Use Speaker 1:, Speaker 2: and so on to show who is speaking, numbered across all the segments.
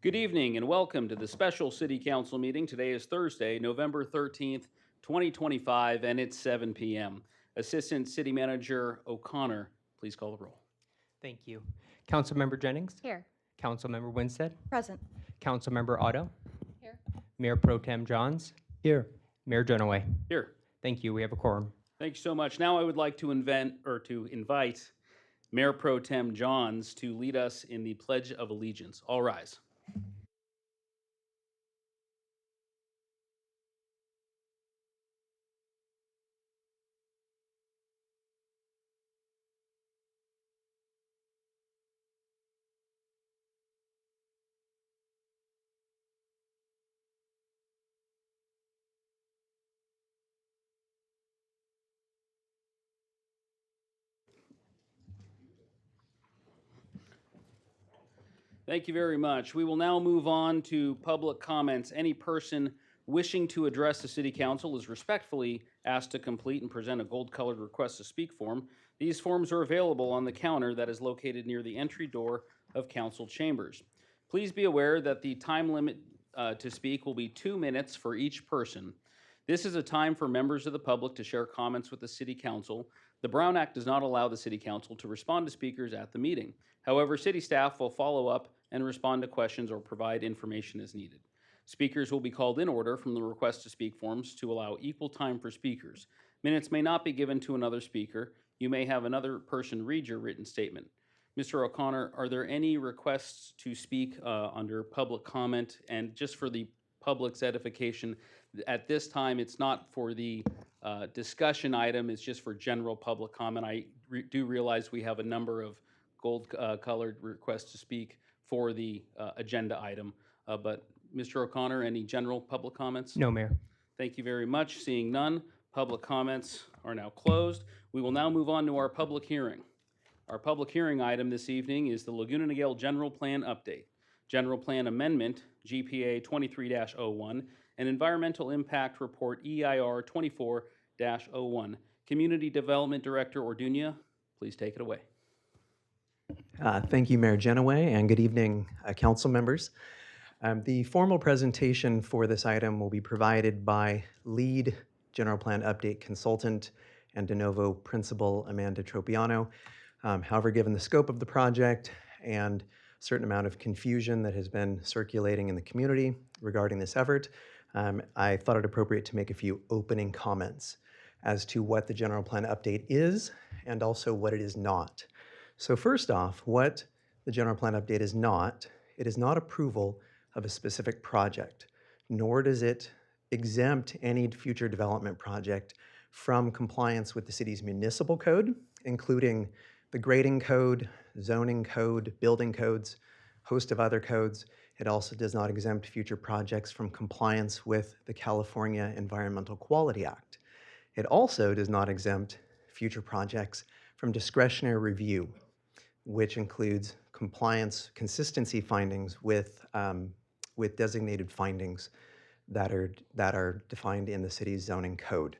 Speaker 1: Good evening and welcome to the special City Council meeting. Today is Thursday, November 13th, 2025, and it's 7 p.m. Assistant City Manager O'Connor, please call the roll.
Speaker 2: Thank you. Councilmember Jennings,
Speaker 3: Here.
Speaker 2: Councilmember Winstead,
Speaker 3: Present.
Speaker 2: Councilmember Otto,
Speaker 3: Here.
Speaker 2: Mayor Pro Tem Johns,
Speaker 4: Here.
Speaker 2: Mayor Dunaway.
Speaker 1: Here.
Speaker 2: Thank you. We have a quorum.
Speaker 1: Thank you so much. Now I would like to invite Mayor Pro Tem Johns to lead us in the Pledge of Allegiance. All rise. Thank you very much. We will now move on to public comments. Any person wishing to address the City Council is respectfully asked to complete and present a gold-colored request to speak form. These forms are available on the counter that is located near the entry door of Council chambers. Please be aware that the time limit to speak will be 2 minutes for each person. This is a time for members of the public to share comments with the City Council. The Brown Act does not allow the City Council to respond to speakers at the meeting. However, City staff will follow up and respond to questions or provide information as needed. Speakers will be called in order from the request to speak forms to allow equal time for speakers. Minutes may not be given to another speaker. You may have another person read your written statement. Mr. O'Connor, are there any requests to speak under public comment? And just for the public's edification, at this time, it's not for the discussion item, it's just for general public comment. I do realize we have a number of gold-colored requests to speak for the agenda item. But Mr. O'Connor, any general public comments?
Speaker 2: No, Mayor.
Speaker 1: Thank you very much. Seeing none, public comments are now closed. We will now move on to our public hearing. Our public hearing item this evening is the Laguna Niguel General Plan Update, General Plan Amendment, GPA 23-01, and Environmental Impact Report, EIR 24-01. Community Development Director Orduña, please take it away.
Speaker 4: Thank you, Mayor Genoway, and good evening, council members. The formal presentation for this item will be provided by lead general plan update consultant and de novo principal Amanda Tropiano. However, given the scope of the project and a certain amount of confusion that has been circulating in the community regarding this effort, I thought it appropriate to make a few opening comments as to what the general plan update is and also what it is not. So first off, what the general plan update is not, it is not approval of a specific project, nor does it exempt any future development project from compliance with the city's municipal code, including the grading code, zoning code, building codes, host of other codes. It also does not exempt future projects from compliance with the California Environmental Quality Act. It also does not exempt future projects from discretionary review, which includes compliance consistency findings with designated findings that are defined in the city's zoning code.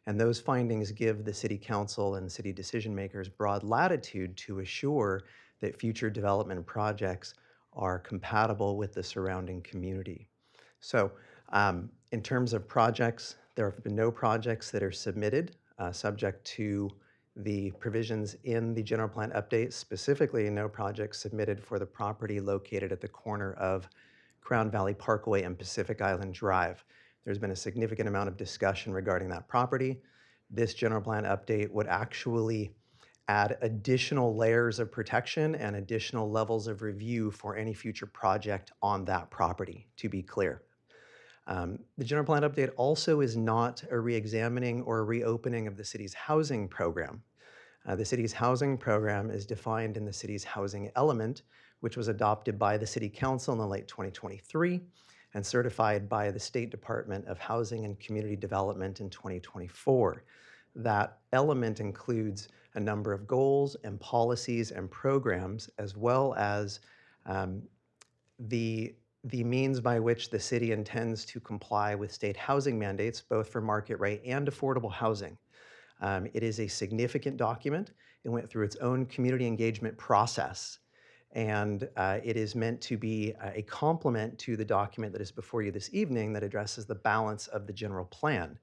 Speaker 4: And those findings give the city council and city decision makers broad latitude to assure that future development projects are compatible with the surrounding community. So in terms of projects, there have been no projects that are submitted subject to the provisions in the general plan update, specifically no projects submitted for the property located at the corner of Crown Valley Parkway and Pacific Island Drive. There's been a significant amount of discussion regarding that property. This general plan update would actually add additional layers of protection and additional levels of review for any future project on that property, to be clear. The general plan update also is not a re-examining or a reopening of the city's housing program. The city's housing program is defined in the city's housing element, which was adopted by the City Council in the late 2023 and certified by the State Department of Housing and Community Development in 2024. That element includes a number of goals and policies and programs, as well as the means by which the city intends to comply with state housing mandates, both for market rate and affordable housing. It is a significant document. It went through its own community engagement process. and it is meant to be a complement to the document that is before you this evening that addresses the balance of the general plan.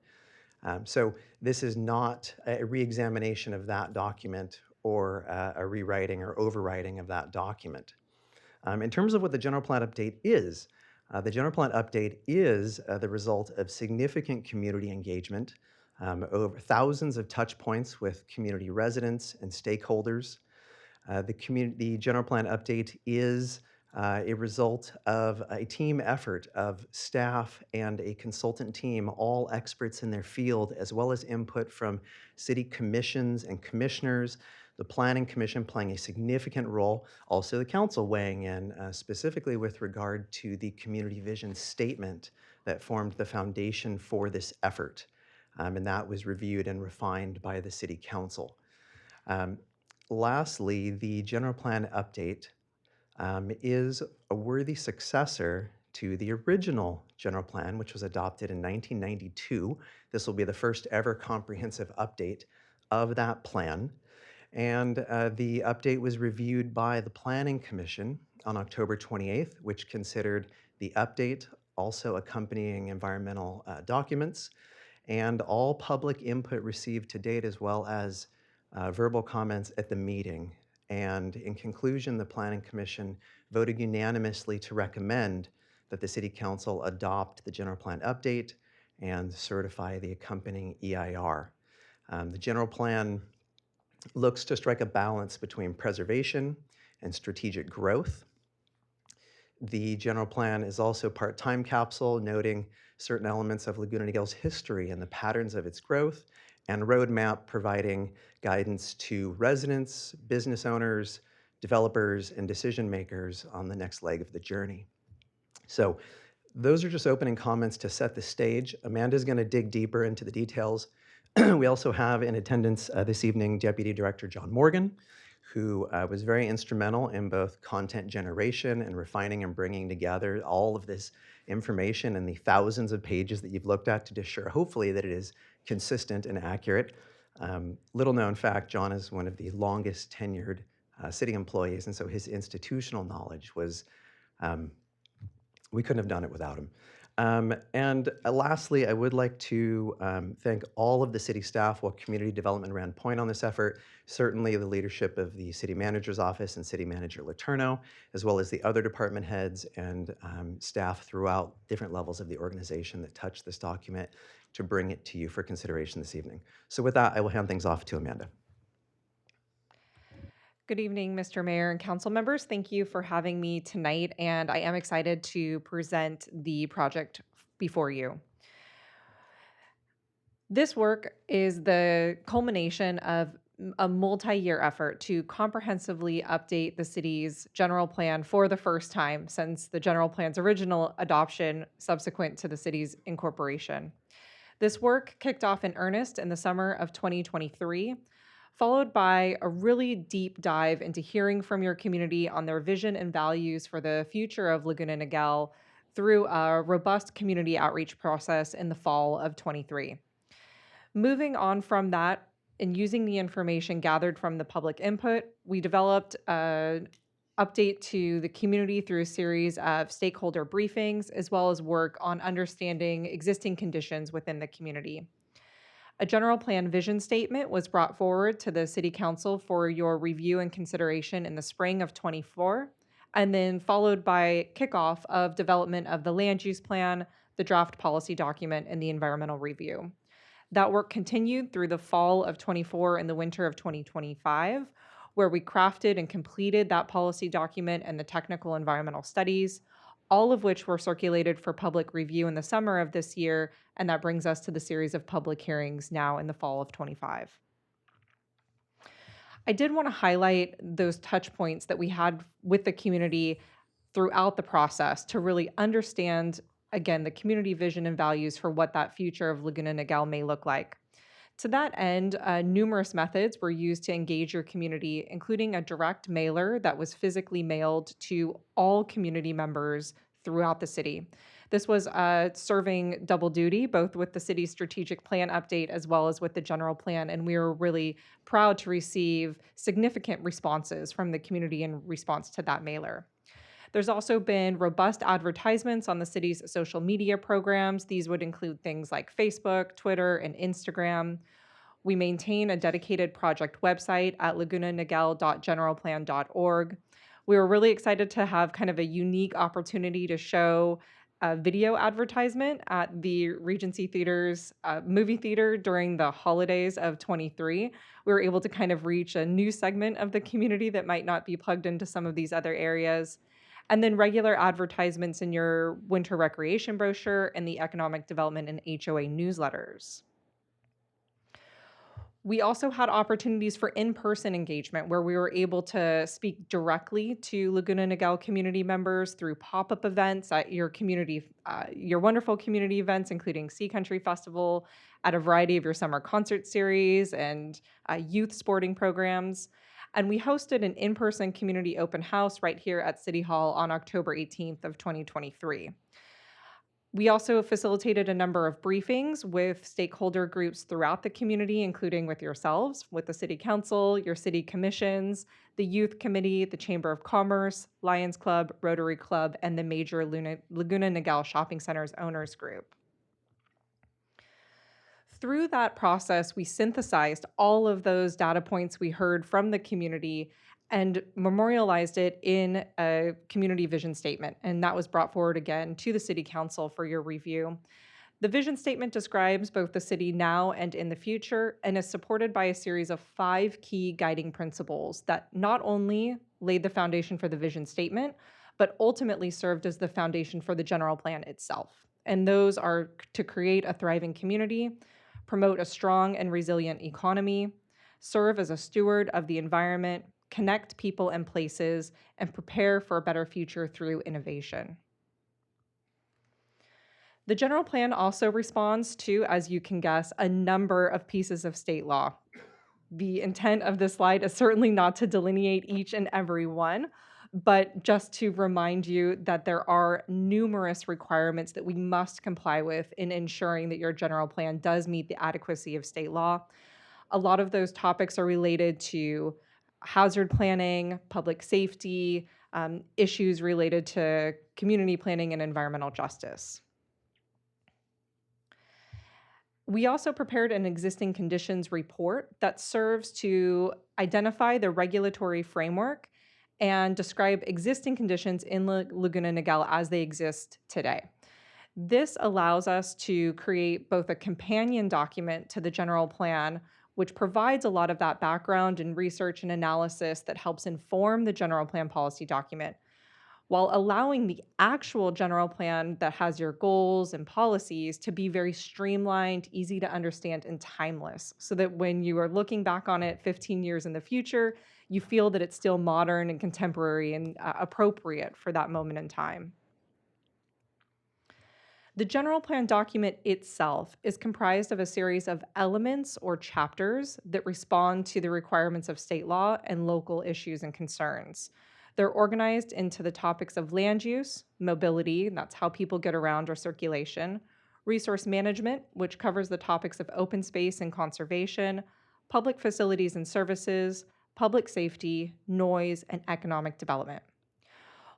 Speaker 4: So this is not a reexamination of that document or a rewriting or overwriting of that document. In terms of what the general plan update is, the general plan update is the result of significant community engagement, over thousands of touch points with community residents and stakeholders. The general plan update is a result of a team effort of staff and a consultant team, all experts in their field, as well as input from city commissions and commissioners, the Planning Commission playing a significant role, also the council weighing in specifically with regard to the community vision statement that formed the foundation for this effort. And that was reviewed and refined by the city council. Lastly, the general plan update is a worthy successor to the original general plan, which was adopted in 1992. This will be the first ever comprehensive update of that plan. And the update was reviewed by the Planning Commission on October 28th, which considered the update, also accompanying environmental documents, and all public input received to date, as well as verbal comments at the meeting. And in conclusion, the Planning Commission voted unanimously to recommend that the City Council adopt the general plan update and certify the accompanying EIR. The general plan looks to strike a balance between preservation and strategic growth. The general plan is also part time capsule, noting certain elements of Laguna Niguel's history and the patterns of its growth, and roadmap providing guidance to residents, business owners, developers, and decision makers on the next leg of the journey. So those are just opening comments to set the stage. Amanda's going to dig deeper into the details. We also have in attendance this evening Deputy Director John Morgan, who was very instrumental in both content generation and refining and bringing together all of this information and the thousands of pages that you've looked at to assure, hopefully, that it is consistent and accurate. Little known fact, John is one of the longest tenured city employees, and so his institutional knowledge was, we couldn't have done it without him. And lastly, I would like to thank all of the city staff while community development ran point on this effort, certainly the leadership of the city manager's office and city manager Letourneau, as well as the other department heads and staff throughout different levels of the organization that touched this document to bring it to you for consideration this evening. So with that, I will hand things off to Amanda.
Speaker 3: Good evening, Mr. Mayor and council members. Thank you for having me tonight, and I am excited to present the project before you. This work is the culmination of a multi-year effort to comprehensively update the city's general plan for the first time since the general plan's original adoption subsequent to the city's incorporation. This work kicked off in earnest in the summer of 2023, followed by a really deep dive into hearing from your community on their vision and values for the future of Laguna Niguel through a robust community outreach process in the fall of 23. Moving on from that and using the information gathered from the public input, we developed an update to the community through a series of stakeholder briefings, as well as work on understanding existing conditions within the community. A general plan vision statement was brought forward to the City Council for your review and consideration in the spring of 24, and then followed by kickoff of development of the land use plan, the draft policy document, and the environmental review. That work continued through the fall of 24 and the winter of 2025, where we crafted and completed that policy document and the technical environmental studies, all of which were circulated for public review in the summer of this year, and that brings us to the series of public hearings now in the fall of 25. I did want to highlight those touch points that we had with the community throughout the process to really understand, again, the community vision and values for what that future of Laguna Niguel may look like. To that end, numerous methods were used to engage your community, including a direct mailer that was physically mailed to all community members throughout the city. This was serving double duty, both with the city's strategic plan update as well as with the general plan, and we were really proud to receive significant responses from the community in response to that mailer. There's also been robust advertisements on the city's social media programs. These would include things like Facebook, Twitter, and Instagram. We maintain a dedicated project website at lagunaniguel.generalplan.org. We were really excited to have kind of a unique opportunity to show a video advertisement at the Regency Theater's movie theater during the holidays of 23. We were able to kind of reach a new segment of the community that might not be plugged into some of these other areas. And then regular advertisements in your winter recreation brochure and the economic development and HOA newsletters. We also had opportunities for in-person engagement where we were able to speak directly to Laguna Niguel community members through pop-up events at your community, your wonderful community events, including Sea Country Festival, at a variety of your summer concert series and youth sporting programs. And we hosted an in-person community open house right here at City Hall on October 18th of 2023. We also facilitated a number of briefings with stakeholder groups throughout the community, including with yourselves, with the City Council, your city commissions, the Youth Committee, the Chamber of Commerce, Lions Club, Rotary Club, and the major Laguna Niguel Shopping Center's owners group. Through that process, we synthesized all of those data points we heard from the community and memorialized it in a community vision statement. And that was brought forward again to the City Council for your review. The vision statement describes both the city now and in the future and is supported by a series of 5 key guiding principles that not only laid the foundation for the vision statement, but ultimately served as the foundation for the general plan itself. And those are to create a thriving community, promote a strong and resilient economy, serve as a steward of the environment, connect people and places, and prepare for a better future through innovation. The general plan also responds to, as you can guess, a number of pieces of state law. The intent of this slide is certainly not to delineate each and every one, but just to remind you that there are numerous requirements that we must comply with in ensuring that your general plan does meet the adequacy of state law. A lot of those topics are related to hazard planning, public safety, issues related to community planning and environmental justice. We also prepared an existing conditions report that serves to identify the regulatory framework and describe existing conditions in Laguna Niguel as they exist today. This allows us to create both a companion document to the general plan, which provides a lot of that background and research and analysis that helps inform the general plan policy document, while allowing the actual general plan that has your goals and policies to be very streamlined, easy to understand, and timeless, so that when you are looking back on it 15 years in the future, you feel that it's still modern and contemporary and appropriate for that moment in time. The general plan document itself is comprised of a series of elements or chapters that respond to the requirements of state law and local issues and concerns. They're organized into the topics of land use, mobility, and that's how people get around or circulation, resource management, which covers the topics of open space and conservation, public facilities and services, public safety, noise, and economic development.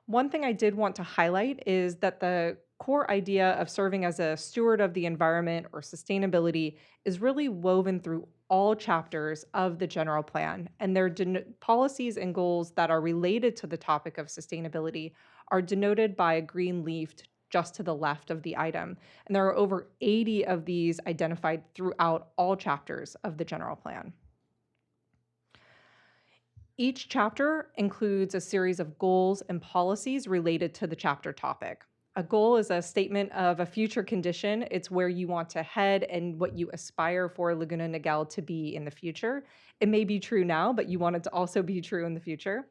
Speaker 3: One thing I did want to highlight is that the core idea of serving as a steward of the environment or sustainability is really woven through all chapters of the general plan, and their policies and goals that are related to the topic of sustainability are denoted by a green leaf just to the left of the item. And there are over 80 of these identified throughout all chapters of the general plan. Each chapter includes a series of goals and policies related to the chapter topic. A goal is a statement of a future condition. It's where you want to head and what you aspire for Laguna Niguel to be in the future. It may be true now, but you want it to also be true in the future.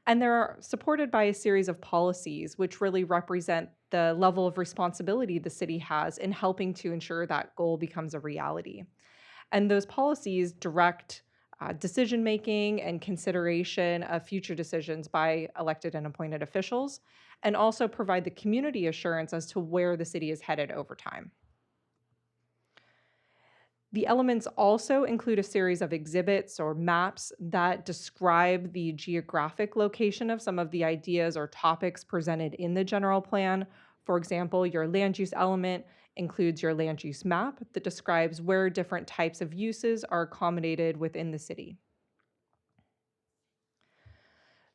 Speaker 3: And they're supported by a series of policies which really represent the level of responsibility the city has in helping to ensure that goal becomes a reality. And those policies direct decision-making and consideration of future decisions by elected and appointed officials, and also provide the community assurance as to where the city is headed over time. The elements also include a series of exhibits or maps that describe the geographic location of some of the ideas or topics presented in the general plan. For example, your land use element includes your land use map that describes where different types of uses are accommodated within the city.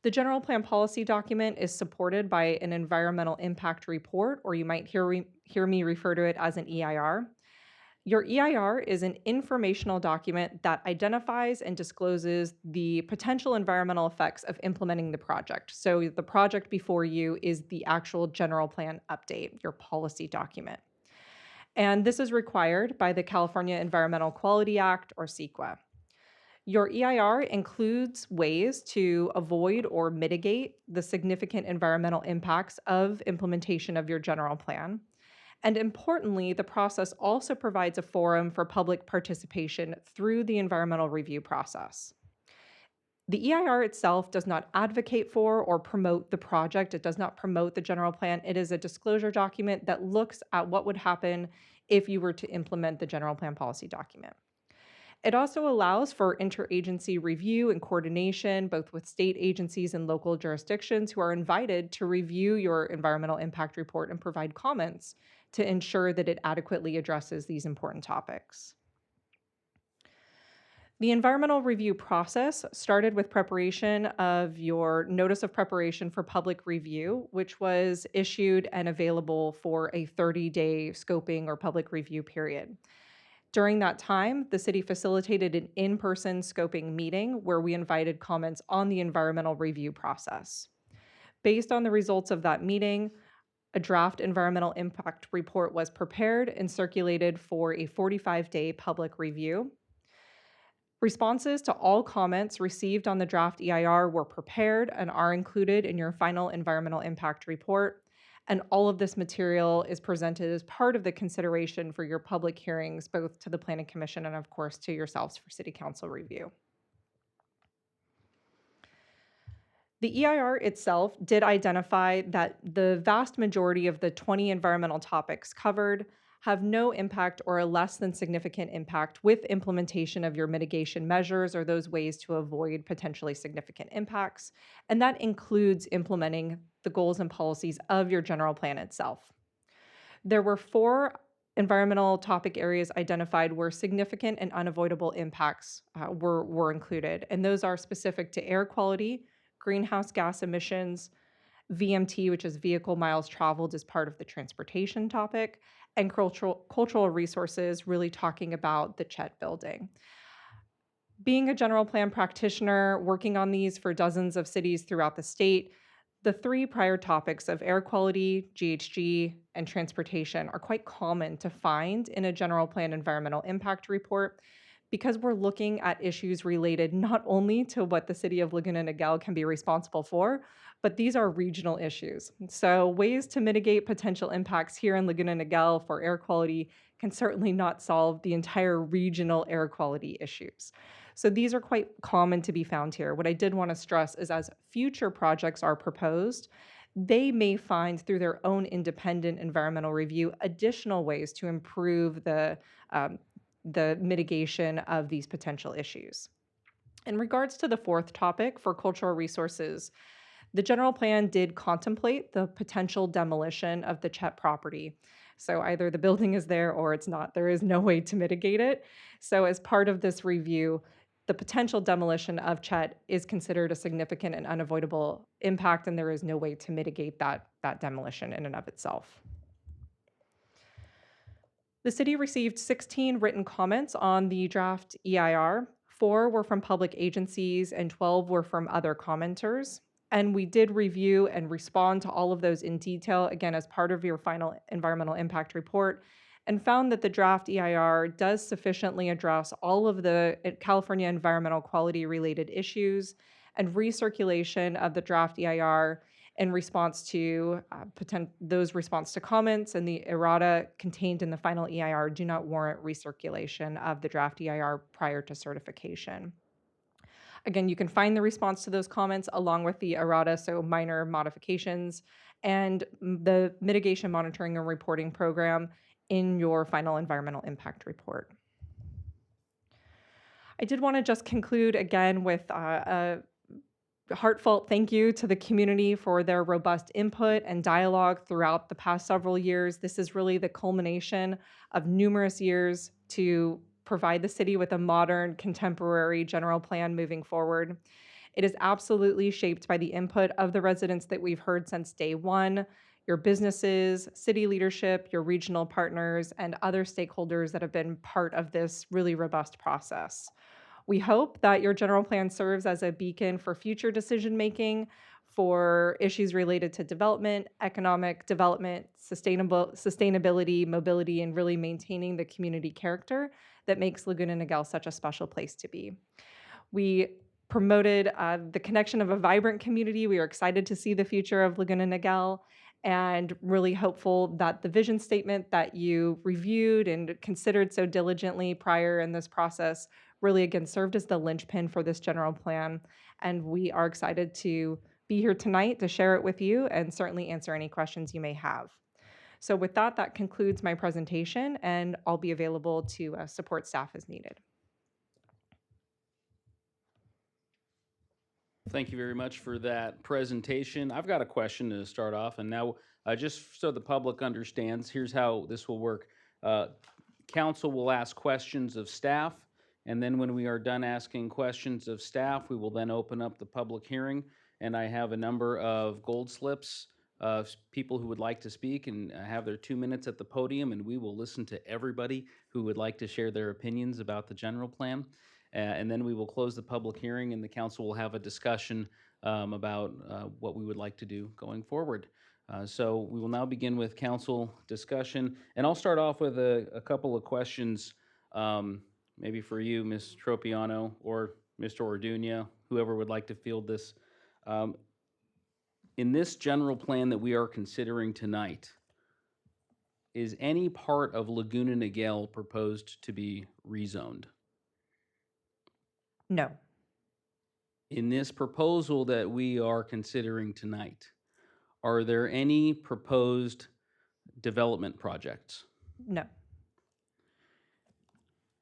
Speaker 3: The general plan policy document is supported by an environmental impact report, or you might hear me refer to it as an EIR. Your EIR is an informational document that identifies and discloses the potential environmental effects of implementing the project. So the project before you is the actual general plan update, your policy document. And this is required by the California Environmental Quality Act, or CEQA. Your EIR includes ways to avoid or mitigate the significant environmental impacts of implementation of your general plan. And importantly, the process also provides a forum for public participation through the environmental review process. The EIR itself does not advocate for or promote the project. It does not promote the general plan. It is a disclosure document that looks at what would happen if you were to implement the general plan policy document. It also allows for interagency review and coordination, both with state agencies and local jurisdictions who are invited to review your environmental impact report and provide comments to ensure that it adequately addresses these important topics. The environmental review process started with preparation of your notice of preparation for public review, which was issued and available for a 30-day scoping or public review period. During that time, the city facilitated an in-person scoping meeting where we invited comments on the environmental review process. Based on the results of that meeting, a draft environmental impact report was prepared and circulated for a 45-day public review. Responses to all comments received on the draft EIR were prepared and are included in your final environmental impact report. And all of this material is presented as part of the consideration for your public hearings, both to the Planning Commission and, of course, to yourselves for City Council review. The EIR itself did identify that the vast majority of the 20 environmental topics covered have no impact or a less than significant impact with implementation of your mitigation measures or those ways to avoid potentially significant impacts. And that includes implementing the goals and policies of your general plan itself. There were 4 environmental topic areas identified where significant and unavoidable impacts were included. And those are specific to air quality, greenhouse gas emissions, VMT, which is vehicle miles traveled as part of the transportation topic, and cultural resources, really talking about the Chet building. Being a general plan practitioner, working on these for dozens of cities throughout the state, the 3 prior topics of air quality, GHG, and transportation are quite common to find in a general plan environmental impact report because we're looking at issues related not only to what the city of Laguna Niguel can be responsible for, but these are regional issues. So ways to mitigate potential impacts here in Laguna Niguel for air quality can certainly not solve the entire regional air quality issues. So these are quite common to be found here. What I did want to stress is as future projects are proposed, they may find through their own independent environmental review additional ways to improve the mitigation of these potential issues. In regards to the 4th topic for cultural resources, the general plan did contemplate the potential demolition of the Chet property. So either the building is there or it's not. There is no way to mitigate it. So as part of this review, the potential demolition of Chet is considered a significant and unavoidable impact, and there is no way to mitigate that demolition in and of itself. The city received 16 written comments on the draft EIR. 4 were from public agencies and 12 were from other commenters. And we did review and respond to all of those in detail, again, as part of your final environmental impact report, and found that the draft EIR does sufficiently address all of the California environmental quality related issues, and recirculation of the draft EIR in response to those response to comments and the errata contained in the final EIR do not warrant recirculation of the draft EIR prior to certification. Again, you can find the response to those comments along with the errata, so minor modifications, and the mitigation monitoring and reporting program in your final environmental impact report. I did want to just conclude again with a heartfelt thank you to the community for their robust input and dialogue throughout the past several years. This is really the culmination of numerous years to provide the city with a modern, contemporary general plan moving forward. It is absolutely shaped by the input of the residents that we've heard since day one, your businesses, city leadership, your regional partners, and other stakeholders that have been part of this really robust process. We hope that your general plan serves as a beacon for future decision-making for issues related to development, economic development, sustainability, mobility, and really maintaining the community character that makes Laguna Niguel such a special place to be. We promoted the connection of a vibrant community. We are excited to see the future of Laguna Niguel and really hopeful that the vision statement that you reviewed and considered so diligently prior in this process really, again, served as the linchpin for this general plan. And we are excited to be here tonight to share it with you and certainly answer any questions you may have. So with that, that concludes my presentation, and I'll be available to support staff as needed.
Speaker 1: Thank you very much for that presentation. I've got a question to start off, and now just so the public understands, here's how this will work. Council will ask questions of staff, and then when we are done asking questions of staff, we will then open up the public hearing, and I have a number of gold slips of people who would like to speak and have their 2 minutes at the podium, and we will listen to everybody who would like to share their opinions about the general plan. And then we will close the public hearing, and the council will have a discussion about what we would like to do going forward. So we will now begin with council discussion, and I'll start off with a couple of questions, maybe for you, Ms. Tropiano, or Mr. Orduña, whoever would like to field this. In this general plan that we are considering tonight, is any part of Laguna Niguel proposed to be rezoned?
Speaker 3: No.
Speaker 1: In this proposal that we are considering tonight, are there any proposed development projects?
Speaker 3: No.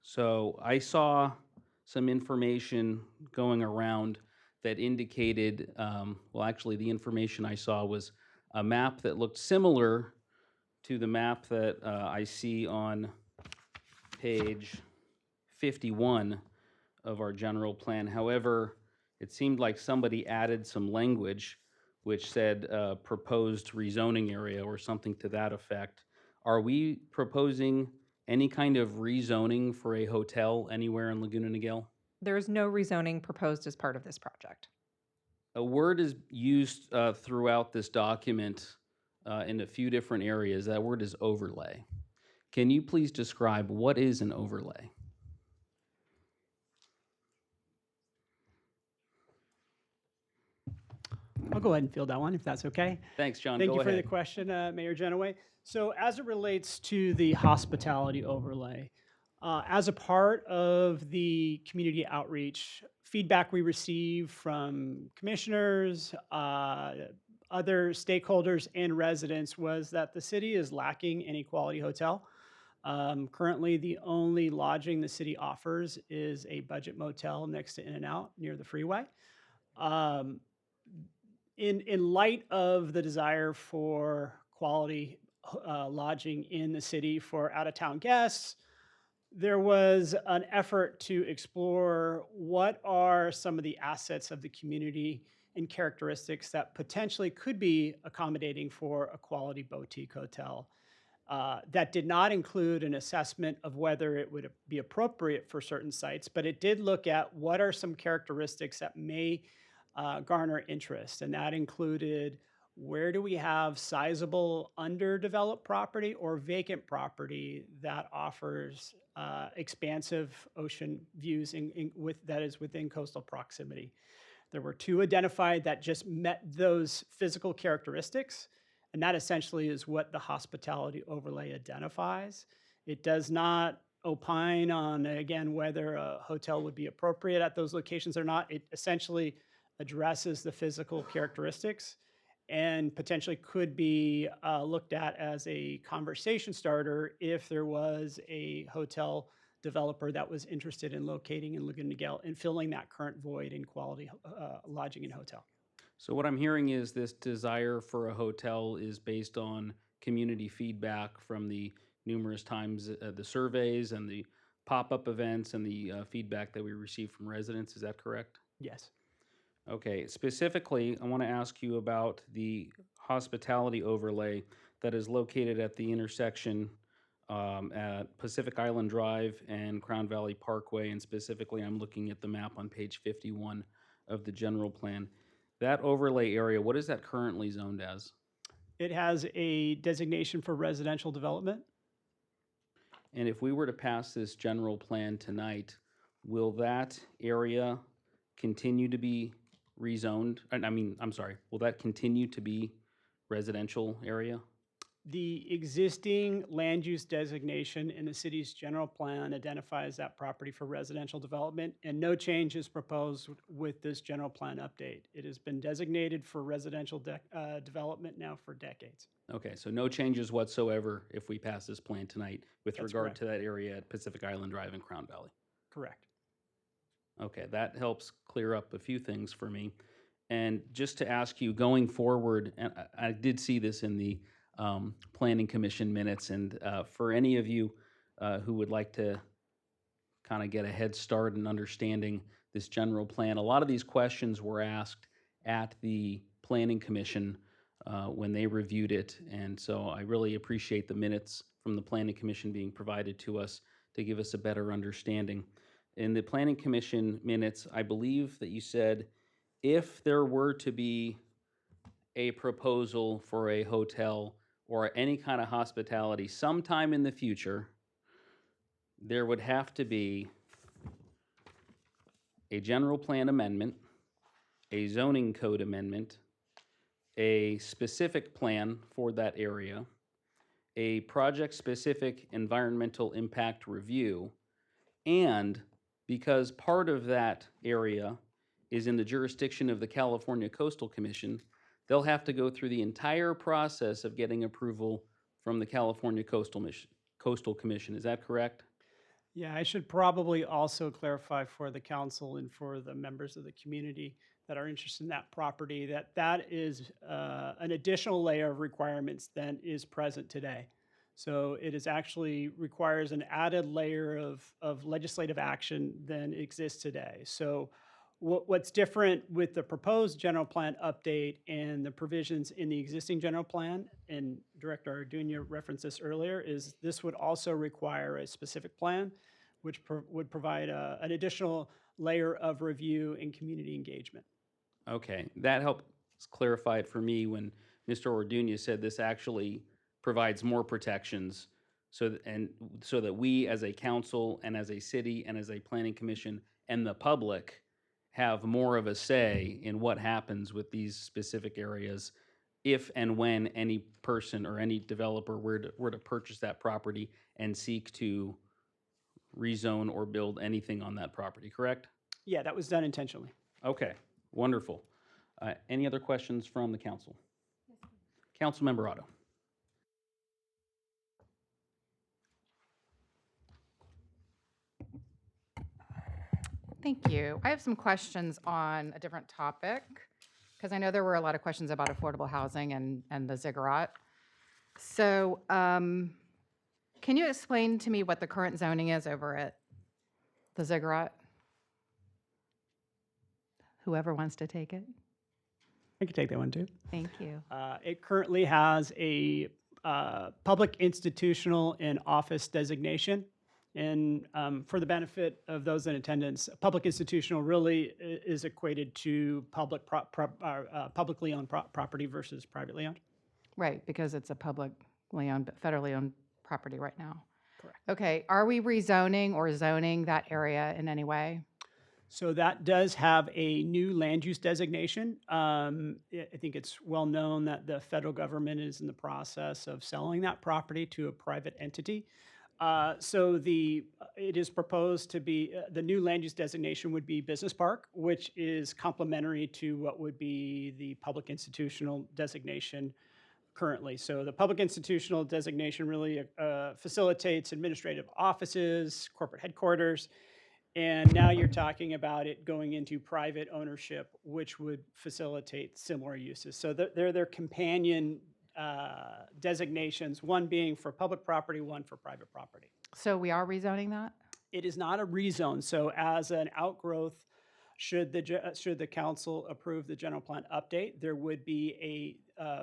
Speaker 1: So I saw some information going around that indicated, well, actually the information I saw was a map that looked similar to the map that I see on page 51 of our general plan. However, it seemed like somebody added some language which said proposed rezoning area or something to that effect. Are we proposing any kind of rezoning for a hotel anywhere in Laguna Niguel?
Speaker 3: There is no rezoning proposed as part of this project.
Speaker 1: A word is used throughout this document in a few different areas. That word is overlay. Can you please describe what is an overlay?
Speaker 5: I'll go ahead and field that one, if that's okay.
Speaker 1: Thanks, John.
Speaker 5: Thank
Speaker 1: Go
Speaker 5: you for the
Speaker 1: ahead.
Speaker 5: question, Mayor Genoway. So as it relates to the hospitality overlay, as a part of the community outreach, feedback we receive from commissioners, other stakeholders, and residents was that the city is lacking any quality hotel. Currently, the only lodging the city offers is a budget motel next to In-N-Out near the freeway. In light of the desire for quality lodging in the city for out-of-town guests, there was an effort to explore what are some of the assets of the community and characteristics that potentially could be accommodating for a quality boutique hotel. That did not include an assessment of whether it would be appropriate for certain sites, but it did look at what are some characteristics that may garner interest, and that included where do we have sizable underdeveloped property or vacant property that offers expansive ocean views that is within coastal proximity. There were two identified that just met those physical characteristics, and that essentially is what the hospitality overlay identifies. It does not opine on, again, whether a hotel would be appropriate at those locations or not. It essentially addresses the physical characteristics and potentially could be looked at as a conversation starter if there was a hotel developer that was interested in locating in Laguna Niguel and filling that current void in quality lodging and hotel.
Speaker 1: So what I'm hearing is this desire for a hotel is based on community feedback from the numerous times, the surveys and the pop-up events and the feedback that we receive from residents. Is that correct?
Speaker 5: Yes.
Speaker 1: Okay, specifically, I want to ask you about the hospitality overlay that is located at the intersection at Pacific Island Drive and Crown Valley Parkway, and specifically, I'm looking at the map on page 51 of the general plan. That overlay area, what is that currently zoned as?
Speaker 5: It has a designation for residential development.
Speaker 1: And if we were to pass this general plan tonight, will that area continue to be rezoned? Will that continue to be residential area?
Speaker 5: The existing land use designation in the city's general plan identifies that property for residential development, and no change is proposed with this general plan update. It has been designated for residential development now for decades.
Speaker 1: Okay, so no changes whatsoever if we pass this plan tonight with
Speaker 5: That's
Speaker 1: regard
Speaker 5: correct.
Speaker 1: to that area at Pacific Island Drive and Crown Valley.
Speaker 5: Correct.
Speaker 1: Okay, that helps clear up a few things for me. And just to ask you, going forward, and I did see this in the Planning Commission minutes, and for any of you who would like to kind of get a head start in understanding this general plan, a lot of these questions were asked at the Planning Commission when they reviewed it, and so I really appreciate the minutes from the Planning Commission being provided to us to give us a better understanding. In the Planning Commission minutes, I believe that you said if there were to be a proposal for a hotel or any kind of hospitality sometime in the future, there would have to be a general plan amendment, a zoning code amendment, a specific plan for that area, a project-specific environmental impact review, and because part of that area is in the jurisdiction of the California Coastal Commission, they'll have to go through the entire process of getting approval from the California Coastal Commission. Is that correct?
Speaker 5: Yeah, I should probably also clarify for the council and for the members of the community that are interested in that property that that is an additional layer of requirements than is present today. So it is actually requires an added layer of legislative action than exists today. So what's different with the proposed general plan update and the provisions in the existing general plan, and Director Arduña referenced this earlier, is this would also require a specific plan, which would provide an additional layer of review and community engagement.
Speaker 1: Okay, that helps clarify it for me when Mr. Orduña said this actually provides more protections so that we as a council and as a city and as a planning commission and the public have more of a say in what happens with these specific areas if and when any person or any developer were to purchase that property and seek to rezone or build anything on that property, correct?
Speaker 5: Yeah, that was done intentionally.
Speaker 1: Okay, wonderful. Any other questions from the council? Councilmember Otto.
Speaker 6: Thank you. I have some questions on a different topic, because I know there were a lot of questions about affordable housing and the ziggurat. So can you explain to me what the current zoning is over at the ziggurat? Whoever wants to take it.
Speaker 5: I could take that one too.
Speaker 6: Thank you.
Speaker 5: It currently has a public institutional and office designation. And for the benefit of those in attendance, public institutional really is equated to publicly owned property versus privately owned.
Speaker 6: Right, because it's a publicly owned, but federally owned property right now.
Speaker 5: Correct.
Speaker 6: Okay, are we rezoning or zoning that area in any way?
Speaker 5: So that does have a new land use designation. I think it's well known that the federal government is in the process of selling that property to a private entity. So it is proposed to be, the new land use designation would be business park, which is complementary to what would be the public institutional designation currently. So the public institutional designation really facilitates administrative offices, corporate headquarters, and now you're talking about it going into private ownership, which would facilitate similar uses. So they're companion designations, one being for public property, one for private property.
Speaker 6: So we are rezoning that?
Speaker 5: It is not a rezone, so as an outgrowth, should the council approve the general plan update, there would be a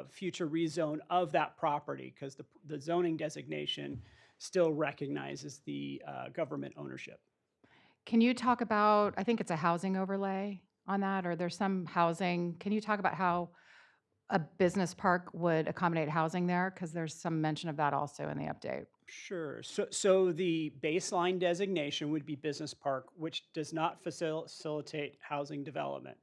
Speaker 5: future rezone of that property, because the zoning designation still recognizes the government ownership.
Speaker 6: Can you talk about, I think it's a housing overlay on that, or there's some housing. Can you talk about how a business park would accommodate housing there? Because there's some mention of that also in the update.
Speaker 5: Sure. So the baseline designation would be business park, which does not facilitate housing development.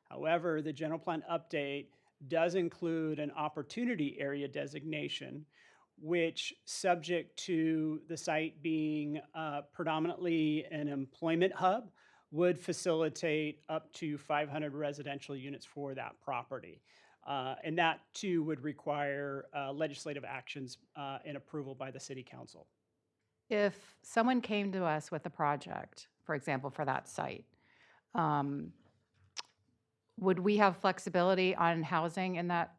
Speaker 5: However, the general plan update does include an opportunity area designation, which, subject to the site being predominantly an employment hub, would facilitate up to 500 residential units for that property. And that too would require legislative actions and approval by the city council.
Speaker 6: If someone came to us with a project, for example, for that site, would we have flexibility on housing in that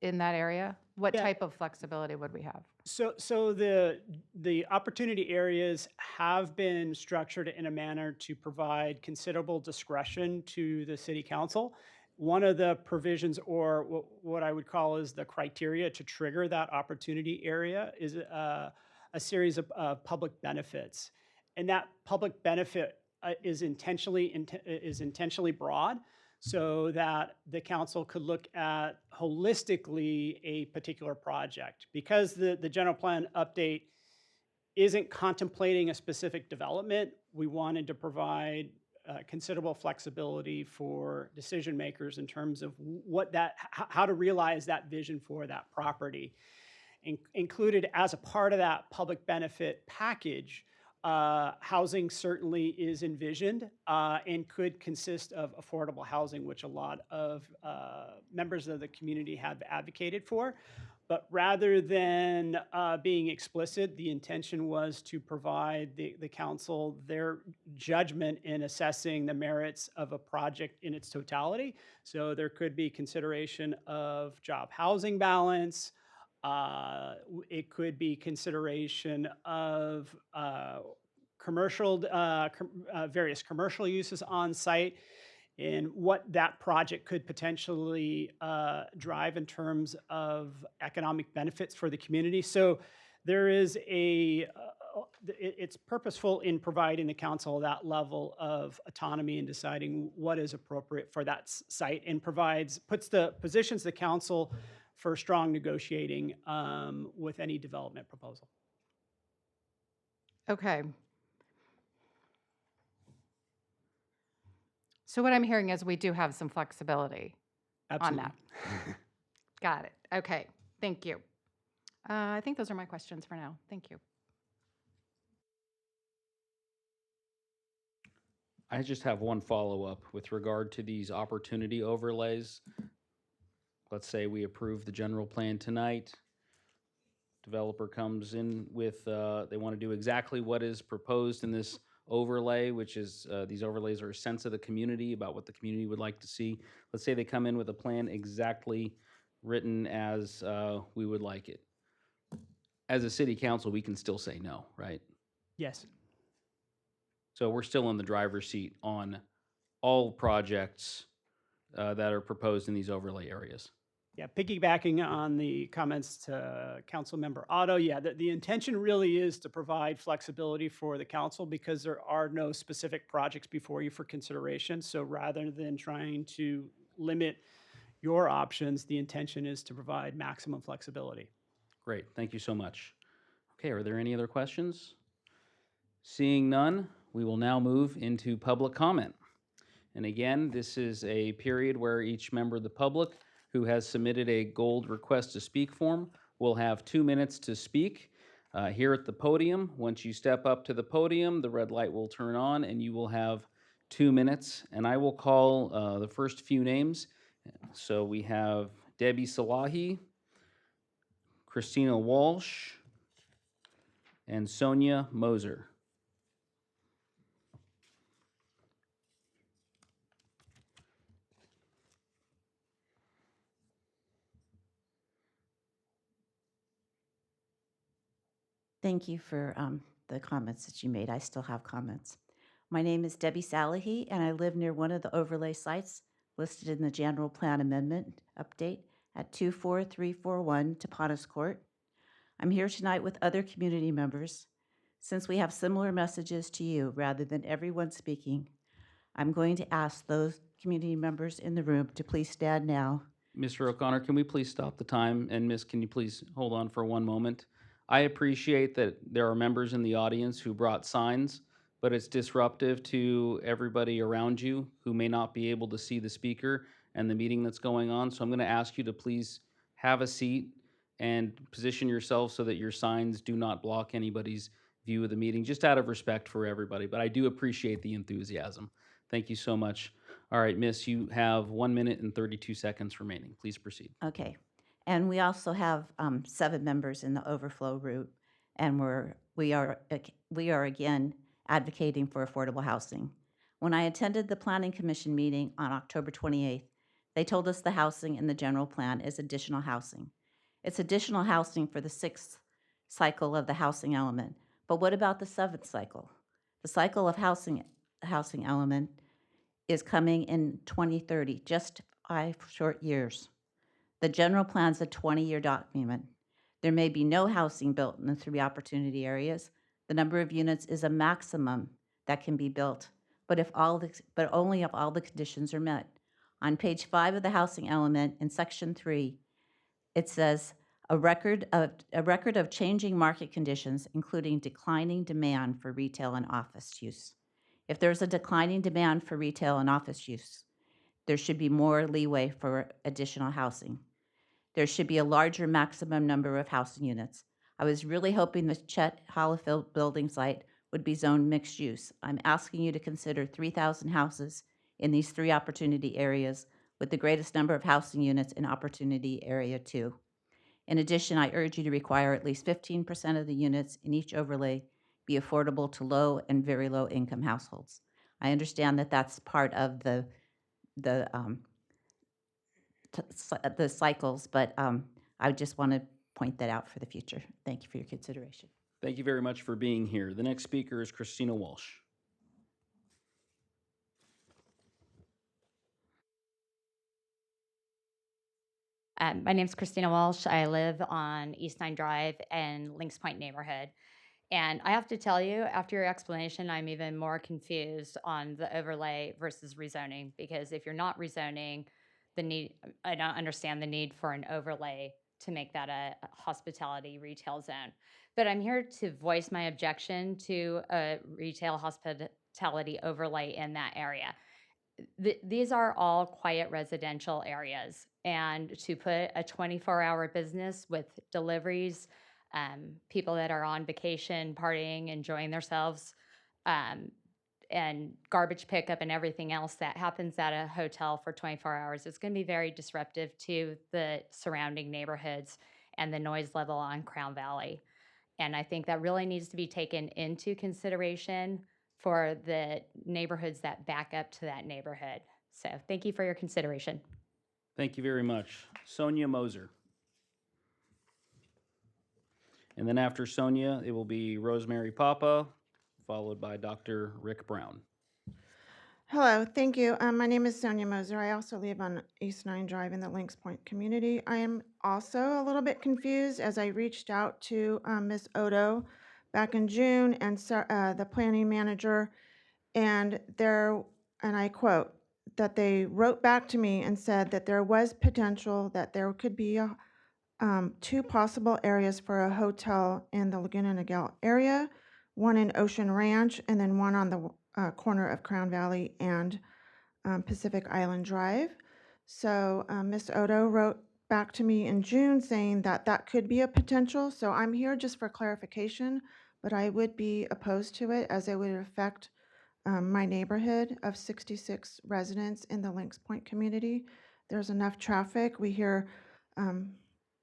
Speaker 6: area? What
Speaker 5: Yeah.
Speaker 6: type of flexibility would we have?
Speaker 5: So the opportunity areas have been structured in a manner to provide considerable discretion to the city council. One of the provisions, or what I would call is the criteria to trigger that opportunity area, is a series of public benefits. And that public benefit is intentionally broad, so that the council could look at holistically a particular project. Because the general plan update isn't contemplating a specific development, we wanted to provide considerable flexibility for decision makers in terms of how to realize that vision for that property. Included as a part of that public benefit package, housing certainly is envisioned and could consist of affordable housing, which a lot of members of the community have advocated for. But rather than being explicit, the intention was to provide the council their judgment in assessing the merits of a project in its totality. So there could be consideration of job housing balance. It could be consideration of various commercial uses on site, and what that project could potentially drive in terms of economic benefits for the community. So there is it's purposeful in providing the council that level of autonomy in deciding what is appropriate for that site, and positions the council for strong negotiating with any development proposal.
Speaker 6: Okay. So what I'm hearing is we do have some flexibility on that. Got it. Okay. Thank you. I think those are my questions for now. Thank you.
Speaker 1: I just have one follow-up with regard to these opportunity overlays. Let's say we approve the general plan tonight. Developer comes in with, they want to do exactly what is proposed in this overlay, which is, these overlays are a sense of the community about what the community would like to see. Let's say they come in with a plan exactly written as we would like it. As a city council, we can still say no, right?
Speaker 5: Yes.
Speaker 1: So we're still in the driver's seat on all projects that are proposed in these overlay areas.
Speaker 5: Yeah, piggybacking on the comments to Councilmember Otto, yeah, the intention really is to provide flexibility for the council, because there are no specific projects before you for consideration. So rather than trying to limit your options, the intention is to provide maximum flexibility.
Speaker 1: Great, thank you so much. Okay, are there any other questions? Seeing none, we will now move into public comment. And again, this is a period where each member of the public who has submitted a gold request to speak form will have 2 minutes to speak. here at the podium. Once you step up to the podium, the red light will turn on and you will have 2 minutes. And I will call the first few names. So we have Debbie Salahi, Christina Walsh, and Sonia Moser.
Speaker 7: Thank you for the comments that you made. I still have comments. My name is Debbie Salahi, and I live near one of the overlay sites listed in the general plan amendment update at 24341 Tapanas Court. I'm here tonight with other community members. Since we have similar messages to you rather than everyone speaking, I'm going to ask those community members in the room to please stand now.
Speaker 1: Mr. O'Connor, can we please stop the time? And Miss, can you please hold on for one moment? I appreciate that there are members in the audience who brought signs, but it's disruptive to everybody around you who may not be able to see the speaker and the meeting that's going on. So I'm going to ask you to please have a seat and position yourself so that your signs do not block anybody's view of the meeting, just out of respect for everybody. But I do appreciate the enthusiasm. Thank you so much. All right, Miss, you have 1 minute and 32 seconds remaining. Please proceed.
Speaker 7: Okay. And we also have 7 members in the overflow route, and we are again advocating for affordable housing. When I attended the Planning Commission meeting on October 28th, they told us the housing in the general plan is additional housing. It's additional housing for the 6th cycle of the housing element. But what about the 7th cycle? The cycle of housing element is coming in 2030, just 5 short years. The general plan's a 20-year document. There may be no housing built in the 3 opportunity areas. The number of units is a maximum that can be built, but only if all the conditions are met. On page 5 of the housing element in section 3, it says a record of changing market conditions, including declining demand for retail and office use. If there's a declining demand for retail and office use, there should be more leeway for additional housing. There should be a larger maximum number of housing units. I was really hoping the Chet Hollifield building site would be zoned mixed use. I'm asking you to consider 3,000 houses in these 3 opportunity areas with the greatest number of housing units in opportunity area 2. In addition, I urge you to require at least 15% of the units in each overlay be affordable to low and very low income households. I understand that that's part of the cycles, but I just want to point that out for the future. Thank you for your consideration.
Speaker 1: Thank you very much for being here. The next speaker is Christina Walsh.
Speaker 8: My name's Christina Walsh. I live on East 9 Drive in Lynx Point neighborhood. And I have to tell you, after your explanation, I'm even more confused on the overlay versus rezoning, because if you're not rezoning, I don't understand the need for an overlay to make that a hospitality retail zone. But I'm here to voice my objection to a retail hospitality overlay in that area. These are all quiet residential areas, and to put a 24-hour business with deliveries, people that are on vacation, partying, enjoying themselves, and garbage pickup and everything else that happens at a hotel for 24 hours, it's going to be very disruptive to the surrounding neighborhoods and the noise level on Crown Valley. And I think that really needs to be taken into consideration for the neighborhoods that back up to that neighborhood. So thank you for your consideration.
Speaker 1: Thank you very much. Sonia Moser. And then after Sonia, it will be Rosemary Papa, followed by Dr. Rick Brown.
Speaker 9: Hello, thank you. My name is Sonia Moser. I also live on East 9 Drive in the Lynx Point community. I am also a little bit confused as I reached out to Ms. Odo back in June and the planning manager, and I quote, that they wrote back to me and said that there was potential that there could be 2 possible areas for a hotel in the Laguna Niguel area, one in Ocean Ranch, and then one on the corner of Crown Valley and Pacific Island Drive. So Ms. Odo wrote back to me in June saying that that could be a potential. So I'm here just for clarification, but I would be opposed to it as it would affect my neighborhood of 66 residents in the Lynx Point community. There's enough traffic. We hear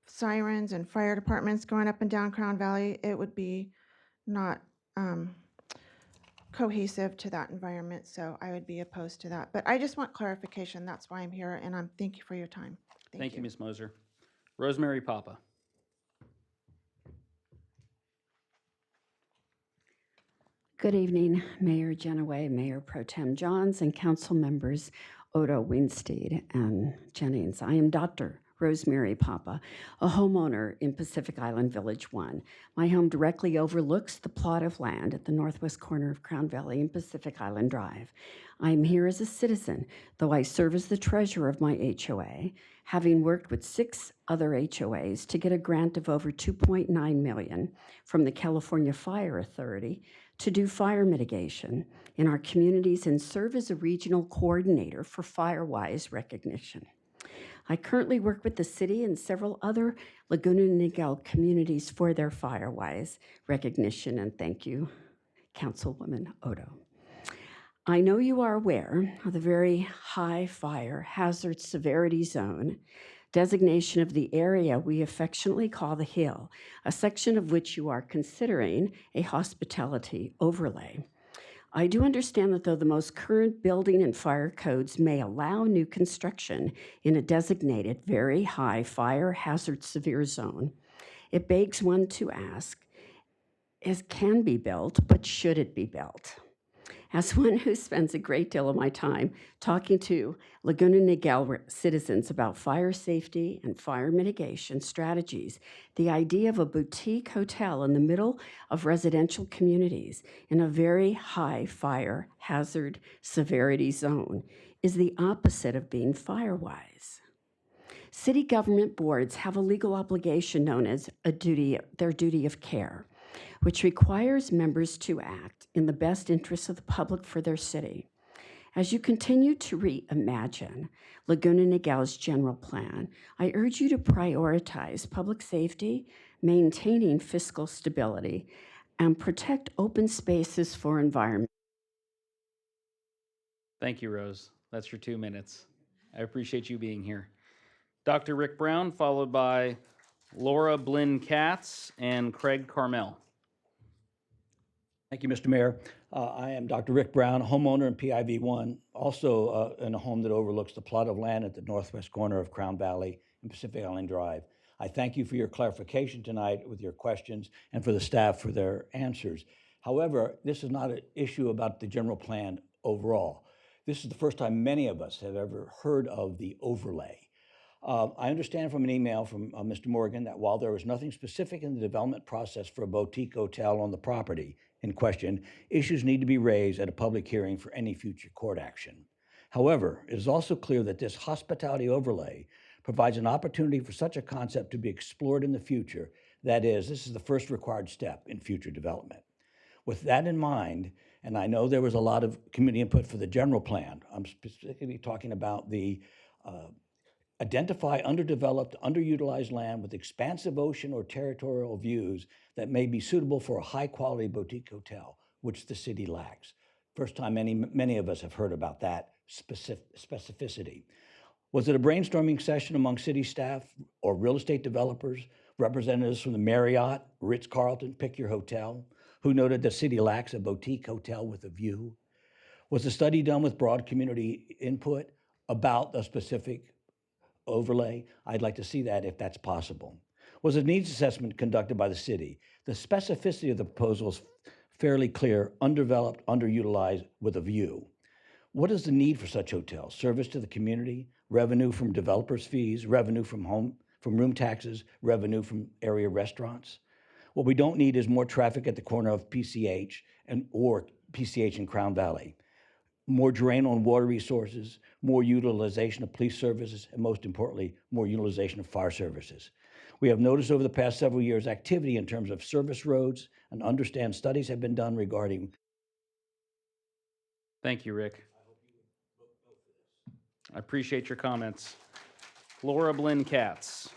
Speaker 9: sirens and fire departments going up and down Crown Valley. It would be not cohesive to that environment, so I would be opposed to that. But I just want clarification. That's why I'm here, and thank you for your time.
Speaker 1: Thank you, Ms. Moser. Rosemary Papa.
Speaker 10: Good evening, Mayor Genoway, Mayor Pro Tem Johns, and council members Odo Winstead and Jennings. I am Dr. Rosemary Papa, a homeowner in Pacific Island Village 1. My home directly overlooks the plot of land at the northwest corner of Crown Valley and Pacific Island Drive. I am here as a citizen, though I serve as the treasurer of my HOA, having worked with 6 other HOAs to get a grant of over $2.9 million from the California Fire Authority to do fire mitigation in our communities and serve as a regional coordinator for FireWise recognition. I currently work with the city and several other Laguna Niguel communities for their FireWise recognition, and thank you, Councilwoman Odo. I know you are aware of the very high fire hazard severity zone designation of the area we affectionately call the Hill, a section of which you are considering a hospitality overlay. I do understand that though the most current building and fire codes may allow new construction in a designated very high fire hazard severe zone, it begs one to ask, it can be built, but should it be built? As one who spends a great deal of my time talking to Laguna Niguel citizens about fire safety and fire mitigation strategies, the idea of a boutique hotel in the middle of residential communities in a very high fire hazard severity zone is the opposite of being FireWise. City government boards have a legal obligation known as their duty of care, which requires members to act in the best interests of the public for their city. As you continue to reimagine Laguna Niguel's general plan, I urge you to prioritize public safety, maintaining fiscal stability, and protect open spaces for environment.
Speaker 1: Thank you, Rose. That's your 2 minutes. I appreciate you being here. Dr. Rick Brown, followed by Laura Blinn Katz and Craig Carmel.
Speaker 11: Thank you, Mr. Mayor. I am Dr. Rick Brown, homeowner in PIV1, also in a home that overlooks the plot of land at the northwest corner of Crown Valley and Pacific Island Drive. I thank you for your clarification tonight with your questions and for the staff for their answers. However, this is not an issue about the general plan overall. This is the first time many of us have ever heard of the overlay. I understand from an email from Mr. Morgan that while there was nothing specific in the development process for a boutique hotel on the property in question, issues need to be raised at a public hearing for any future court action. However, it is also clear that this hospitality overlay provides an opportunity for such a concept to be explored in the future. That is, this is the first required step in future development. With that in mind, and I know there was a lot of community input for the general plan, I'm specifically talking about the identify underdeveloped, underutilized land with expansive ocean or territorial views that may be suitable for a high-quality boutique hotel, which the city lacks. First time many of us have heard about that specificity. Was it a brainstorming session among city staff or real estate developers, representatives from the Marriott, Ritz-Carlton, pick your hotel, who noted the city lacks a boutique hotel with a view? Was the study done with broad community input about the specific overlay? I'd like to see that if that's possible. Was a needs assessment conducted by the city? The specificity of the proposal is fairly clear: undeveloped, underutilized, with a view. What is the need for such hotels? Service to the community, revenue from developers' fees, revenue from room taxes, revenue from area restaurants? What we don't need is more traffic at the corner of PCH or PCH in Crown Valley. More drain on water resources, more utilization of police services, and most importantly, more utilization of fire services. We have noticed over the past several years activity in terms of service roads, and understand studies have been done regarding.
Speaker 1: Thank you, Rick. I appreciate your comments. Laura Blinn Katz.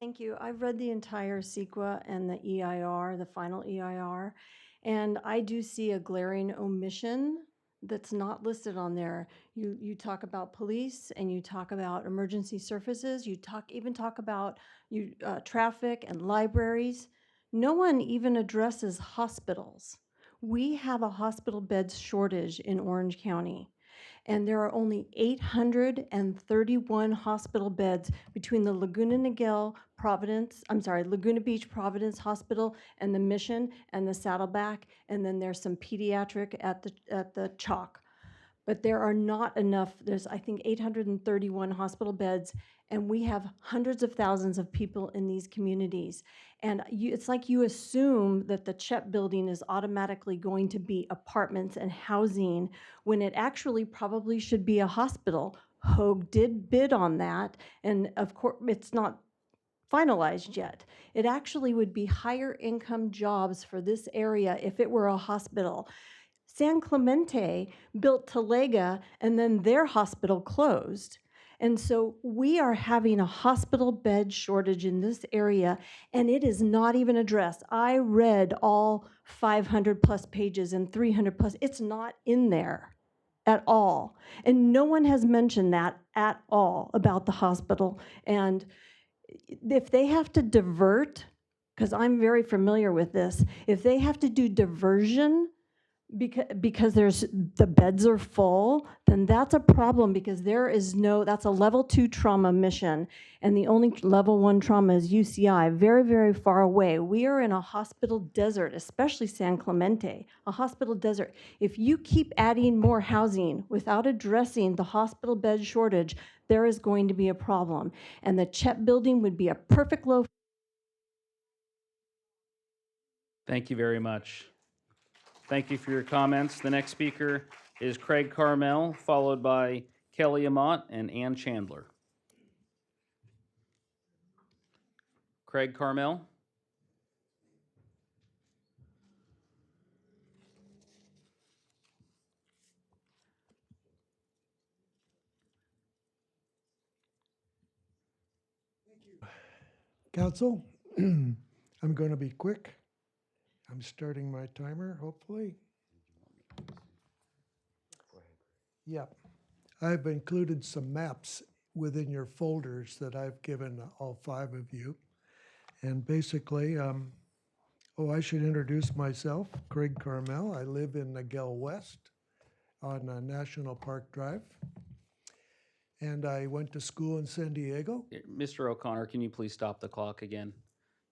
Speaker 12: Thank you. I've read the entire CEQA and the EIR, the final EIR, and I do see a glaring omission that's not listed on there. You talk about police and you talk about emergency services, you even talk about traffic and libraries. No one even addresses hospitals. We have a hospital beds shortage in Orange County, and there are only 831 hospital beds between the Laguna Beach Providence Hospital and the Mission and the Saddleback, and then there's some pediatric at the Chalk. But there are not enough, there's I think 831 hospital beds, and we have hundreds of thousands of people in these communities. And it's like you assume that the CHEP building is automatically going to be apartments and housing when it actually probably should be a hospital. Hoag did bid on that, and of course it's not finalized yet. It actually would be higher income jobs for this area if it were a hospital. San Clemente built Talega, and then their hospital closed. And so we are having a hospital bed shortage in this area, and it is not even addressed. I read all 500 plus pages and 300 plus. It's not in there at all. And no one has mentioned that at all about the hospital. And if they have to divert, because I'm very familiar with this, if they have to do diversion because the beds are full, then that's a problem, because that's a level 2 trauma mission, and the only level 1 trauma is UCI, very, very far away. We are in a hospital desert, especially San Clemente, a hospital desert. If you keep adding more housing without addressing the hospital bed shortage, there is going to be a problem. And the CHEP building would be a perfect low.
Speaker 1: Thank you very much. Thank you for your comments. The next speaker is Craig Carmel, followed by Kelly Amott and Ann Chandler. Craig Carmel.
Speaker 13: Council, I'm going to be quick. I'm starting my timer, hopefully. Yep. I've included some maps within your folders that I've given all 5 of you. And basically, I should introduce myself, Craig Carmel. I live in Niguel West on National Park Drive. And I went to school in San Diego.
Speaker 1: Mr. O'Connor, can you please stop the clock again?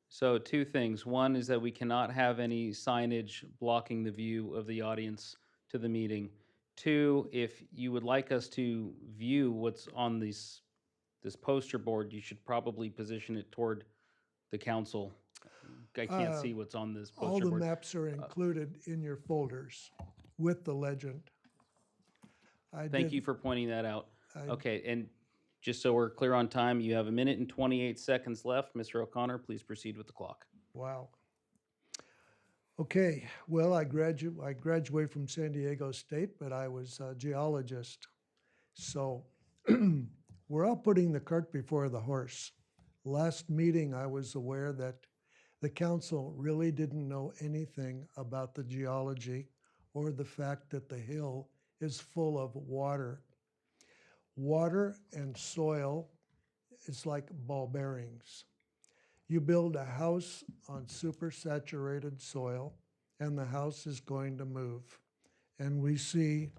Speaker 1: So 2 things. One is that we cannot have any signage blocking the view of the audience to the meeting. 2, if you would like us to view what's on this poster board, you should probably position it toward the council. I can't see what's on this poster board.
Speaker 13: All the maps are included in your folders with the legend.
Speaker 1: Thank you for pointing that out. Okay, and just so we're clear on time, you have 1 minute and 28 seconds left. Mr. O'Connor, please proceed with the clock.
Speaker 13: Wow. Okay, well, I graduated from San Diego State, but I was a geologist. So we're all putting the cart before the horse. Last meeting, I was aware that the council really didn't know anything about the geology or the fact that the hill is full of water. Water and soil is like ball bearings. You build a house on supersaturated soil, and the house is going to move. And we see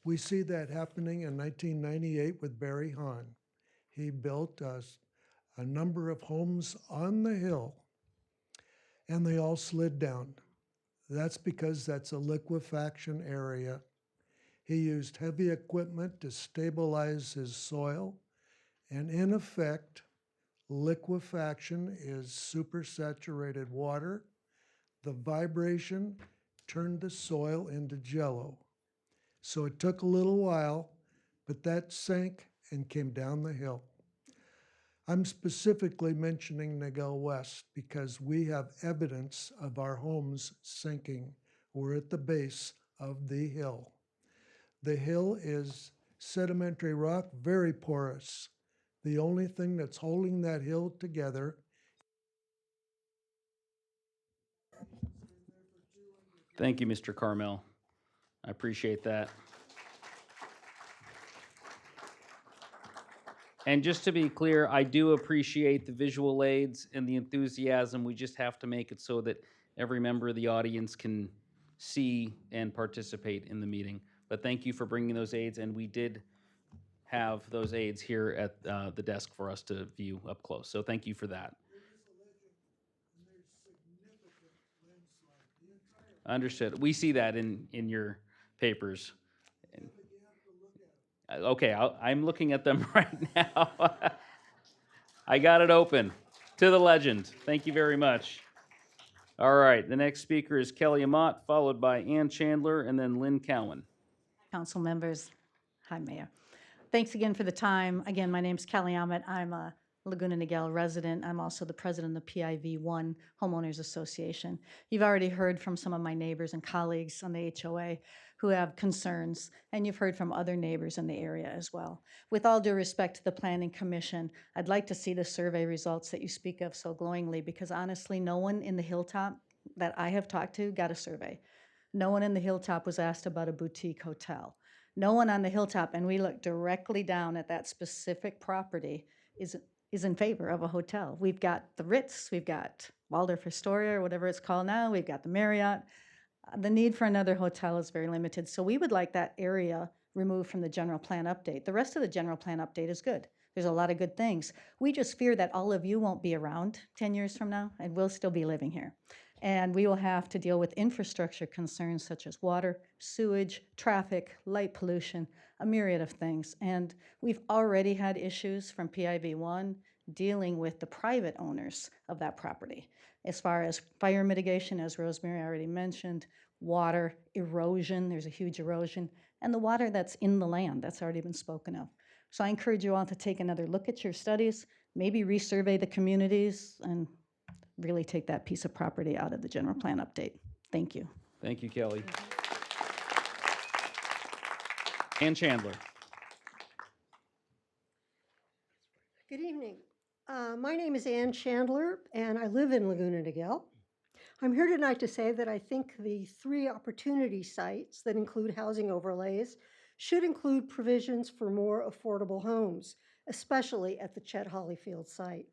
Speaker 13: that happening in 1998 with Barry Hahn. He built a number of homes on the hill, and they all slid down. That's because that's a liquefaction area. He used heavy equipment to stabilize his soil, and in effect, liquefaction is supersaturated water. The vibration turned the soil into jello. So it took a little while, but that sank and came down the hill. I'm specifically mentioning Niguel West because we have evidence of our homes sinking We're at the base of the hill. The hill is sedimentary rock, very porous. The only thing that's holding that hill together.
Speaker 1: Thank you, Mr. Carmel. I appreciate that. And just to be clear, I do appreciate the visual aids and the enthusiasm. We just have to make it so that every member of the audience can see and participate in the meeting. But thank you for bringing those aids, and we did have those aids here at the desk for us to view up close. So thank you for that. Understood. We see that in your papers. Okay, I'm looking at them right now. I got it open. To the legend. Thank you very much. All right, the next speaker is Kelly Amat, followed by Ann Chandler, and then Lynn Cowan.
Speaker 14: Council members, hi, Mayor. Thanks again for the time. Again, my name's Kelly Amat. I'm a Laguna Niguel resident. I'm also the president of the PIV1 Homeowners Association. You've already heard from some of my neighbors and colleagues on the HOA who have concerns, and you've heard from other neighbors in the area as well. With all due respect to the Planning Commission, I'd like to see the survey results that you speak of so glowingly, because honestly, no one in the Hilltop that I have talked to got a survey. No one in the Hilltop was asked about a boutique hotel. No one on the Hilltop, and we look directly down at that specific property, is in favor of a hotel. We've got the Ritz, we've got Waldorf Astoria, or whatever it's called now, we've got the Marriott. The need for another hotel is very limited, so we would like that area removed from the general plan update. The rest of the general plan update is good. There's a lot of good things. We just fear that all of you won't be around 10 years from now, and we'll still be living here. And we will have to deal with infrastructure concerns such as water, sewage, traffic, light pollution, a myriad of things. And we've already had issues from PIV1 dealing with the private owners of that property. As far as fire mitigation, as Rosemary already mentioned, water, erosion, there's a huge erosion, and the water that's in the land, that's already been spoken of. So I encourage you all to take another look at your studies, maybe resurvey the communities, and really take that piece of property out of the general plan update. Thank you.
Speaker 1: Thank you, Kelly. Ann Chandler.
Speaker 15: Good evening. My name is Ann Chandler, and I live in Laguna Niguel. I'm here tonight to say that I think the 3 opportunity sites that include housing overlays should include provisions for more affordable homes, especially at the Chet Hollyfield site.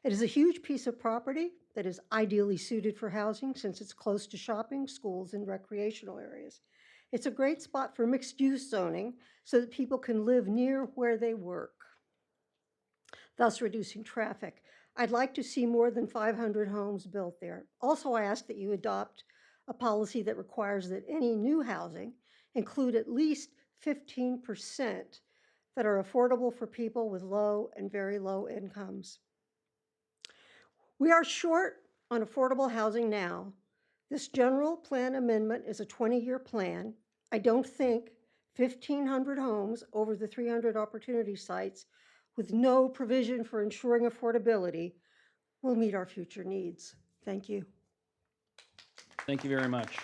Speaker 15: It is a huge piece of property that is ideally suited for housing since it's close to shopping, schools, and recreational areas. It's a great spot for mixed-use zoning so that people can live near where they work, thus reducing traffic. I'd like to see more than 500 homes built there. Also, I ask that you adopt a policy that requires that any new housing include at least 15% that are affordable for people with low and very low incomes. We are short on affordable housing now. This general plan amendment is a 20-year plan. I don't think 1,500 homes over the 300 opportunity sites with no provision for ensuring affordability will meet our future needs. Thank you.
Speaker 1: Thank you very much.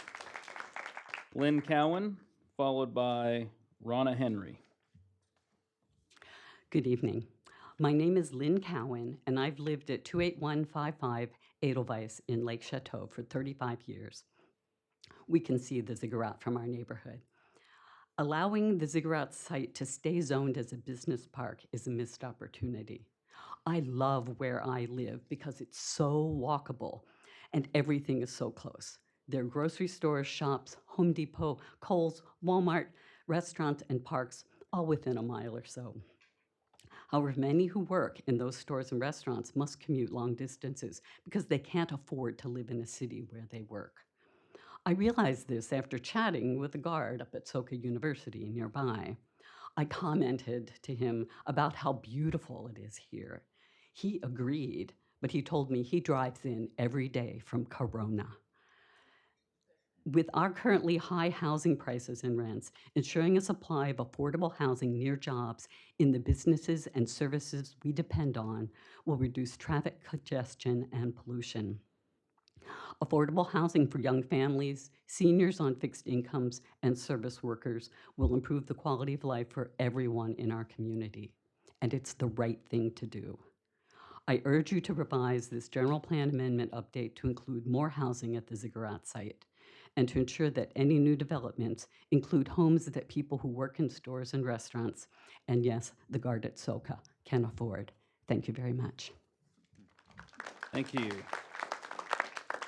Speaker 1: Lynn Cowan, followed by Ronna Henry.
Speaker 16: Good evening. My name is Lynn Cowan, and I've lived at 28155 Edelweiss in Lake Chateau for 35 years. We can see the ziggurat from our neighborhood. Allowing the ziggurat site to stay zoned as a business park is a missed opportunity. I love where I live because it's so walkable and everything is so close. There are grocery stores, shops, Home Depot, Kohl's, Walmart, restaurants, and parks, all within a mile or so. However, many who work in those stores and restaurants must commute long distances because they can't afford to live in a city where they work. I realized this after chatting with a guard up at Soka University nearby. I commented to him about how beautiful it is here. He agreed, but he told me he drives in every day from Corona. With our currently high housing prices and rents, ensuring a supply of affordable housing near jobs in the businesses and services we depend on will reduce traffic congestion and pollution. Affordable housing for young families, seniors on fixed incomes, and service workers will improve the quality of life for everyone in our community, and it's the right thing to do. I urge you to revise this general plan amendment update to include more housing at the Ziggurat site and to ensure that any new developments include homes that people who work in stores and restaurants, and yes, the guard at Soka, can afford. Thank you very much.
Speaker 1: Thank you.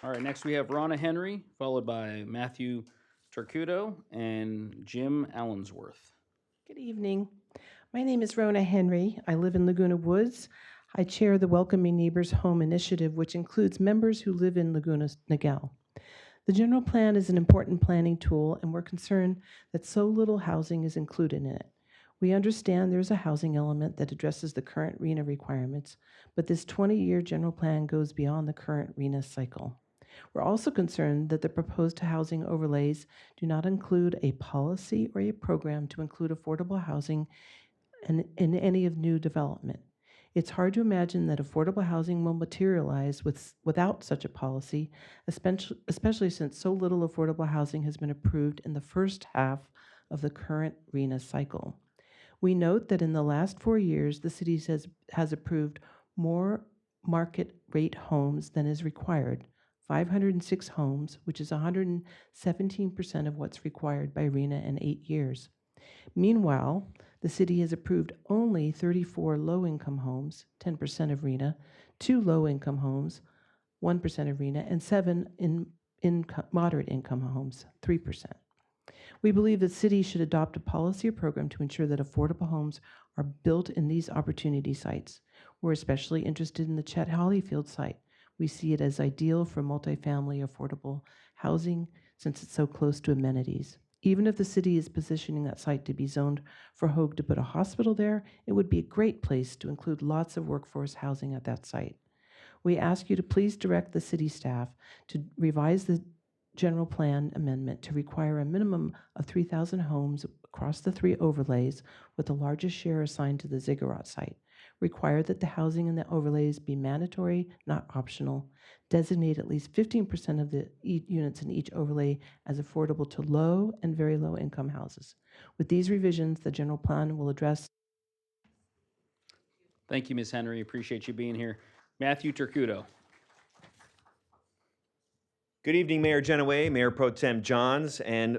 Speaker 1: All right, next we have Ronna Henry, followed by Matthew Turcuto and Jim Allensworth.
Speaker 17: Good evening. My name is Rona Henry. I live in Laguna Woods. I chair the Welcoming Neighbors Home Initiative, which includes members who live in Laguna Niguel. The general plan is an important planning tool, and we're concerned that so little housing is included in it. We understand there's a housing element that addresses the current RHNA requirements, but this 20-year general plan goes beyond the current RHNA cycle. We're also concerned that the proposed housing overlays do not include a policy or a program to include affordable housing in any of new development. It's hard to imagine that affordable housing will materialize without such a policy, especially since so little affordable housing has been approved in the first half of the current RHNA cycle. We note that in the last 4 years, the city has approved more market rate homes than is required, 506 homes, which is 117% of what's required by RHNA in 8 years. Meanwhile, the city has approved only 34 low-income homes, 10% of RHNA, 2 low-income homes, 1% of RHNA, and 7 moderate income homes, 3%. We believe that cities should adopt a policy or program to ensure that affordable homes are built in these opportunity sites. We're especially interested in the Chet Hollyfield site. We see it as ideal for multifamily affordable housing since it's so close to amenities. Even if the city is positioning that site to be zoned for Hoag to put a hospital there, it would be a great place to include lots of workforce housing at that site. We ask you to please direct the city staff to revise the general plan amendment to require a minimum of 3,000 homes across the 3 overlays, with the largest share assigned to the Ziggurat site. Require that the housing in the overlays be mandatory, not optional. Designate at least 15% of the units in each overlay as affordable to low and very low income houses. With these revisions, the general plan will address.
Speaker 1: Thank you, Ms. Henry. Appreciate you being here. Matthew Turcuto.
Speaker 18: Good evening, Mayor Genoway, Mayor Pro Tem Johns, and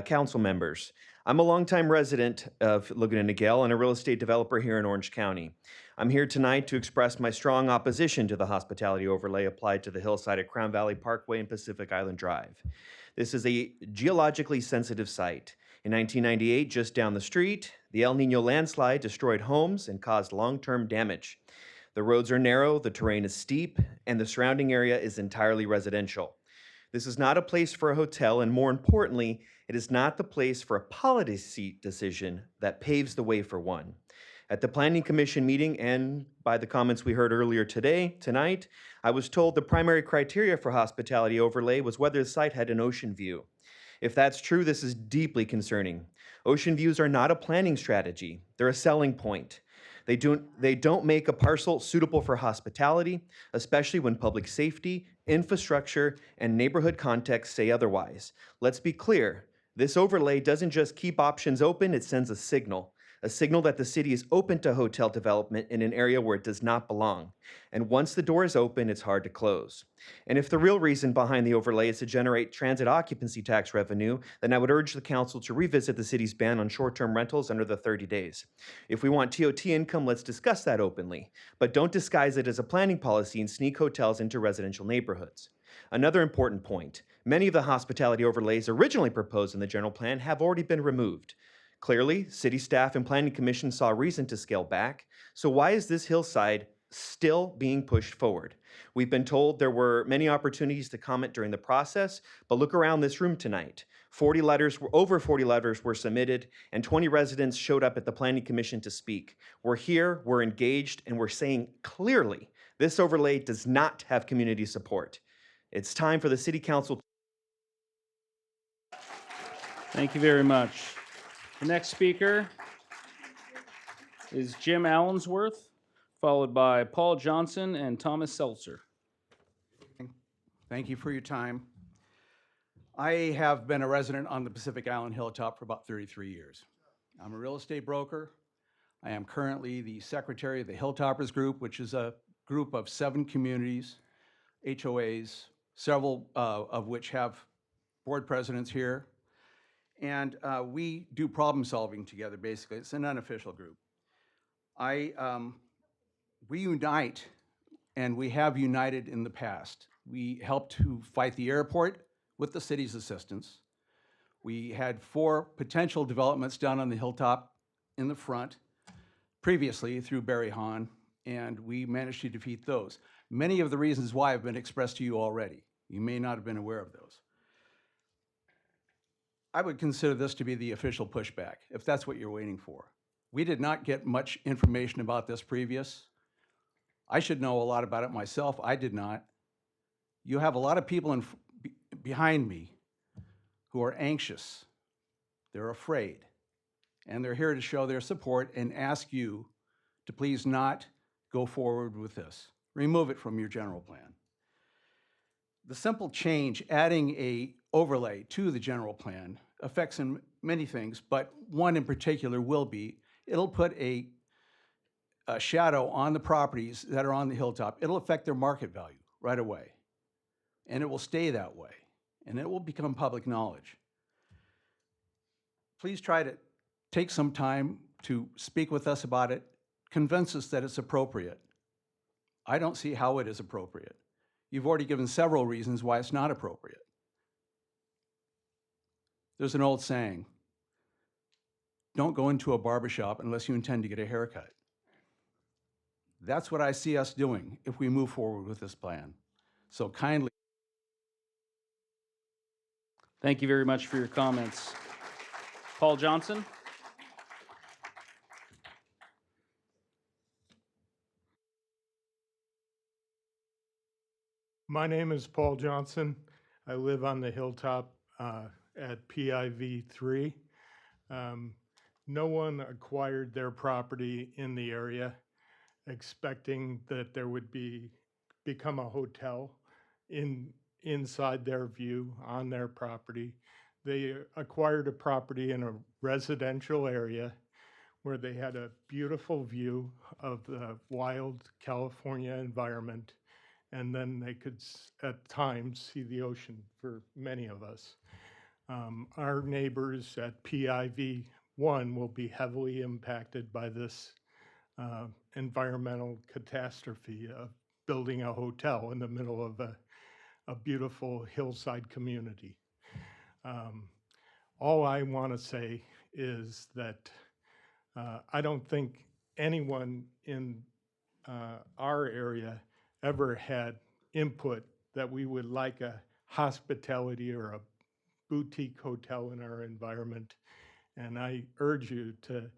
Speaker 18: council members. I'm a longtime resident of Laguna Niguel and a real estate developer here in Orange County. I'm here tonight to express my strong opposition to the hospitality overlay applied to the hillside at Crown Valley Parkway and Pacific Island Drive. This is a geologically sensitive site. In 1998, just down the street, the El Nino landslide destroyed homes and caused long-term damage. The roads are narrow, the terrain is steep, and the surrounding area is entirely residential. This is not a place for a hotel, and more importantly, it is not the place for a policy decision that paves the way for one. At the Planning Commission meeting and by the comments we heard earlier tonight, I was told the primary criteria for hospitality overlay was whether the site had an ocean view. If that's true, this is deeply concerning. Ocean views are not a planning strategy, they're a selling point. They don't make a parcel suitable for hospitality, especially when public safety, infrastructure, and neighborhood context say otherwise. Let's be clear, this overlay doesn't just keep options open, it sends a signal that the city is open to hotel development in an area where it does not belong. And once the door is open, it's hard to close. And if the real reason behind the overlay is to generate transit occupancy tax revenue, then I would urge the council to revisit the city's ban on short-term rentals under the 30 days. If we want TOT income, let's discuss that openly, but don't disguise it as a planning policy and sneak hotels into residential neighborhoods. Another important point, many of the hospitality overlays originally proposed in the general plan have already been removed. Clearly, city staff and planning commission saw reason to scale back, so why is this hillside still being pushed forward? We've been told there were many opportunities to comment during the process, but look around this room tonight. Over 40 letters were submitted, and 20 residents showed up at the planning commission to speak. We're here, we're engaged, and we're saying clearly, this overlay does not have community support. It's time for the city council.
Speaker 1: Thank you very much. The next speaker is Jim Allensworth, followed by Paul Johnson and Thomas Seltzer.
Speaker 19: Thank you for your time. I have been a resident on the Pacific Island Hilltop for about 33 years. I'm a real estate broker. I am currently the secretary of the Hilltoppers Group, which is a group of 7 communities, HOAs, several of which have board presidents here. And we do problem solving together, basically. It's an unofficial group. We unite, and we have united in the past. We helped to fight the airport with the city's assistance. We had 4 potential developments down on the hilltop in the front previously through Barry Hahn, and we managed to defeat those. Many of the reasons why have been expressed to you already. You may not have been aware of those. I would consider this to be the official pushback, if that's what you're waiting for. We did not get much information about this previous. I should know a lot about it myself. I did not. You have a lot of people behind me who are anxious. They're afraid. And they're here to show their support and ask you to please not go forward with this. Remove it from your general plan. The simple change, adding a overlay to the general plan, affects in many things, but one in particular will be, it'll put a shadow on the properties that are on the hilltop. It'll affect their market value right away. And it will stay that way. And it will become public knowledge. Please try to take some time to speak with us about it, convince us that it's appropriate. I don't see how it is appropriate. You've already given several reasons why it's not appropriate. There's an old saying, don't go into a barbershop unless you intend to get a haircut. That's what I see us doing if we move forward with this plan. So kindly.
Speaker 1: Thank you very much for your comments. Paul Johnson?
Speaker 20: My name is Paul Johnson. I live on the hilltop at PIV 3. No one acquired their property in the area expecting that there would become a hotel inside their view on their property. They acquired a property in a residential area where they had a beautiful view of the wild California environment, and then they could at times see the ocean for many of us. Our neighbors at PIV 1 will be heavily impacted by this environmental catastrophe of building a hotel in the middle of a beautiful hillside community. All I want to say is that I don't think anyone in our area ever had input that we would like a hospitality or a boutique hotel in our environment. And I urge you to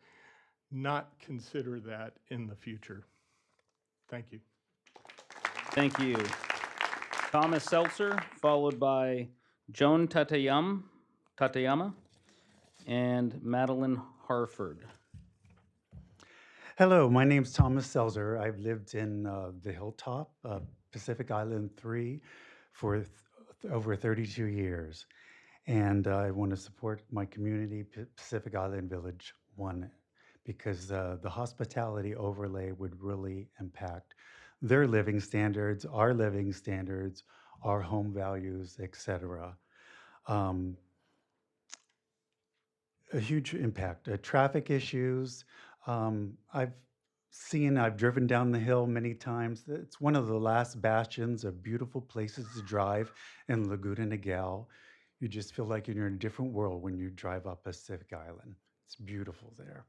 Speaker 20: not consider that in the future. Thank you.
Speaker 1: Thank you. Thomas Seltzer, followed by Joan Tatayama, and Madeline Harford.
Speaker 21: Hello, my name's Thomas Seltzer. I've lived in the Hilltop, Pacific Island 3, for over 32 years. And I want to support my community, Pacific Island Village 1, because the hospitality overlay would really impact their living standards, our living standards, our home values, etc. A huge impact. Traffic issues. I've driven down the hill many times. It's one of the last bastions of beautiful places to drive in Laguna Niguel. You just feel like you're in a different world when you drive up Pacific Island. It's beautiful there.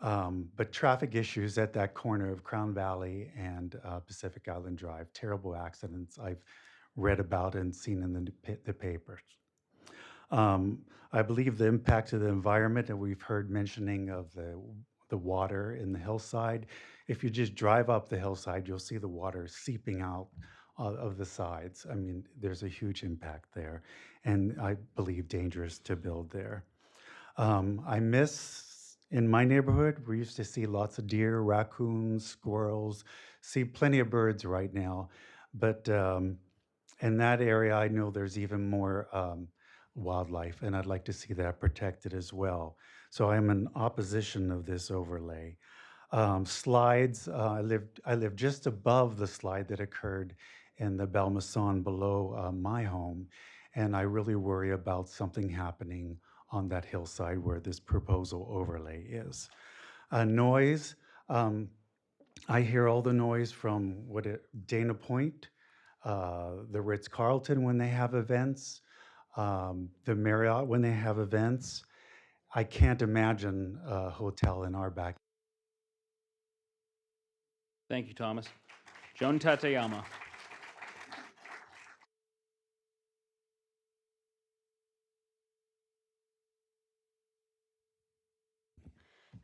Speaker 21: But traffic issues at that corner of Crown Valley and Pacific Island Drive, terrible accidents I've read about and seen in the papers. I believe the impact to the environment, and we've heard mentioning of the water in the hillside. If you just drive up the hillside, you'll see the water seeping out of the sides. I mean, there's a huge impact there, and I believe dangerous to build there. I miss, in my neighborhood, we used to see lots of deer, raccoons, squirrels, see plenty of birds right now, but In that area, I know there's even more wildlife, and I'd like to see that protected as well. So I'm in opposition of this overlay. Slides, I live just above the slide that occurred in the Belmason below my home, and I really worry about something happening on that hillside where this proposal overlay is. Noise, I hear all the noise from Dana Point, the Ritz-Carlton when they have events, the Marriott when they have events. I can't imagine a hotel in our back.
Speaker 1: Thank you, Thomas. Joan Tateyama.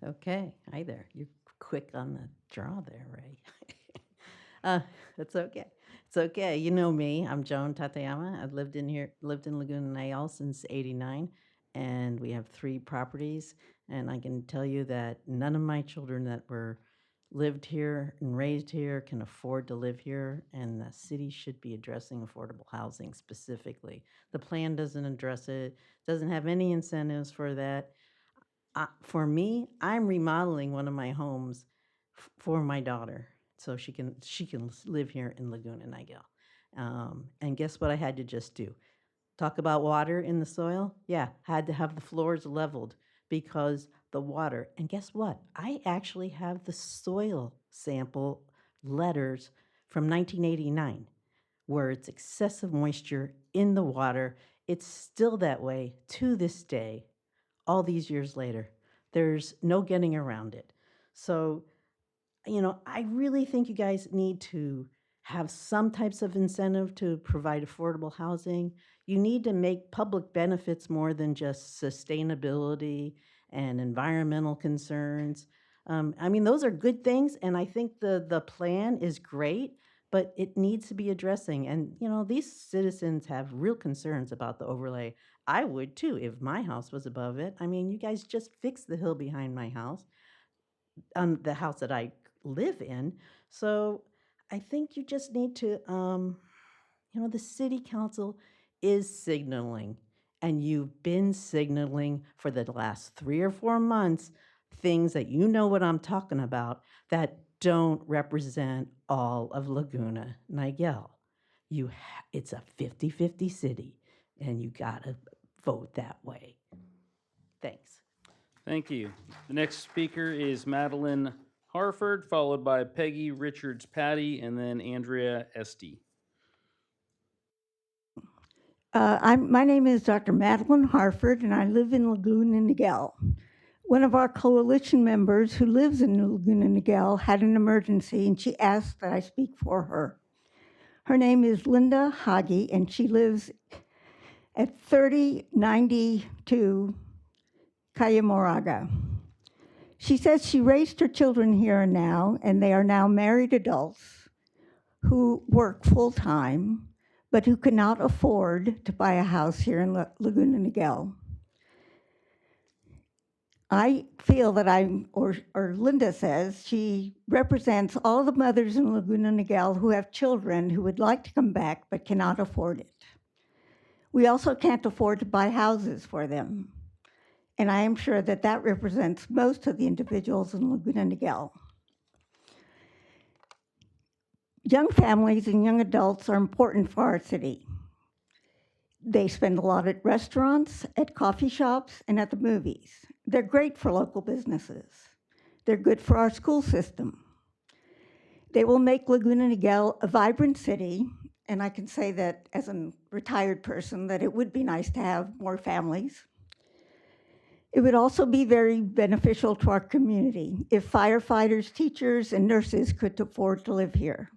Speaker 2: Okay, hi there. You're quick on the draw there, Ray. That's okay. It's okay. You know me. I'm Joan Tateyama. I've lived in Laguna Niguel since '89, and we have 3 properties. And I can tell you that none of my children that lived here and raised here can afford to live here, and the city should be addressing affordable housing specifically. The plan doesn't address it, doesn't have any incentives for that. For me, I'm remodeling one of my homes for my daughter so she can live here in Laguna Niguel. And guess what I had to just do? Talk about water in the soil? Yeah, had to have the floors leveled because the water, and guess what? I actually have the soil sample letters from 1989 where it's excessive moisture in the water. It's still that way to this day. All these years later, there's no getting around it. So, I really think you guys need to have some types of incentive to provide affordable housing. You need to make public benefits more than just sustainability and environmental concerns. Those are good things, and I think the plan is great, but it needs to be addressing. And, these citizens have real concerns about the overlay. I would too if my house was above it. You guys just fixed the hill behind my house, the house that I live in. So I think you just need to, the city council is signaling, and you've been signaling for the last 3 or 4 months things that you know what I'm talking about that don't represent all of Laguna Niguel. It's a 50-50 city, and you gotta vote that way. Thanks.
Speaker 1: Thank you. The next speaker is Madeline Harford, followed by Peggy Richards-Patty, and then Andrea Estee.
Speaker 22: My name is Dr. Madeline Harford, and I live in Laguna Niguel. One of our coalition members who lives in Laguna Niguel had an emergency, and she asked that I speak for her. Her name is Linda Hagi, and she lives at 3092 Calle Moraga. She says she raised her children here and now, and they are now married adults who work full-time, but who cannot afford to buy a house here in Laguna Niguel. I feel that or Linda says, she represents all the mothers in Laguna Niguel who have children who would like to come back but cannot afford it. We also can't afford to buy houses for them. And I am sure that that represents most of the individuals in Laguna Niguel. Young families and young adults are important for our city. They spend a lot at restaurants, at coffee shops, and at the movies. They're great for local businesses. They're good for our school system. They will make Laguna Niguel a vibrant city, and I can say that as a retired person that it would be nice to have more families. It would also be very beneficial to our community if firefighters, teachers, and nurses could afford to live here.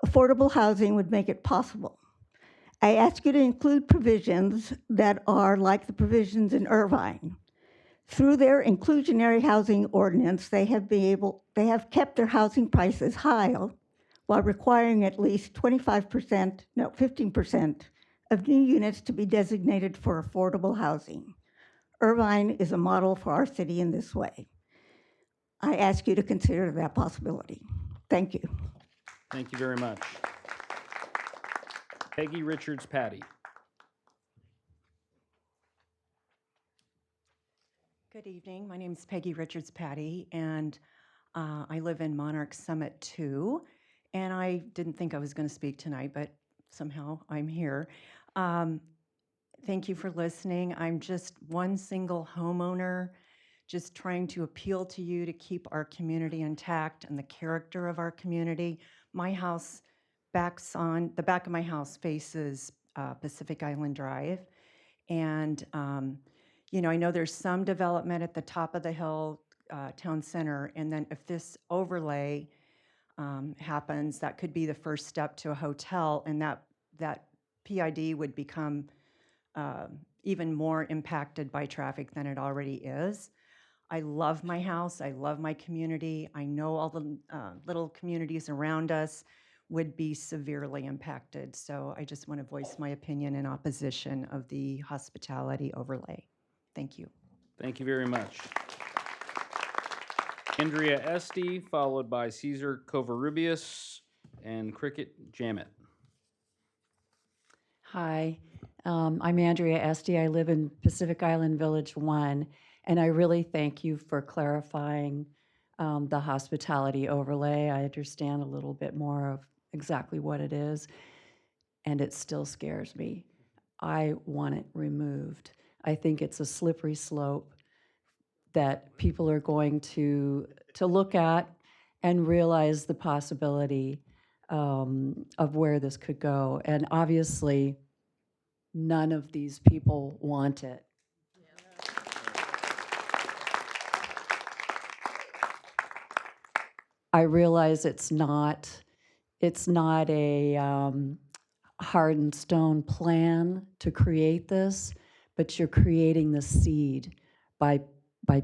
Speaker 22: Affordable housing would make it possible. I ask you to include provisions that are like the provisions in Irvine. Through their inclusionary housing ordinance, they have kept their housing prices high while requiring at least 15% of new units to be designated for affordable housing. Irvine is a model for our city in this way. I ask you to consider that possibility. Thank you.
Speaker 1: Thank you very much. Peggy Richards Patty.
Speaker 3: Good evening. My name is Peggy Richards Patty, and I live in Monarch Summit 2. And I didn't think I was going to speak tonight, but somehow I'm here. Thank you for listening. I'm just one single homeowner, just trying to appeal to you to keep our community intact and the character of our community. My house the back of my house faces Pacific Island Drive. And you know, I know there's some development at the top of the hill, town center, and then if this overlay happens, that could be the first step to a hotel, and that PID would become even more impacted by traffic than it already is. I love my house. I love my community. I know all the little communities around us would be severely impacted. So I just want to voice my opinion in opposition of the hospitality overlay. Thank you.
Speaker 1: Thank you very much. Andrea Esty, followed by Cesar Covarrubias and Cricket Jamit.
Speaker 4: Hi, I'm Andrea Esty. I live in Pacific Island Village 1, and I really thank you for clarifying the hospitality overlay. I understand a little bit more of exactly what it is, and it still scares me. I want it removed. I think it's a slippery slope that people are going to look at and realize the possibility of where this could go. And obviously, none of these people want it. I realize it's not a hard and stone plan to create this, but you're creating the seed by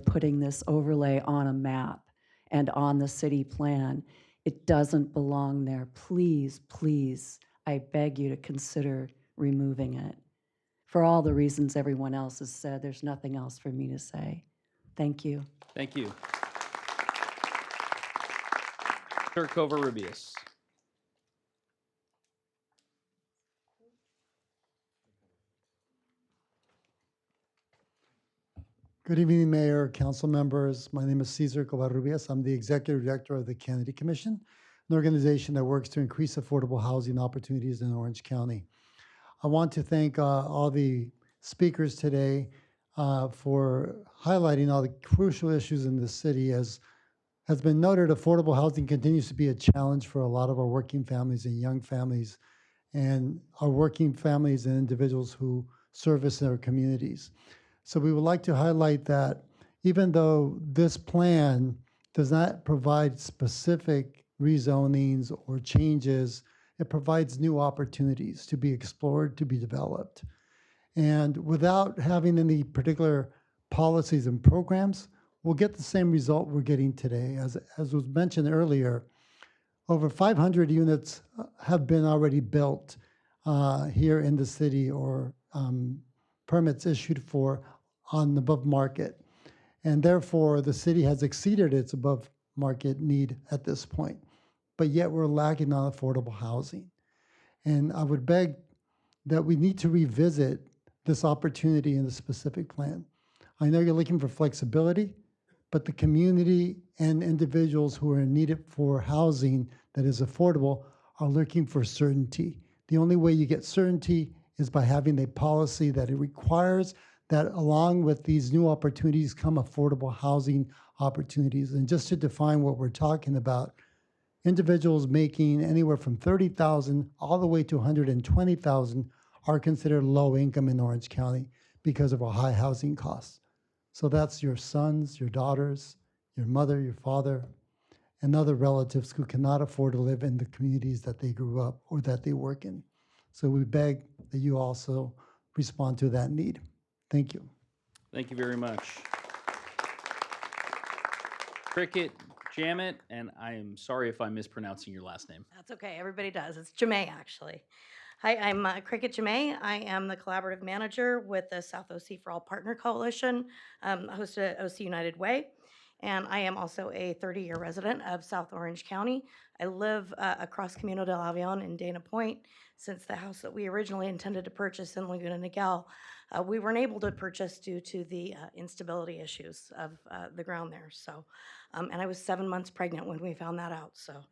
Speaker 4: putting this overlay on a map and on the city plan. It doesn't belong there. Please, please, I beg you to consider removing it. For all the reasons everyone else has said, there's nothing else for me to say. Thank you.
Speaker 1: Thank you. Cesar Covarrubias.
Speaker 23: Good evening, Mayor, council members. My name is Cesar Covarrubias. I'm the Executive Director of the Kennedy Commission, an organization that works to increase affordable housing opportunities in Orange County. I want to thank all the speakers today for highlighting all the crucial issues in the city. As has been noted, affordable housing continues to be a challenge for a lot of our working families and young families, and our working families and individuals who service their communities. So we would like to highlight that even though this plan does not provide specific rezonings or changes, it provides new opportunities to be explored, to be developed. And without having any particular policies and programs, we'll get the same result we're getting today. As was mentioned earlier, over 500 units have been already built here in the city, or permits issued for on above market. And therefore, the city has exceeded its above market need at this point. But yet we're lacking on affordable housing. And I would beg that we need to revisit this opportunity in the specific plan. I know you're looking for flexibility, but the community and individuals who are in need for housing that is affordable are looking for certainty. The only way you get certainty is by having a policy that it requires that along with these new opportunities come affordable housing opportunities. And just to define what we're talking about, individuals making anywhere from $30,000 all the way to $120,000 are considered low income in Orange County because of our high housing costs. So that's your sons, your daughters, your mother, your father, and other relatives who cannot afford to live in the communities that they grew up or that they work in. So we beg that you also respond to that need. Thank you.
Speaker 1: Thank you very much. Cricket Jamit, and I am sorry if I'm mispronouncing your last name.
Speaker 24: That's okay. Everybody does. It's Jamay, actually. Hi, I'm Cricket Jamay. I am the collaborative manager with the South OC for All Partner Coalition, hosted at OC United Way. And I am also a 30-year resident of South Orange County. I live across Camino del Avion in Dana Point, since the house that we originally intended to purchase in Laguna Niguel, we weren't able to purchase due to the instability issues of the ground there. So, and I was 7 months pregnant when we found that out. So,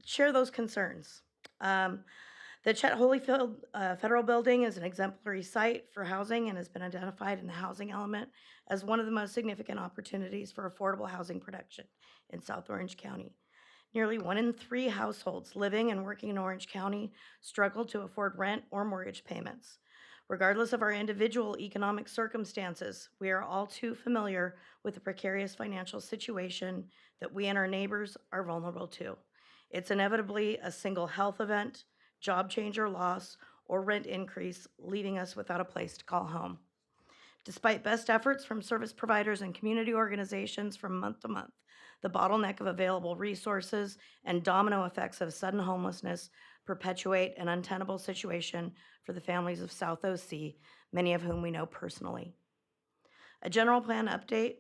Speaker 24: share those concerns. The Chet Holyfield Federal Building is an exemplary site for housing and has been identified in the housing element as one of the most significant opportunities for affordable housing production in South Orange County. Nearly 1 in 3 households living and working in Orange County struggle to afford rent or mortgage payments. Regardless of our individual economic circumstances, we are all too familiar with the precarious financial situation that we and our neighbors are vulnerable to. It's inevitably a single health event, job change or loss, or rent increase, leaving us without a place to call home. Despite best efforts from service providers and community organizations from month to month, the bottleneck of available resources and domino effects of sudden homelessness perpetuate an untenable situation for the families of South OC, many of whom we know personally. A general plan update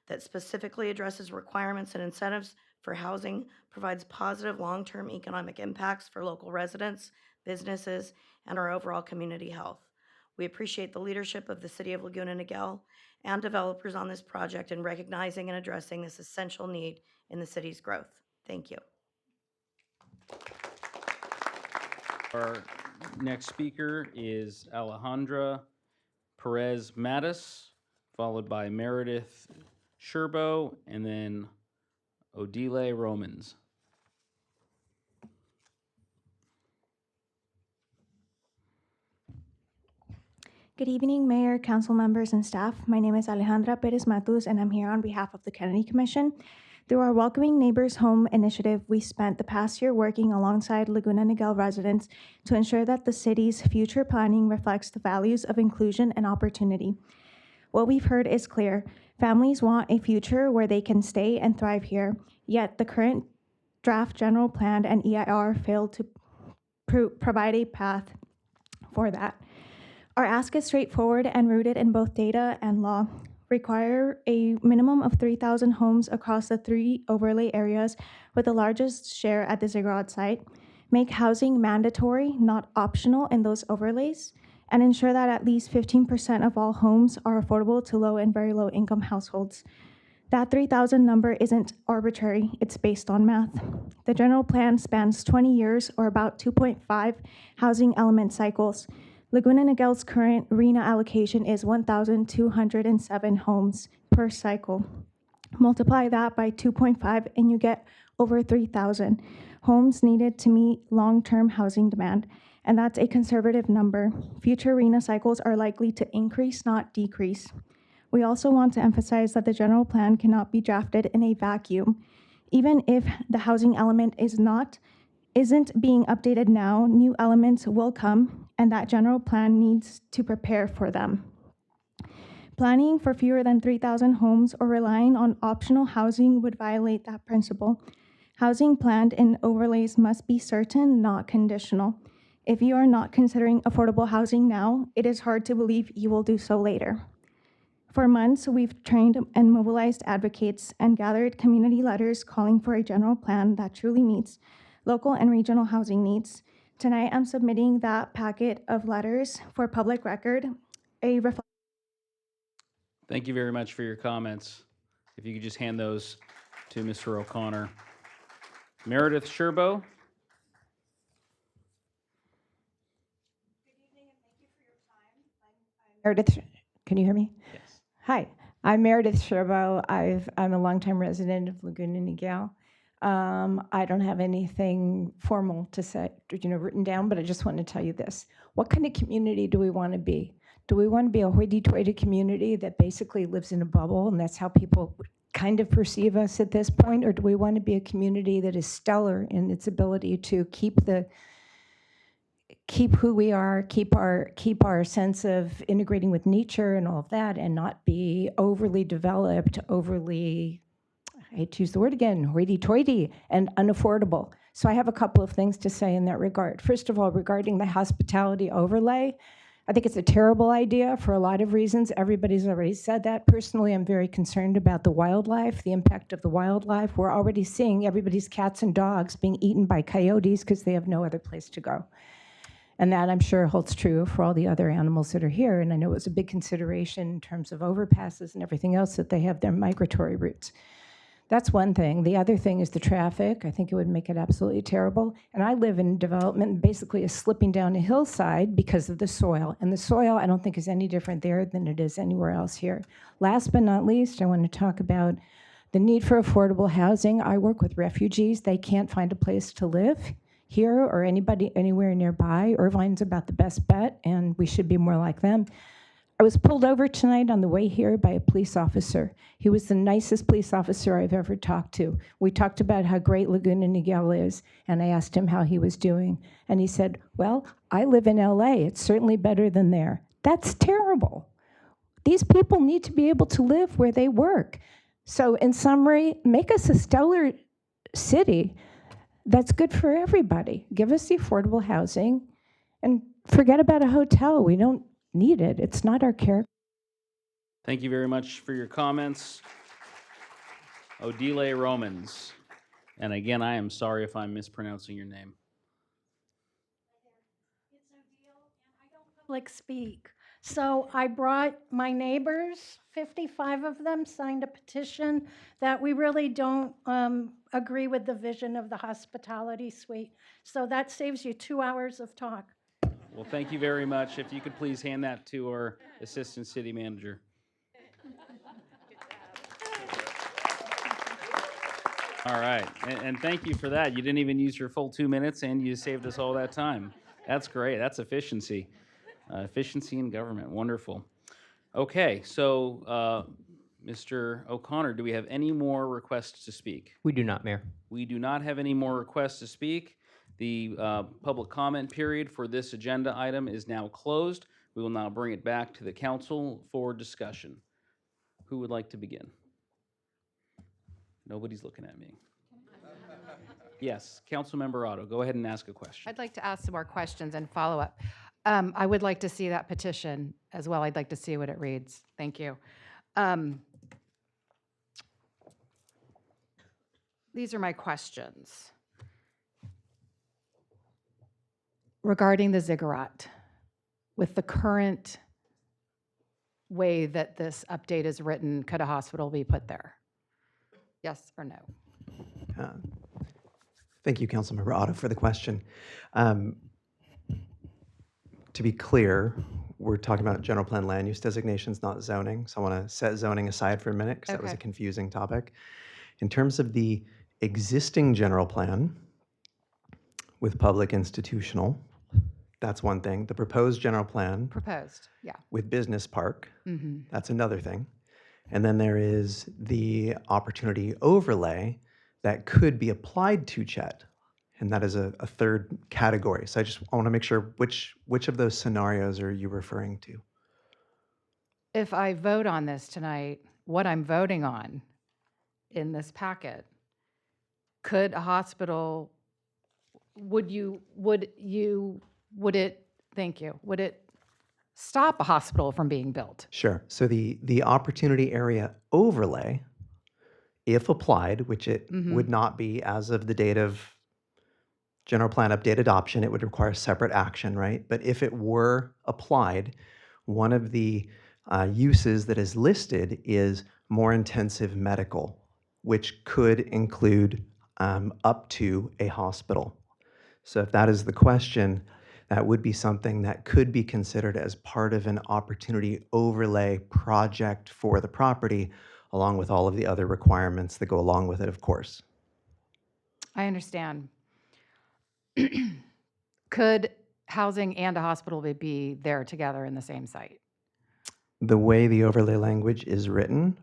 Speaker 24: that specifically addresses requirements and incentives for housing provides positive long-term economic impacts for local residents, businesses, and our overall community health. We appreciate the leadership of the City of Laguna Niguel and developers on this project in recognizing and addressing this essential need in the city's growth. Thank you.
Speaker 1: Our next speaker is Alejandra Perez Mattis, followed by Meredith Sherbo, and then Odile Romans.
Speaker 5: Good evening, Mayor, council members, and staff. My name is Alejandra Perez Matus, and I'm here on behalf of the Kennedy Commission. Through our Welcoming Neighbors Home initiative, we spent the past year working alongside Laguna Niguel residents to ensure that the city's future planning reflects the values of inclusion and opportunity. What we've heard is clear. Families want a future where they can stay and thrive here, yet the current draft general plan and EIR failed to provide a path for that. Our ask is straightforward and rooted in both data and law. Require a minimum of 3,000 homes across the 3 overlay areas, with the largest share at the Ziggurat site. Make housing mandatory, not optional, in those overlays, and ensure that at least 15% of all homes are affordable to low and very low income households. That 3,000 number isn't arbitrary, it's based on math. The general plan spans 20 years, or about 2.5 housing element cycles. Laguna Niguel's current RHNA allocation is 1,207 homes per cycle. Multiply that by 2.5 and you get over 3,000 homes needed to meet long-term housing demand. And that's a conservative number. Future RHNA cycles are likely to increase, not decrease. We also want to emphasize that the general plan cannot be drafted in a vacuum. Even if the housing element isn't being updated now, new elements will come, and that general plan needs to prepare for them. Planning for fewer than 3,000 homes or relying on optional housing would violate that principle. Housing planned in overlays must be certain, not conditional. If you are not considering affordable housing now, it is hard to believe you will do so later. For months, we've trained and mobilized advocates and gathered community letters calling for a general plan that truly meets local and regional housing needs. Tonight, I'm submitting that packet of letters for public record.
Speaker 1: Thank you very much for your comments. If you could just hand those to Mr. O'Connor. Meredith Sherbo.
Speaker 6: Meredith, can you hear me? Yes. Hi, I'm Meredith Sherbo. I'm a longtime resident of Laguna Niguel. I don't have anything formal to say, written down, but I just want to tell you this. What kind of community do we want to be? Do we want to be a hoity-toity community that basically lives in a bubble, and that's how people kind of perceive us at this point? Or do we want to be a community that is stellar in its ability to keep who we are, keep our sense of integrating with nature and all of that, and not be overly developed, I hate to use the word again, hoity-toity and unaffordable. So I have a couple of things to say in that regard. First of all, regarding the hospitality overlay, I think it's a terrible idea for a lot of reasons. Everybody's already said that. Personally, I'm very concerned about the wildlife, the impact of the wildlife. We're already seeing everybody's cats and dogs being eaten by coyotes because they have no other place to go. And that, I'm sure, holds true for all the other animals that are here. And I know it's a big consideration in terms of overpasses and everything else, that they have their migratory routes. That's one thing. The other thing is the traffic. I think it would make it absolutely terrible. And I live in development and basically is slipping down a hillside because of the soil. And the soil, I don't think, is any different there than it is anywhere else here. Last but not least, I want to talk about the need for affordable housing. I work with refugees. They can't find a place to live here or anybody anywhere nearby. Irvine's about the best bet, and we should be more like them. I was pulled over tonight on the way here by a police officer. He was the nicest police officer I've ever talked to. We talked about how great Laguna Niguel is, and I asked him how he was doing. And he said, well, I live in LA. It's certainly better than there. That's terrible. These people need to be able to live where they work. So in summary, make us a stellar city that's good for everybody. Give us the affordable housing and forget about a hotel. We don't need it. It's not our character.
Speaker 1: Thank you very much for your comments. Odile Romans. And again, I am sorry if I'm mispronouncing your name.
Speaker 7: Public speak. So I brought my neighbors, 55 of them signed a petition that we really don't agree with the vision of the hospitality suite. So that saves you 2 hours of talk.
Speaker 1: Well, thank you very much. If you could please hand that to our Assistant City Manager. All right, and thank you for that. You didn't even use your full 2 minutes, and you saved us all that time. That's great. That's efficiency. Efficiency in government. Wonderful. Okay, so Mr. O'Connor, do we have any more requests to speak?
Speaker 8: We do not, Mayor.
Speaker 1: We do not have any more requests to speak. The public comment period for this agenda item is now closed. We will now bring it back to the council for discussion. Who would like to begin? Nobody's looking at me. Yes, Councilmember Otto, go ahead and ask a question.
Speaker 9: I'd like to ask some more questions and follow up. I would like to see that petition as well. I'd like to see what it reads. Thank you. These are my questions. Regarding the ziggurat, with the current way that this update is written, could a hospital be put there? Yes or no?
Speaker 10: Thank you, Councilmember Otto, for the question. To be clear, we're talking about general plan land use designations, not zoning. So I want to set zoning aside for a minute because that was a confusing topic. In terms of the existing general plan with public institutional, that's one thing. The proposed general plan
Speaker 9: Proposed, yeah.
Speaker 10: with business park,
Speaker 9: Mhm.
Speaker 10: that's another thing. And then there is the opportunity overlay that could be applied to Chet. And that is a third category. So I want to make sure which of those scenarios are you referring to?
Speaker 9: If I vote on this tonight, what I'm voting on in this packet, could a hospital, would it stop a hospital from being built?
Speaker 10: Sure. So the opportunity area overlay, if applied, which it would not be as of the date of general plan update adoption, it would require separate action, right? But if it were applied, one of the uses that is listed is more intensive medical, which could include up to a hospital. So if that is the question, that would be something that could be considered as part of an opportunity overlay project for the property, along with all of the other requirements that go along with it, of course.
Speaker 9: I understand. Could housing and a hospital be there together in the same site?
Speaker 10: The way the overlay language is written,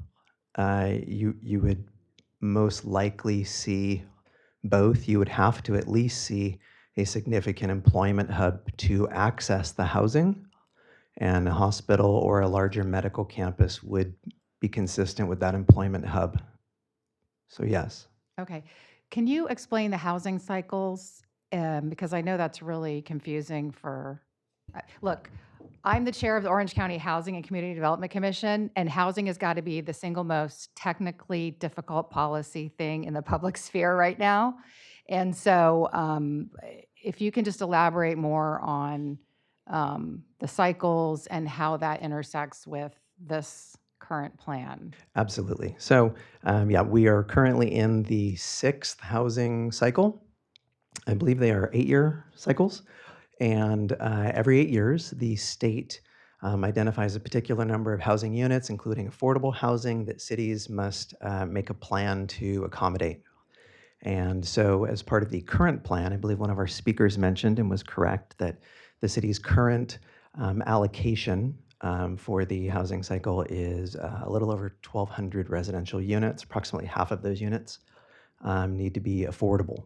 Speaker 10: you would most likely see both. You would have to at least see a significant employment hub to access the housing, and a hospital or a larger medical campus would be consistent with that employment hub. So yes.
Speaker 9: Okay. Can you explain the housing cycles? Because I know that's really confusing for, look, I'm the chair of the Orange County Housing and Community Development Commission, and housing has got to be the single most technically difficult policy thing in the public sphere right now. And so if you can just elaborate more on the cycles and how that intersects with this current plan.
Speaker 10: Absolutely. So, yeah, we are currently in the 6th housing cycle. I believe they are 8-year cycles. And every 8 years, the state identifies a particular number of housing units, including affordable housing, that cities must make a plan to accommodate. And so, as part of the current plan, I believe one of our speakers mentioned and was correct that the city's current allocation for the housing cycle is a little over 1,200 residential units. Approximately half of those units need to be affordable.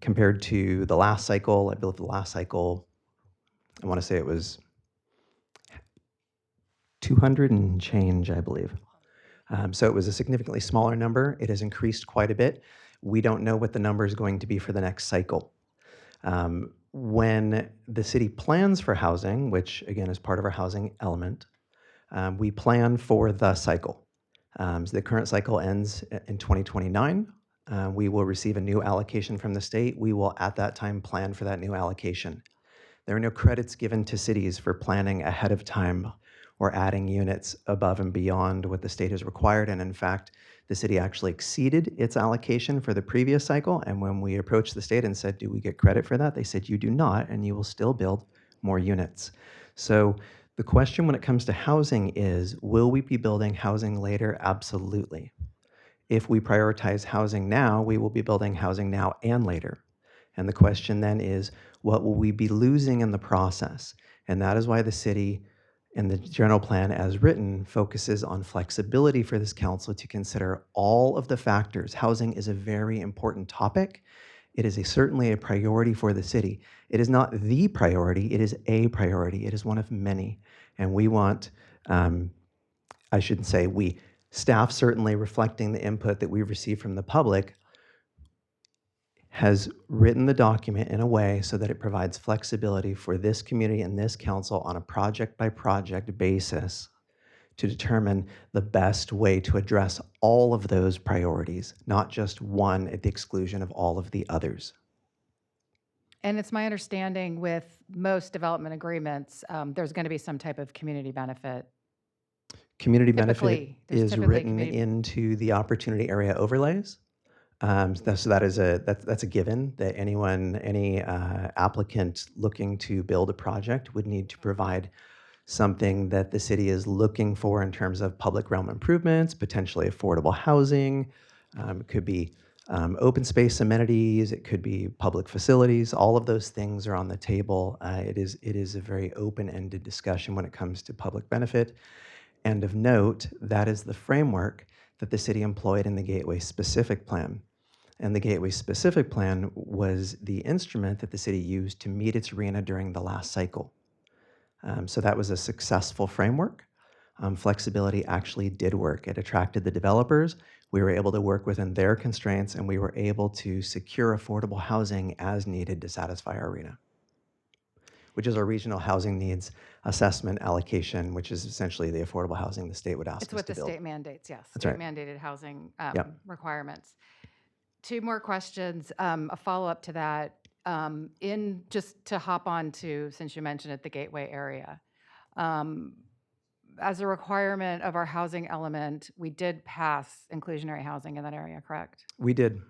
Speaker 10: Compared to the last cycle, I believe the last cycle, I want to say it was 200 and change, I believe. So it was a significantly smaller number. It has increased quite a bit. We don't know what the number is going to be for the next cycle. When the city plans for housing, which again is part of our housing element, we plan for the cycle. So the current cycle ends in 2029. We will receive a new allocation from the state. We will at that time plan for that new allocation. There are no credits given to cities for planning ahead of time or adding units above and beyond what the state has required. And in fact, the city actually exceeded its allocation for the previous cycle. And when we approached the state and said, do we get credit for that? They said, you do not, and you will still build more units. So the question when it comes to housing is, will we be building housing later? Absolutely. If we prioritize housing now, we will be building housing now and later. And the question then is, what will we be losing in the process? And that is why the city in the general plan as written focuses on flexibility for this council to consider all of the factors. Housing is a very important topic. It is certainly a priority for the city. It is not the priority, it is a priority. It is one of many. And we want, I shouldn't say we, staff certainly reflecting the input that we've received from the public has written the document in a way so that it provides flexibility for this community and this council on a project-by-project basis to determine the best way to address all of those priorities, not just one at the exclusion of all of the others.
Speaker 9: And it's my understanding with most development agreements, there's going to be some type of community benefit.
Speaker 10: Community benefit
Speaker 9: There's
Speaker 10: is
Speaker 9: typically
Speaker 10: written into the opportunity area overlays. So that's a given that any applicant looking to build a project would need to provide something that the city is looking for in terms of public realm improvements, potentially affordable housing. It could be open space amenities. It could be public facilities. All of those things are on the table. It is a very open-ended discussion when it comes to public benefit. And of note, that is the framework that the city employed in the Gateway Specific Plan. And the Gateway Specific Plan was the instrument that the city used to meet its RHNA during the last cycle. So that was a successful framework. Flexibility actually did work. It attracted the developers. We were able to work within their constraints, and we were able to secure affordable housing as needed to satisfy our RHNA, which is our regional housing needs assessment allocation, which is essentially the affordable housing the state would ask us to build.
Speaker 9: It's what the state mandates, yes.
Speaker 10: That's
Speaker 9: State
Speaker 10: right.
Speaker 9: mandated housing
Speaker 10: Yep.
Speaker 9: requirements. Two more questions, a follow-up to that. Just to hop on to, since you mentioned it, the Gateway area. As a requirement of our housing element, we did pass inclusionary housing in that area, correct?
Speaker 10: We did.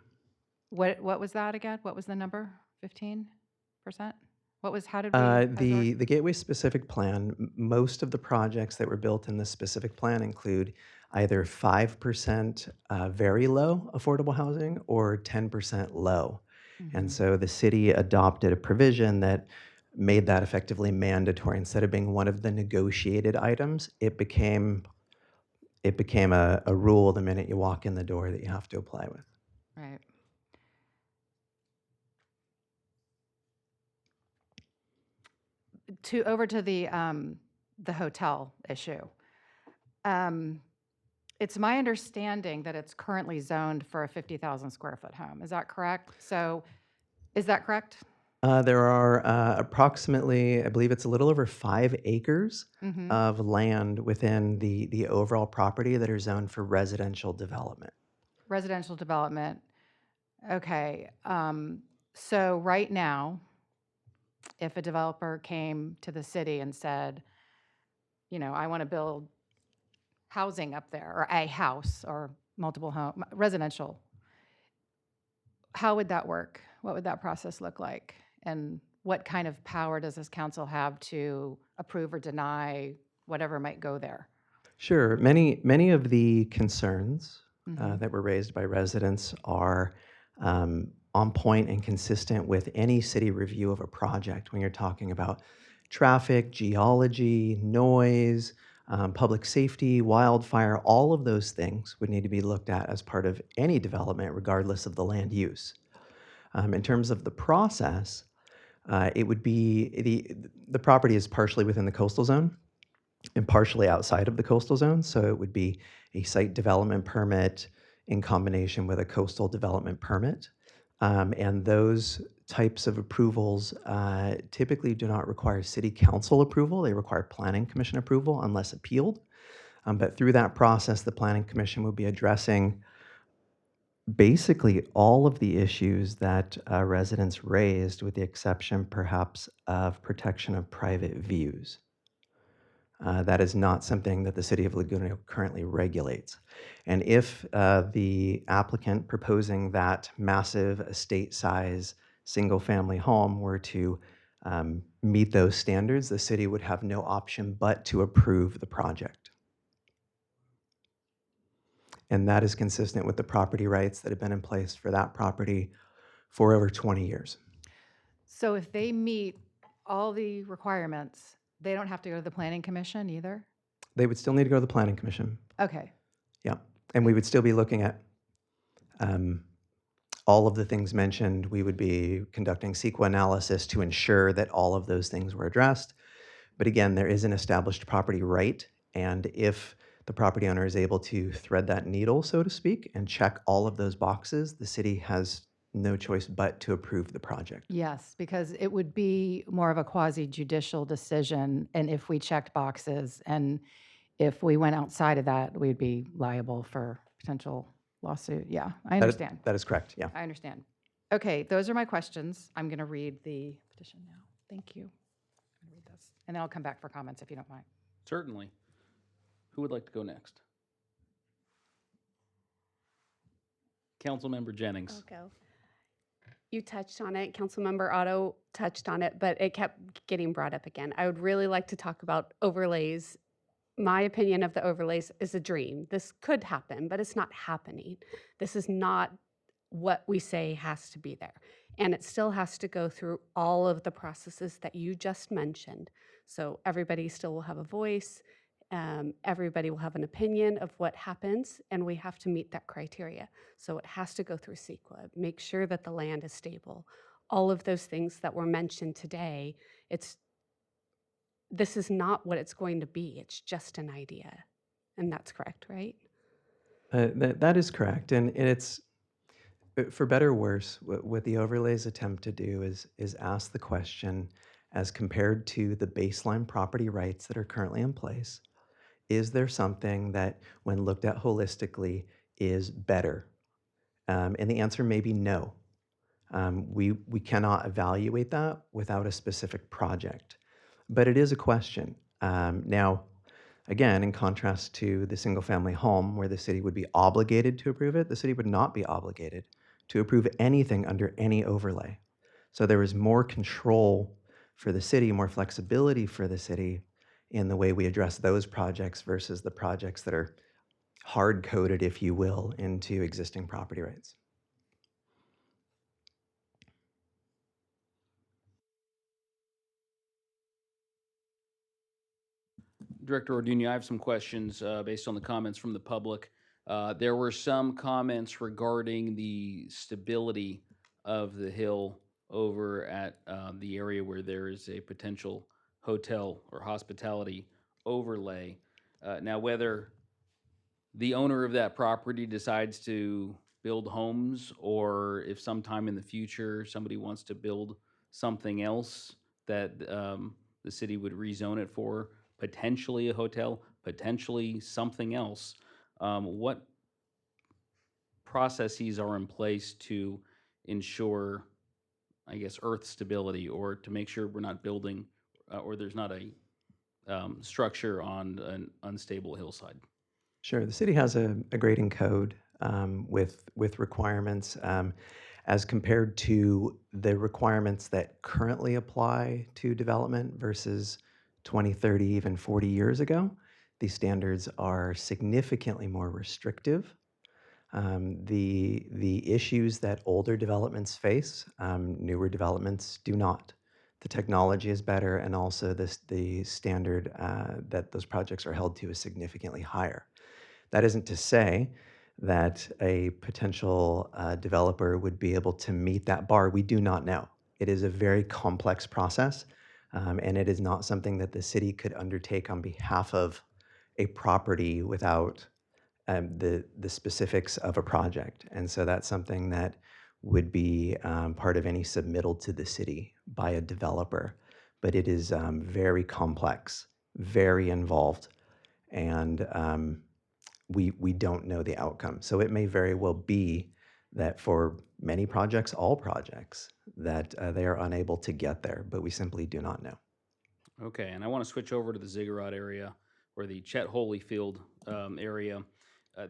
Speaker 9: What was that again? What was the number? 15%? How did we?
Speaker 10: The Gateway Specific Plan, most of the projects that were built in the specific plan include either 5% very low affordable housing or 10% low. And so the city adopted a provision that made that effectively mandatory. Instead of being one of the negotiated items, it became a rule the minute you walk in the door that you have to apply with.
Speaker 9: Right. Over to the hotel issue. It's my understanding that it's currently zoned for a 50,000 square foot home. Is that correct? So, is that correct?
Speaker 10: There are approximately, I believe it's a little over 5 acres
Speaker 9: Mhm.
Speaker 10: of land within the overall property that are zoned for residential development.
Speaker 9: Residential development. Okay. So right now, if a developer came to the city and said, I want to build housing up there, or a house, or multiple home, residential, how would that work? What would that process look like? And what kind of power does this council have to approve or deny whatever might go there?
Speaker 10: Sure. Many of the concerns
Speaker 9: Mhm.
Speaker 10: that were raised by residents are on point and consistent with any city review of a project when you're talking about traffic, geology, noise, public safety, wildfire. All of those things would need to be looked at as part of any development, regardless of the land use. In terms of the process, it would be the property is partially within the coastal zone and partially outside of the coastal zone. So it would be a site development permit in combination with a coastal development permit. And those types of approvals typically do not require city council approval. They require planning commission approval unless appealed. But through that process, the planning commission will be addressing basically all of the issues that residents raised, with the exception perhaps of protection of private views. That is not something that the city of Laguna currently regulates. And if the applicant proposing that massive estate size single family home were to meet those standards, the city would have no option but to approve the project. And that is consistent with the property rights that have been in place for that property for over 20 years.
Speaker 9: So if they meet all the requirements, they don't have to go to the planning commission either?
Speaker 10: They would still need to go to the planning commission.
Speaker 9: Okay.
Speaker 10: Yeah. And we would still be looking at all of the things mentioned. We would be conducting CEQA analysis to ensure that all of those things were addressed. But again, there is an established property right. And if the property owner is able to thread that needle, so to speak, and check all of those boxes, the city has no choice but to approve the project.
Speaker 9: Yes, because it would be more of a quasi-judicial decision, and if we checked boxes, and if we went outside of that, we'd be liable for potential lawsuit. Yeah, I understand.
Speaker 10: That is correct, yeah.
Speaker 9: I understand. Okay, those are my questions. I'm going to read the petition now. Thank you. I'm gonna read this, and then I'll come back for comments if you don't mind.
Speaker 1: Certainly. Who would like to go next? Councilmember Jennings.
Speaker 8: I'll go. You touched on it, Councilmember Otto touched on it, but it kept getting brought up again. I would really like to talk about overlays. My opinion of the overlays is a dream. This could happen, but it's not happening. This is not what we say has to be there. And it still has to go through all of the processes that you just mentioned. So everybody still will have a voice. Everybody will have an opinion of what happens, and we have to meet that criteria. So it has to go through CEQA, make sure that the land is stable. All of those things that were mentioned today, this is not what it's going to be. It's just an idea. And that's correct, right?
Speaker 10: That is correct. And it's, for better or worse, what the overlays attempt to do is ask the question, as compared to the baseline property rights that are currently in place, is there something that, when looked at holistically, is better? And the answer may be no. We cannot evaluate that without a specific project. But it is a question. Now, again, in contrast to the single-family home, where the city would be obligated to approve it, the city would not be obligated to approve anything under any overlay. So there is more control for the city, more flexibility for the city in the way we address those projects versus the projects that are hard-coded, if you will, into existing property rights.
Speaker 1: Director Orduña, I have some questions based on the comments from the public. There were some comments regarding the stability of the hill over at the area where there is a potential hotel or hospitality overlay. Now, whether the owner of that property decides to build homes, or if sometime in the future somebody wants to build something else that the city would rezone it for, potentially a hotel, potentially something else. What processes are in place to ensure, I guess, earth stability, or to make sure we're not building or there's not a structure on an unstable hillside?
Speaker 10: Sure. The city has a grading code with requirements as compared to the requirements that currently apply to development versus 20, 30, even 40 years ago. These standards are significantly more restrictive. The issues that older developments face, newer developments do not. The technology is better, and also the standard that those projects are held to is significantly higher. That isn't to say that a potential developer would be able to meet that bar. We do not know. It is a very complex process, and it is not something that the city could undertake on behalf of a property without the specifics of a project. And so that's something that would be part of any submittal to the city by a developer. But it is very complex, very involved, and we don't know the outcome. So it may very well be that for many projects, all projects, that they are unable to get there, but we simply do not know.
Speaker 1: Okay, and I want to switch over to the Ziggurat area, or the Chet Holyfield area.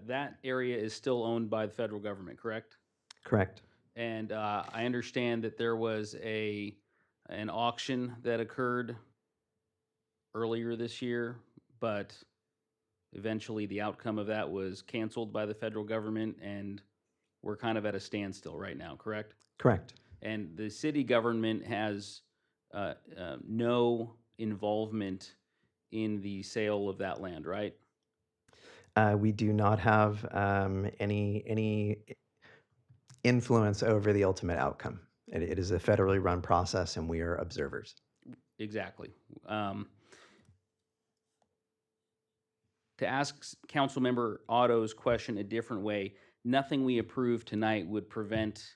Speaker 1: That area is still owned by the federal government, correct?
Speaker 10: Correct.
Speaker 1: And I understand that there was an auction that occurred earlier this year, but eventually the outcome of that was canceled by the federal government, and we're kind of at a standstill right now, correct?
Speaker 10: Correct.
Speaker 1: And the city government has no involvement in the sale of that land, right?
Speaker 10: We do not have any influence over the ultimate outcome. It is a federally run process, and we are observers.
Speaker 1: Exactly. To ask Councilmember Otto's question a different way, nothing we approve tonight would prevent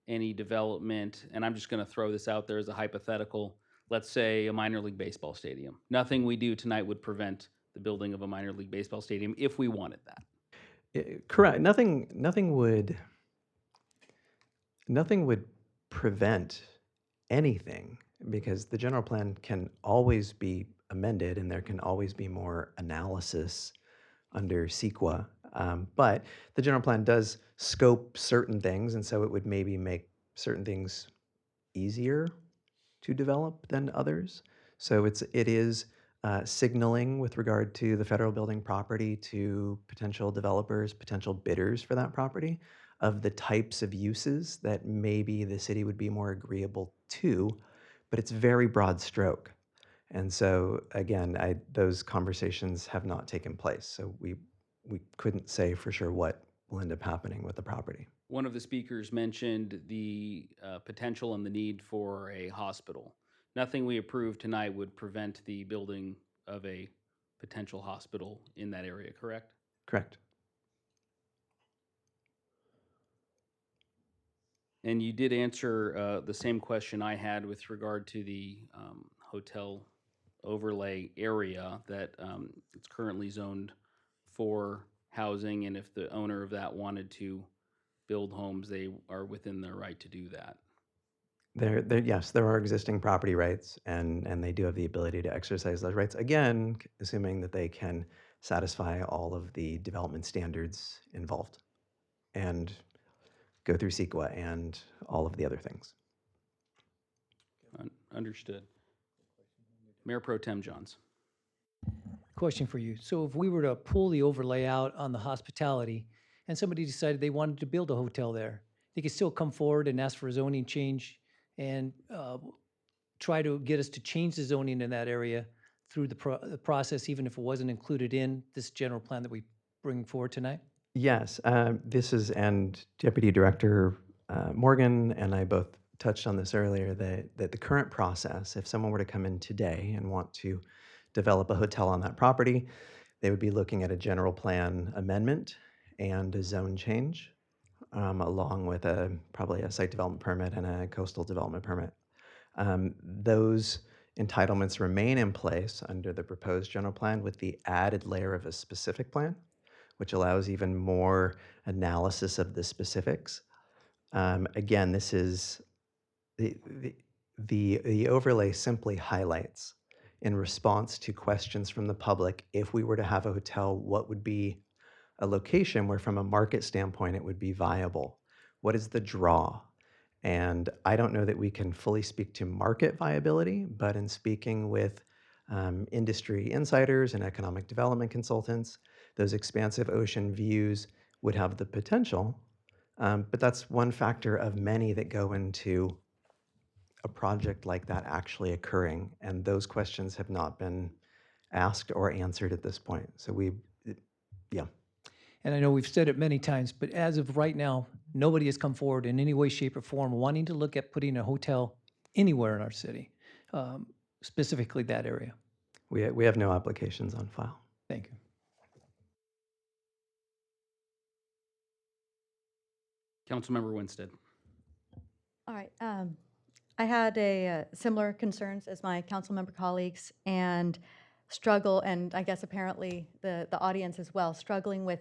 Speaker 1: any development, and I'm just going to throw this out there as a hypothetical. Let's say a minor league baseball stadium. Nothing we do tonight would prevent the building of a minor league baseball stadium if we wanted that.
Speaker 10: Correct. Nothing would prevent anything, because the general plan can always be amended, and there can always be more analysis under CEQA. But the general plan does scope certain things, and so it would maybe make certain things easier to develop than others. So it is signaling with regard to the federal building property to potential developers, potential bidders for that property, of the types of uses that maybe the city would be more agreeable to, but it's very broad stroke. And so again, those conversations have not taken place. So we couldn't say for sure what will end up happening with the property.
Speaker 1: One of the speakers mentioned the potential and the need for a hospital. Nothing we approve tonight would prevent the building of a potential hospital in that area, correct?
Speaker 10: Correct.
Speaker 1: And you did answer the same question I had with regard to the hotel overlay area, that it's currently zoned for housing, and if the owner of that wanted to build homes, they are within their right to do that.
Speaker 10: Yes, there are existing property rights, and they do have the ability to exercise those rights, again, assuming that they can satisfy all of the development standards involved and go through CEQA and all of the other things.
Speaker 1: Understood. Mayor Pro Tem Johns.
Speaker 11: Question for you. So if we were to pull the overlay out on the hospitality and somebody decided they wanted to build a hotel there, they could still come forward and ask for a zoning change and try to get us to change the zoning in that area through the process, even if it wasn't included in this general plan that we bring forward tonight?
Speaker 10: Yes, and Deputy Director Morgan and I both touched on this earlier, that the current process, if someone were to come in today and want to develop a hotel on that property, they would be looking at a general plan amendment and a zone change, along with probably a site development permit and a coastal development permit. Those entitlements remain in place under the proposed general plan with the added layer of a specific plan, which allows even more analysis of the specifics. Again, this is the overlay simply highlights in response to questions from the public, if we were to have a hotel, what would be a location where from a market standpoint it would be viable? What is the draw? And I don't know that we can fully speak to market viability, but in speaking with industry insiders and economic development consultants, those expansive ocean views would have the potential, but that's one factor of many that go into a project like that actually occurring, and those questions have not been asked or answered at this point. So yeah.
Speaker 11: And I know we've said it many times, but as of right now, nobody has come forward in any way, shape, or form wanting to look at putting a hotel anywhere in our city, specifically that area.
Speaker 10: We have no applications on file.
Speaker 11: Thank you.
Speaker 1: Councilmember Winstead.
Speaker 12: All right. I had similar concerns as my council member colleagues and struggle, and I guess apparently the audience as well, struggling with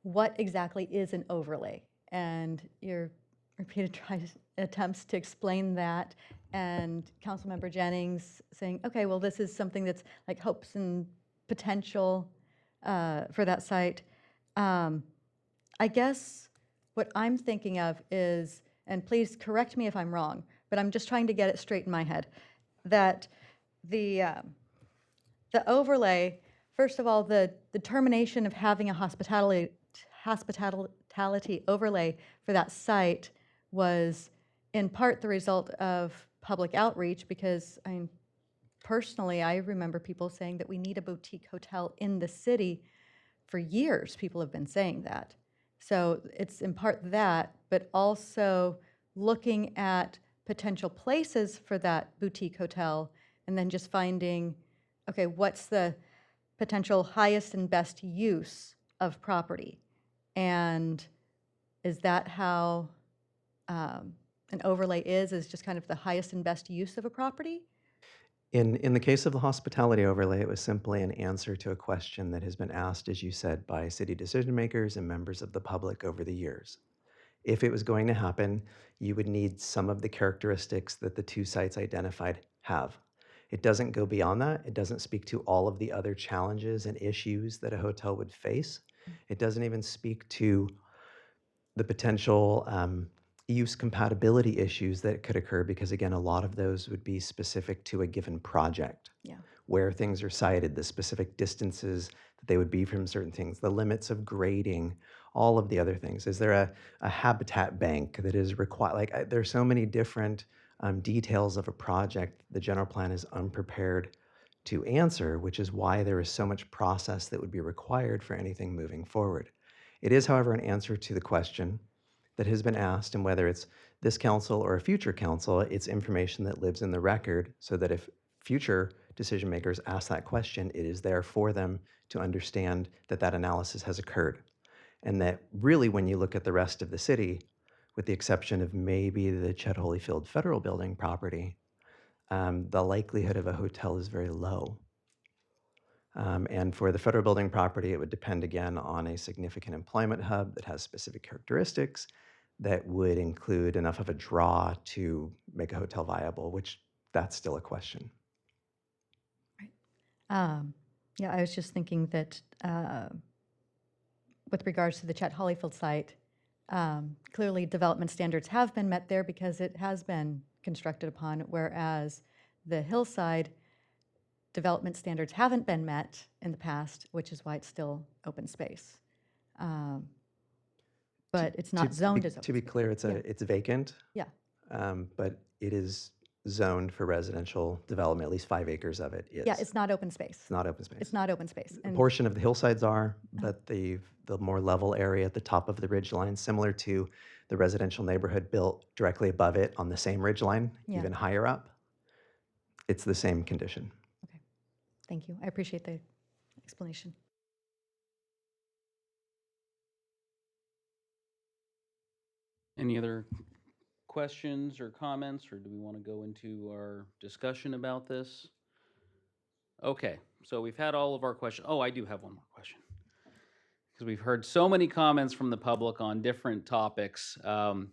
Speaker 12: what exactly is an overlay. And your repeated attempts to explain that, and Councilmember Jennings saying, okay, well, this is something that's like hopes and potential for that site. I guess what I'm thinking of is, and please correct me if I'm wrong, but I'm just trying to get it straight in my head, that the overlay, first of all, the determination of having a hospitality overlay for that site was in part the result of public outreach, because personally, I remember people saying that we need a boutique hotel in the city. For years, people have been saying that. So it's in part that, but also looking at potential places for that boutique hotel, and then just finding, okay, what's the potential highest and best use of property? And is that how an overlay is just kind of the highest and best use of a property?
Speaker 10: In the case of the hospitality overlay, it was simply an answer to a question that has been asked, as you said, by city decision makers and members of the public over the years. If it was going to happen, you would need some of the characteristics that the two sites identified have. It doesn't go beyond that. It doesn't speak to all of the other challenges and issues that a hotel would face. It doesn't even speak to the potential use compatibility issues that could occur, because again, a lot of those would be specific to a given project.
Speaker 12: Yeah.
Speaker 10: Where things are sited, the specific distances that they would be from certain things, the limits of grading, all of the other things. Is there a habitat bank that is required? Like there's so many different details of a project the general plan is unprepared to answer, which is why there is so much process that would be required for anything moving forward. It is, however, an answer to the question that has been asked, and whether it's this council or a future council, it's information that lives in the record, so that if future decision makers ask that question, it is there for them to understand that that analysis has occurred. And that really, when you look at the rest of the city, with the exception of maybe the Chet Holyfield Federal Building property, the likelihood of a hotel is very low. And for the Federal Building property, it would depend again on a significant employment hub that has specific characteristics that would include enough of a draw to make a hotel viable, which that's still a question.
Speaker 12: Yeah, I was just thinking that with regards to the Chet Holyfield site, clearly development standards have been met there because it has been constructed upon, whereas the hillside development standards haven't been met in the past, which is why it's still open space. But it's not zoned as open
Speaker 10: To be clear, it's vacant.
Speaker 12: Yeah.
Speaker 10: But it is zoned for residential development. At least 5 acres of it is.
Speaker 12: Yeah, it's not open space.
Speaker 10: It's not open space.
Speaker 12: It's not open space.
Speaker 10: A portion of the hillsides are, but the more level area at the top of the ridge line, similar to the residential neighborhood built directly above it on the same ridge line,
Speaker 12: Yeah.
Speaker 10: even higher up, it's the same condition.
Speaker 12: Thank you. I appreciate the explanation.
Speaker 1: Any other questions or comments, or do we want to go into our discussion about this? Okay, so we've had all of our questions. Oh, I do have one more question. Because we've heard so many comments from the public on different topics. On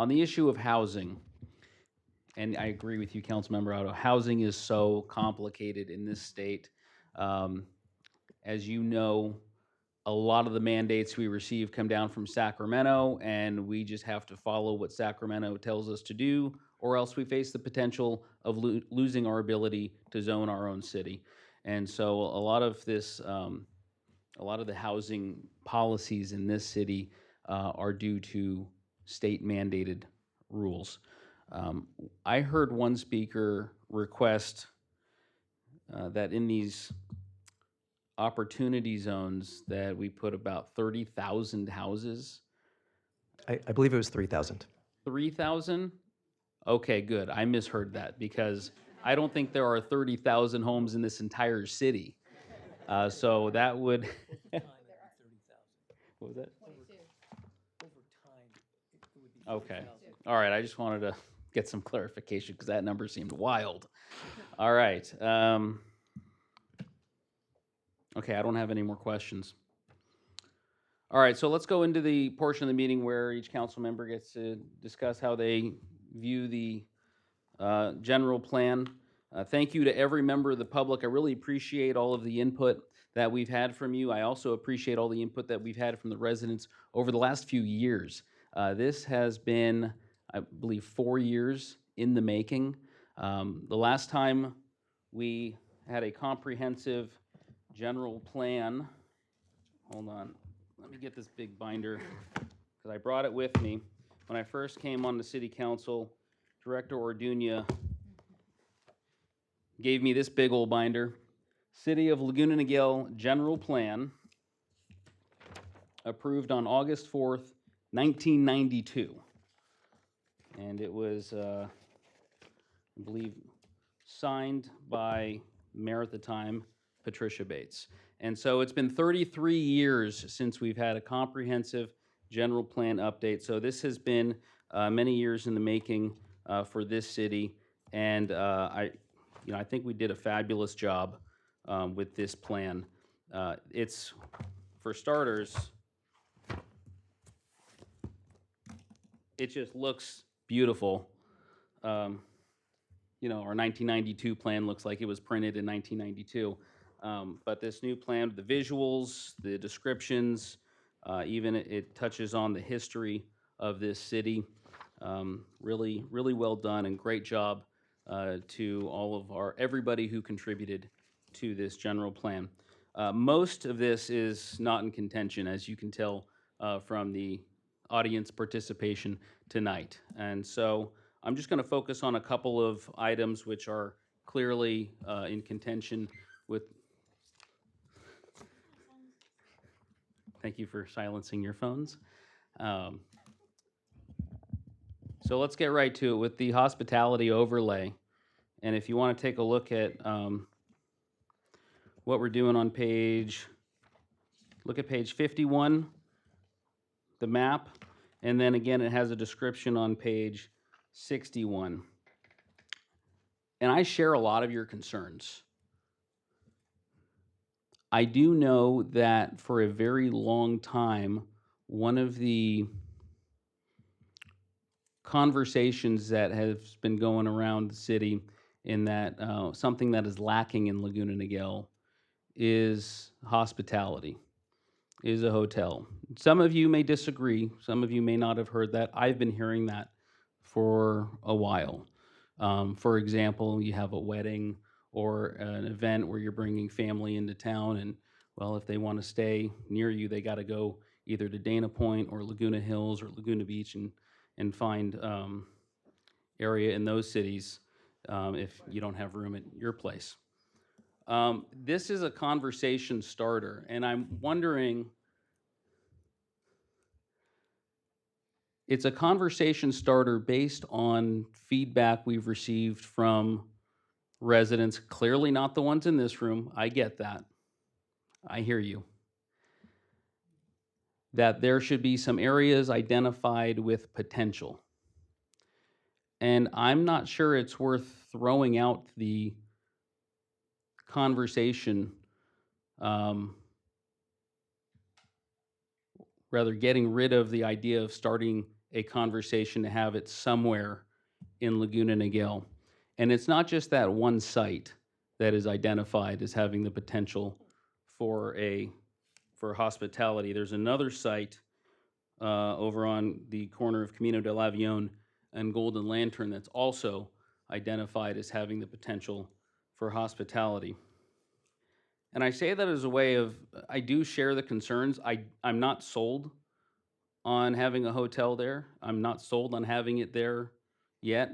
Speaker 1: the issue of housing, and I agree with you, Councilmember Otto, housing is so complicated in this state. As you know, a lot of the mandates we receive come down from Sacramento, and we just have to follow what Sacramento tells us to do, or else we face the potential of losing our ability to zone our own city. And so a lot of this, a lot of the housing policies in this city are due to state mandated rules. I heard one speaker request that in these opportunity zones that we put about 30,000 houses.
Speaker 10: I believe it was 3,000.
Speaker 1: 3,000? Okay, good. I misheard that because I don't think there are 30,000 homes in this entire city. So that would. What was that? Okay. All right. I just wanted to get some clarification because that number seemed wild. All right. Okay, I don't have any more questions. All right, so let's go into the portion of the meeting where each council member gets to discuss how they view the general plan. Thank you to every member of the public. I really appreciate all of the input that we've had from you. I also appreciate all the input that we've had from the residents over the last few years. This has been, I believe, 4 years in the making. The last time we had a comprehensive general plan, hold on, let me get this big binder because I brought it with me. When I first came on the city council, Director Orduña gave me this big old binder, City of Laguna Niguel General Plan, approved on August 4th, 1992. And it was, I believe, signed by mayor at the time, Patricia Bates. And so it's been 33 years since we've had a comprehensive general plan update. So this has been many years in the making for this city. And I think we did a fabulous job with this plan. It's, for starters, it just looks beautiful. Our 1992 plan looks like it was printed in 1992. But this new plan, the visuals, the descriptions, even it touches on the history of this city. Really, really well done and great job to all of everybody who contributed to this general plan. Most of this is not in contention, as you can tell from the audience participation tonight. And so I'm just going to focus on a couple of items which are clearly in contention with. Thank you for silencing your phones. So let's get right to it with the hospitality overlay. And if you want to take a look at what we're doing on look at page 51, the map, and then again it has a description on page 61. And I share a lot of your concerns. I do know that for a very long time, one of the conversations that has been going around the city in that something that is lacking in Laguna Niguel is hospitality, is a hotel. Some of you may disagree. Some of you may not have heard that. I've been hearing that for a while. For example, you have a wedding or an event where you're bringing family into town, and well, if they want to stay near you, they got to go either to Dana Point or Laguna Hills or Laguna Beach and find area in those cities if you don't have room at your place. This is a conversation starter, and I'm wondering, it's a conversation starter based on feedback we've received from residents, clearly not the ones in this room. I get that. I hear you. That there should be some areas identified with potential. And I'm not sure it's worth throwing out the conversation, rather getting rid of the idea of starting a conversation to have it somewhere in Laguna Niguel. And it's not just that one site that is identified as having the potential for hospitality. There's another site over on the corner of Camino del Avion and Golden Lantern that's also identified as having the potential for hospitality. And I say that as a way of, I do share the concerns. I'm not sold on having a hotel there. I'm not sold on having it there yet.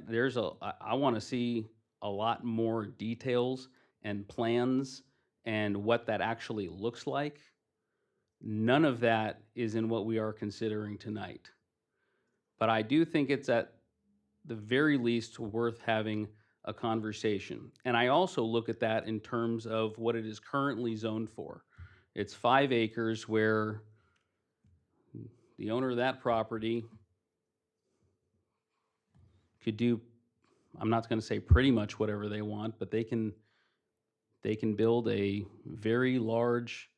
Speaker 1: I want to see a lot more details and plans and what that actually looks like. None of that is in what we are considering tonight. But I do think it's at the very least worth having a conversation. And I also look at that in terms of what it is currently zoned for. It's 5 acres where the owner of that property could do, I'm not going to say pretty much whatever they want, but they can build a very large,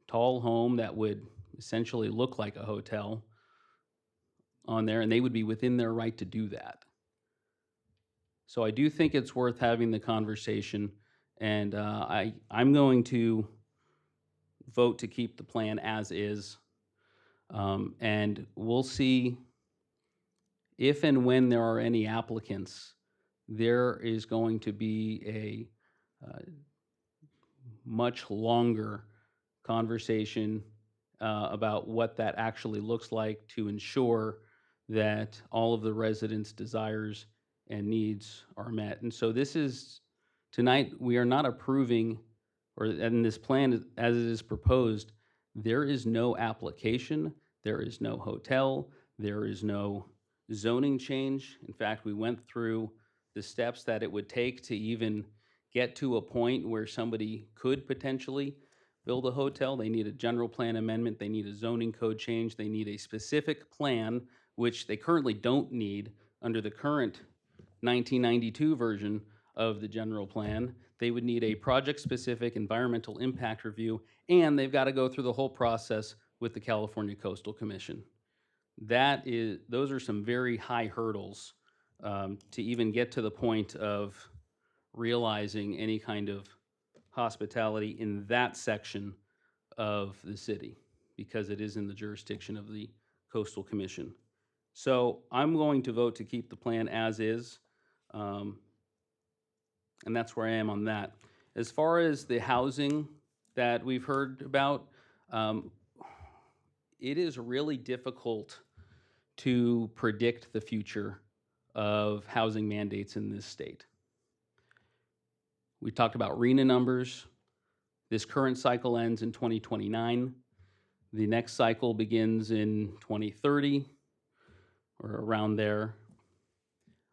Speaker 1: tall home that would essentially look like a hotel on there, and they would be within their right to do that. So I do think it's worth having the conversation, and I'm going to vote to keep the plan as is, and we'll see if and when there are any applicants. There is going to be a much longer conversation about what that actually looks like to ensure that all of the residents' desires and needs are met. And so this is, tonight, we are not approving, or in this plan as it is proposed, there is no application, there is no hotel, there is no zoning change. In fact, we went through the steps that it would take to even get to a point where somebody could potentially build a hotel. They need a general plan amendment, they need a zoning code change, they need a specific plan, which they currently don't need under the current 1992 version of the general plan. They would need a project-specific environmental impact review, and they've got to go through the whole process with the California Coastal Commission. Those are some very high hurdles to even get to the point of realizing any kind of hospitality in that section of the city, because it is in the jurisdiction of the Coastal Commission. So I'm going to vote to keep the plan as is, and that's where I am on that. As far as the housing that we've heard about, it is really difficult to predict the future of housing mandates in this state. We talked about RHNA numbers. This current cycle ends in 2029. The next cycle begins in 2030 or around there.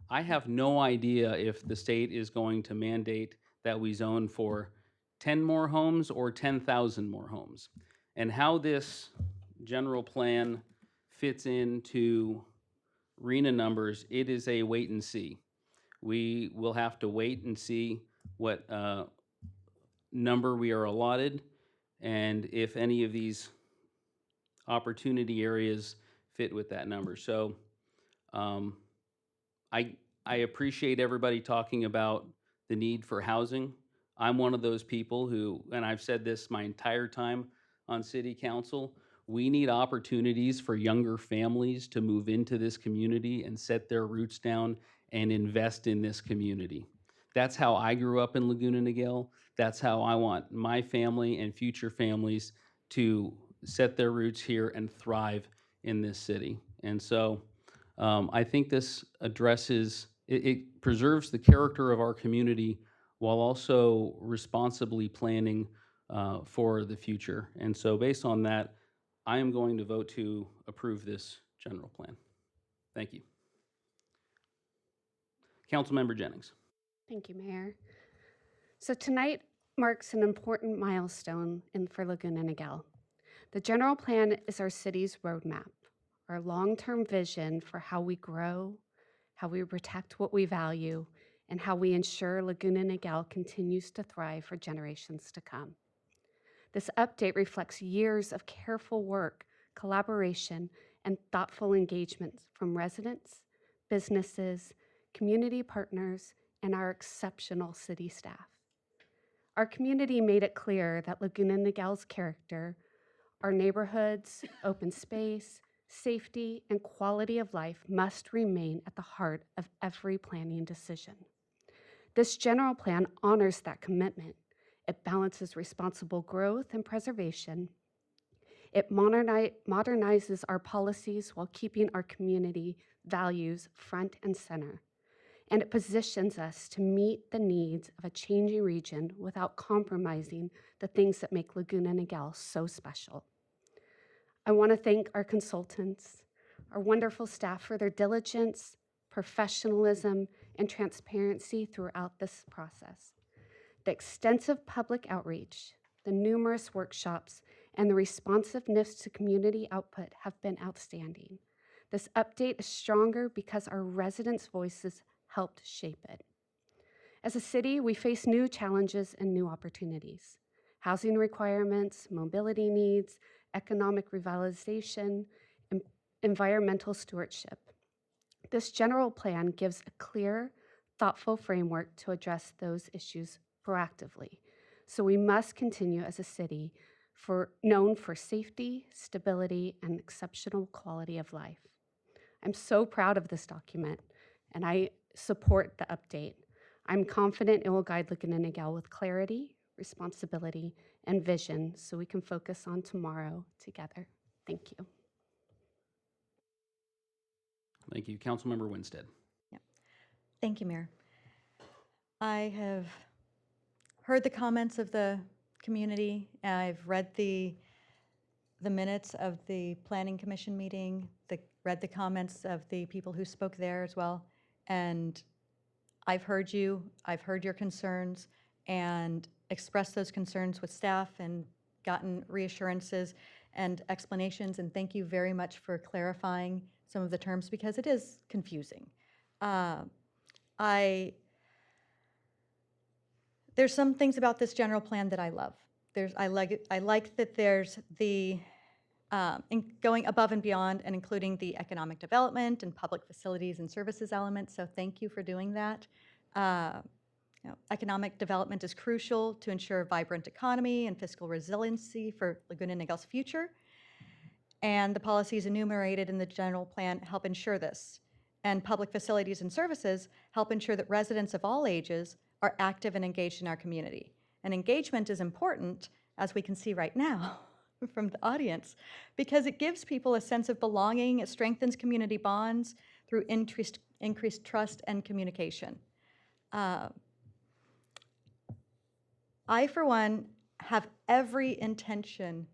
Speaker 1: I have no idea if the state is going to mandate that we zone for 10 more homes or 10,000 more homes. And how this general plan fits into RHNA numbers, it is a wait and see. We will have to wait and see what number we are allotted, and if any of these opportunity areas fit with that number. So I appreciate everybody talking about the need for housing. I'm one of those people who, and I've said this my entire time on city council, we need opportunities for younger families to move into this community and set their roots down and invest in this community. That's how I grew up in Laguna Niguel. That's how I want my family and future families to set their roots here and thrive in this city. And so I think this addresses, it preserves the character of our community while also responsibly planning for the future. And so based on that, I am going to vote to approve this general plan. Thank you. Councilmember Jennings.
Speaker 8: Thank you, Mayor. So tonight marks an important milestone for Laguna Niguel. The general plan is our city's roadmap, our long-term vision for how we grow, how we protect what we value, and how we ensure Laguna Niguel continues to thrive for generations to come. This update reflects years of careful work, collaboration, and thoughtful engagement from residents, businesses, community partners, and our exceptional city staff. Our community made it clear that Laguna Niguel's character, our neighborhoods, open space, safety, and quality of life must remain at the heart of every planning decision. This general plan honors that commitment. It balances responsible growth and preservation. It modernizes our policies while keeping our community values front and center. And it positions us to meet the needs of a changing region without compromising the things that make Laguna Niguel so special. I want to thank our consultants, our wonderful staff for their diligence, professionalism, and transparency throughout this process. The extensive public outreach, the numerous workshops, and the responsiveness to community output have been outstanding. This update is stronger because our residents' voices helped shape it. As a city, we face new challenges and new opportunities. Housing requirements, mobility needs, economic revitalization, and environmental stewardship. This general plan gives a clear, thoughtful framework to address those issues proactively. So we must continue as a city known for safety, stability, and exceptional quality of life. I'm so proud of this document, and I support the update. I'm confident it will guide Laguna Niguel with clarity, responsibility, and vision so we can focus on tomorrow together. Thank you.
Speaker 1: Thank you. Councilmember Winstead.
Speaker 12: Thank you, Mayor. I have heard the comments of the community. I've read the minutes of the Planning Commission meeting, read the comments of the people who spoke there as well. And I've heard you, I've heard your concerns, and expressed those concerns with staff and gotten reassurances and explanations. And thank you very much for clarifying some of the terms because it is confusing. There's some things about this general plan that I love. I like that there's the going above and beyond and including the economic development and public facilities and services elements. So thank you for doing that. Economic development is crucial to ensure a vibrant economy and fiscal resiliency for Laguna Niguel's future. And the policies enumerated in the general plan help ensure this. And public facilities and services help ensure that residents of all ages are active and engaged in our community. And engagement is important, as we can see right now from the audience, because it gives people a sense of belonging, it strengthens community bonds through increased trust and communication. I, for one, have every intention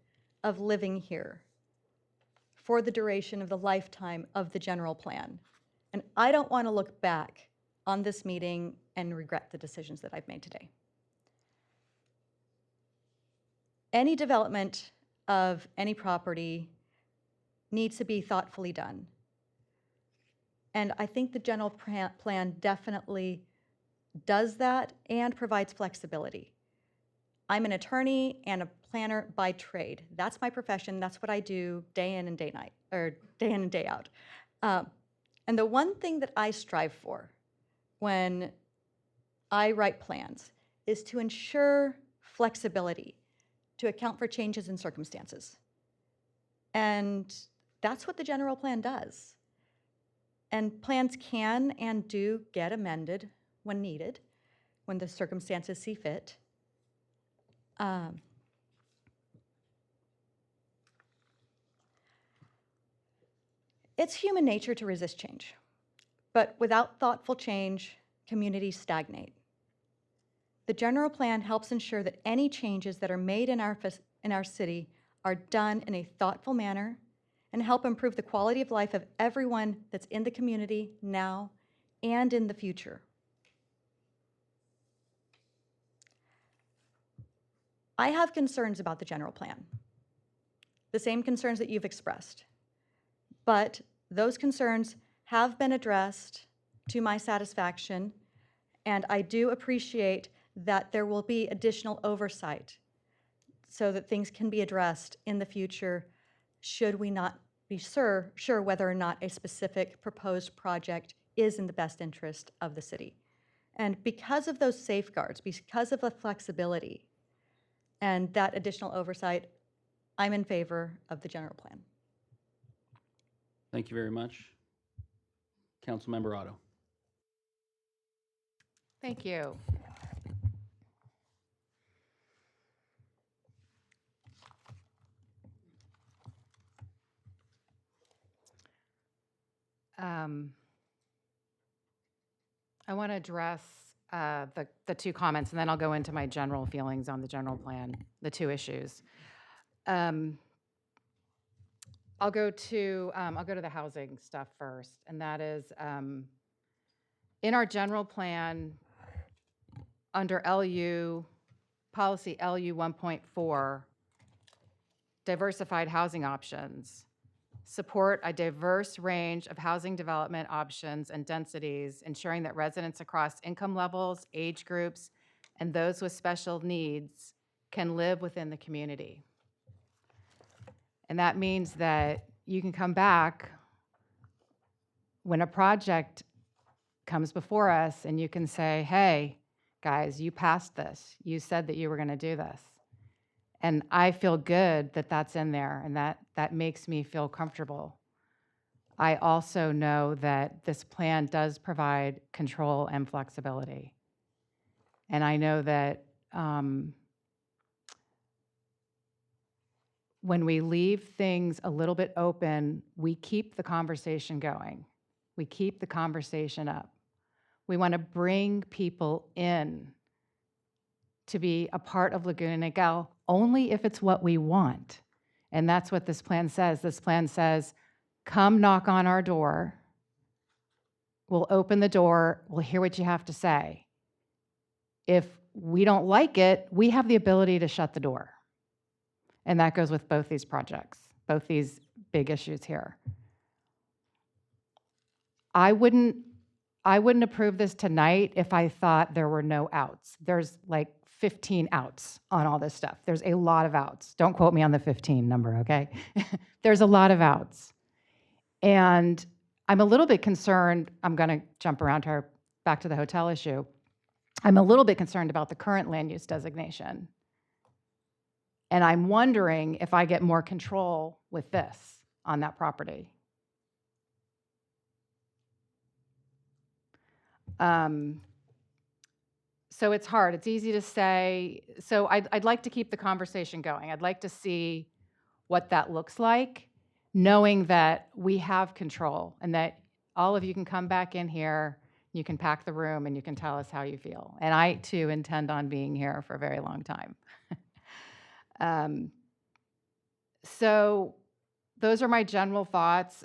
Speaker 12: of living here for the duration of the lifetime of the general plan. And I don't want to look back on this meeting and regret the decisions that I've made today. Any development of any property needs to be thoughtfully done. And I think the general plan definitely does that and provides flexibility. I'm an attorney and a planner by trade. That's my profession. That's what I do day in and day night, or day in and day out. And the one thing that I strive for when I write plans is to ensure flexibility to account for changes in circumstances. And that's what the general plan does. And plans can and do get amended when needed, when the circumstances see fit. It's human nature to resist change, but without thoughtful change, communities stagnate. The general plan helps ensure that any changes that are made in our city are done in a thoughtful manner and help improve the quality of life of everyone that's in the community now and in the future. I have concerns about the general plan, the same concerns that you've expressed, but those concerns have been addressed to my satisfaction, and I do appreciate that there will be additional oversight so that things can be addressed in the future should we not be sure whether or not a specific proposed project is in the best interest of the city. And because of those safeguards, because of the flexibility and that additional oversight, I'm in favor of the general plan.
Speaker 1: Thank you very much. Councilmember Otto.
Speaker 9: Thank you. I want to address the two comments, and then I'll go into my general feelings on the general plan, the two issues. I'll go to the housing stuff first, and that is in our general plan under LU policy LU 1.4, diversified housing options. Support a diverse range of housing development options and densities, ensuring that residents across income levels, age groups, and those with special needs can live within the community. And that means that you can come back when a project comes before us and you can say, hey, guys, you passed this. You said that you were going to do this. And I feel good that that's in there, and that makes me feel comfortable. I also know that this plan does provide control and flexibility. And I know that when we leave things a little bit open, we keep the conversation going. We keep the conversation up. We want to bring people in to be a part of Laguna Niguel only if it's what we want. And that's what this plan says. This plan says, come knock on our door. We'll open the door. We'll hear what you have to say. If we don't like it, we have the ability to shut the door. And that goes with both these projects, both these big issues here. I wouldn't approve this tonight if I thought there were no outs. There's like 15 outs on all this stuff. There's a lot of outs. Don't quote me on the 15 number, okay? There's a lot of outs. And I'm a little bit concerned, I'm gonna jump around back to the hotel issue. I'm a little bit concerned about the current land use designation. And I'm wondering if I get more control with this on that property. So it's hard. It's easy to say. So I'd like to keep the conversation going. I'd like to see what that looks like, knowing that we have control and that all of you can come back in here, you can pack the room, and you can tell us how you feel. And I, too, intend on being here for a very long time. So those are my general thoughts.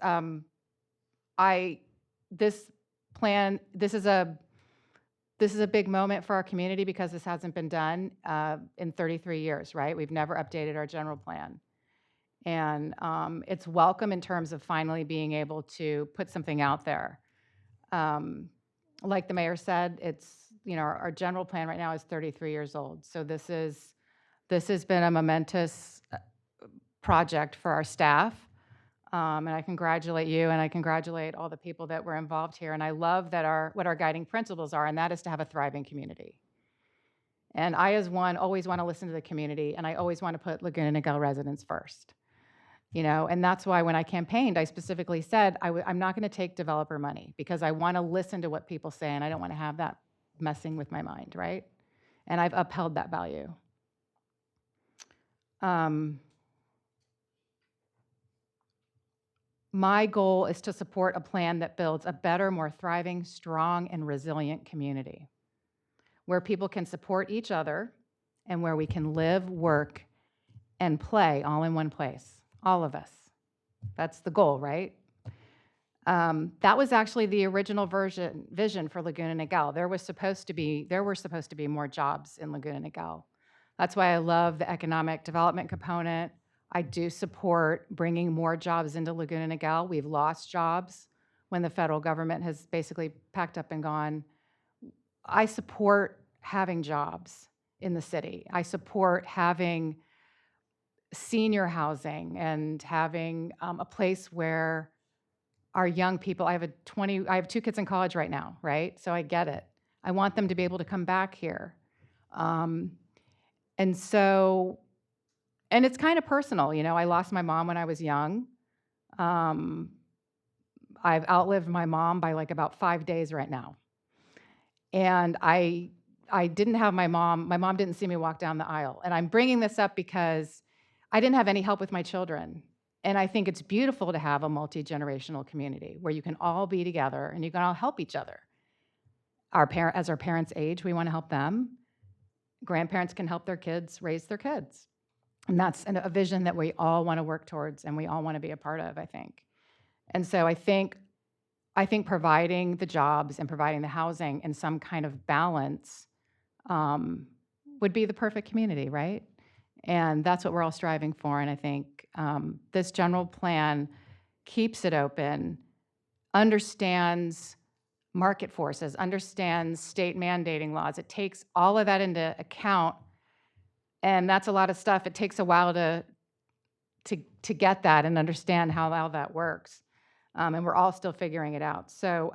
Speaker 9: This plan, this is a big moment for our community because this hasn't been done in 33 years, right? We've never updated our general plan. And it's welcome in terms of finally being able to put something out there. Like the mayor said, it's, you know, our general plan right now is 33 years old. So this has been a momentous project for our staff. And I congratulate you, and I congratulate all the people that were involved here. And I love that what our guiding principles are, and that is to have a thriving community. And I, as one, always want to listen to the community, and I always want to put Laguna Niguel residents first. You know, and that's why when I campaigned, I specifically said I'm not going to take developer money because I want to listen to what people say, and I don't want to have that messing with my mind, right? And I've upheld that value. My goal is to support a plan that builds a better, more thriving, strong, and resilient community where people can support each other and where we can live, work, and play all in one place, all of us. That's the goal, right? That was actually the original vision for Laguna Niguel. There were supposed to be more jobs in Laguna Niguel. That's why I love the economic development component. I do support bringing more jobs into Laguna Niguel. We've lost jobs when the federal government has basically packed up and gone. I support having jobs in the city. I support having senior housing and having a place where our young people, I have 2 kids in college right now, right? So I get it. I want them to be able to come back here. And so, and it's kind of personal, you know, I lost my mom when I was young. I've outlived my mom by like about 5 days right now. And I didn't have my mom didn't see me walk down the aisle. And I'm bringing this up because I didn't have any help with my children. And I think it's beautiful to have a multi-generational community where you can all be together and you can all help each other. As our parents age, we want to help them. Grandparents can help their kids raise their kids. And that's a vision that we all want to work towards and we all want to be a part of, I think. And so I think providing the jobs and providing the housing in some kind of balance would be the perfect community, right? And that's what we're all striving for. And I think this general plan keeps it open, understands market forces, understands state mandating laws. It takes all of that into account. And that's a lot of stuff. It takes a while to get that and understand how all that works. And we're all still figuring it out. So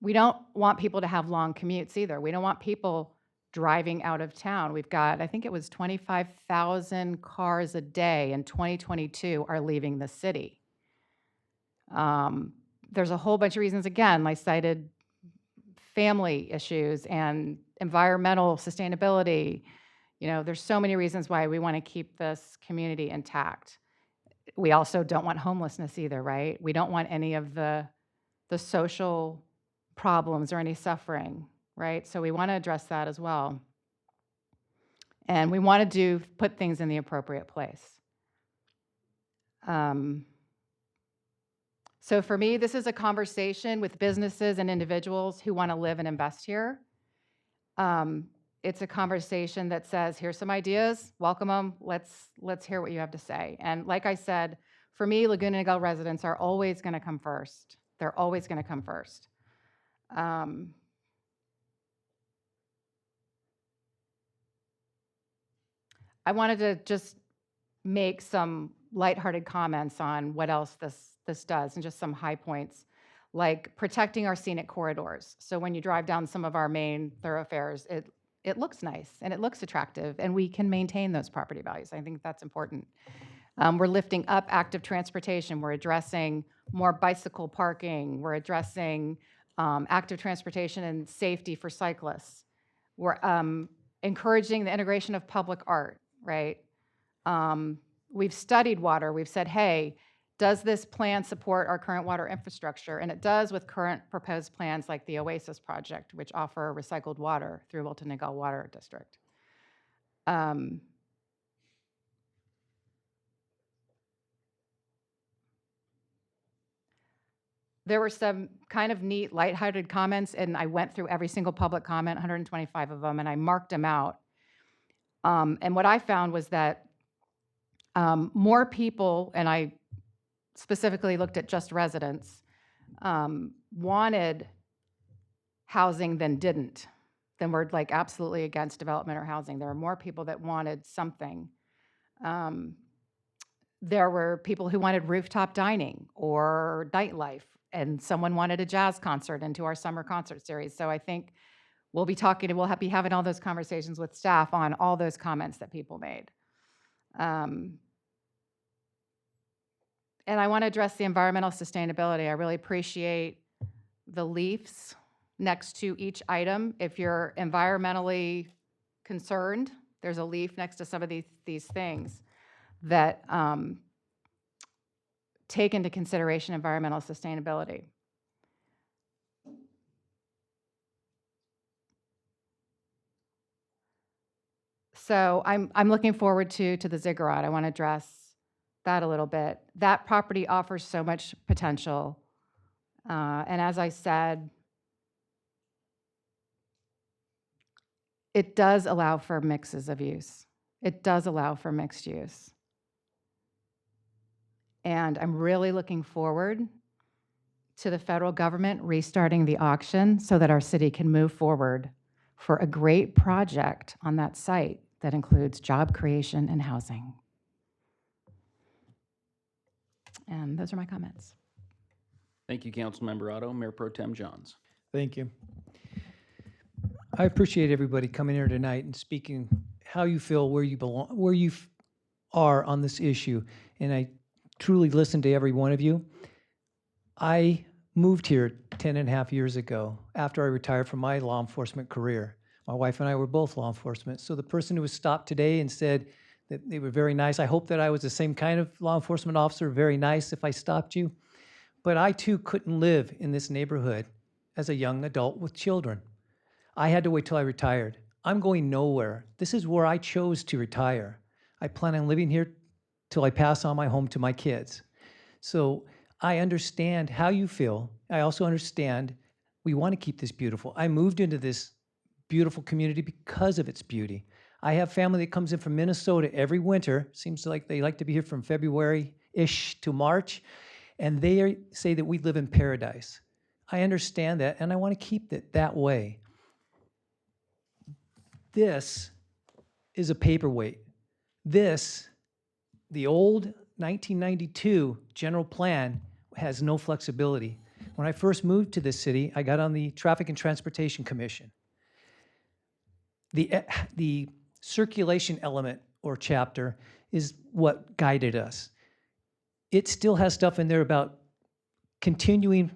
Speaker 9: we don't want people to have long commutes either. We don't want people driving out of town. We've got, I think it was 25,000 cars a day in 2022 are leaving the city. There's a whole bunch of reasons, again, I cited family issues and environmental sustainability. You know, there's so many reasons why we want to keep this community intact. We also don't want homelessness either, right? We don't want any of the social problems or any suffering, right? So we want to address that as well. And we want to put things in the appropriate place. So for me, this is a conversation with businesses and individuals who want to live and invest here. It's a conversation that says, here's some ideas, welcome them, let's hear what you have to say. And like I said, for me, Laguna Niguel residents are always going to come first. They're always going to come first. I wanted to just make some lighthearted comments on what else this does and just some high points, like protecting our scenic corridors. So when you drive down some of our main thoroughfares, it looks nice and it looks attractive and we can maintain those property values. I think that's important. We're lifting up active transportation. We're addressing more bicycle parking. We're addressing active transportation and safety for cyclists. We're encouraging the integration of public art, right? We've studied water. We've said, hey, does this plan support our current water infrastructure? And it does with current proposed plans like the Oasis project, which offer recycled water through Wilton Niguel Water District. There were some kind of neat, lighthearted comments, and I went through every single public comment, 125 of them, and I marked them out. And what I found was that more people, and I specifically looked at just residents, wanted housing than didn't, than were like absolutely against development or housing. There were more people that wanted something. There were people who wanted rooftop dining or nightlife, and someone wanted a jazz concert into our summer concert series. So I think we'll be having all those conversations with staff on all those comments that people made. And I want to address the environmental sustainability. I really appreciate the leaves next to each item. If you're environmentally concerned, there's a leaf next to some of these things that take into consideration environmental sustainability. So I'm looking forward to the ziggurat. I want to address that a little bit. That property offers so much potential. And as I said, it does allow for mixes of use. It does allow for mixed use. And I'm really looking forward to the federal government restarting the auction so that our city can move forward for a great project on that site that includes job creation and housing. And those are my comments.
Speaker 1: Thank you, Councilmember Otto. Mayor Pro Tem Johns.
Speaker 11: Thank you. I appreciate everybody coming here tonight and speaking how you feel, where you belong, where you are on this issue. And I truly listened to every one of you. I moved here 10 and a half years ago after I retired from my law enforcement career. My wife and I were both law enforcement. So the person who was stopped today and said that they were very nice, I hope that I was the same kind of law enforcement officer, very nice if I stopped you. But I too couldn't live in this neighborhood as a young adult with children. I had to wait till I retired. I'm going nowhere. This is where I chose to retire. I plan on living here till I pass on my home to my kids. So I understand how you feel. I also understand we want to keep this beautiful. I moved into this beautiful community because of its beauty. I have family that comes in from Minnesota every winter. Seems like they like to be here from February-ish to March. And they say that we live in paradise. I understand that, and I want to keep it that way. This is a paperweight. This, the old 1992 general plan, has no flexibility. When I first moved to this city, I got on the Traffic and Transportation Commission. The circulation element or chapter is what guided us. It still has stuff in there about continuing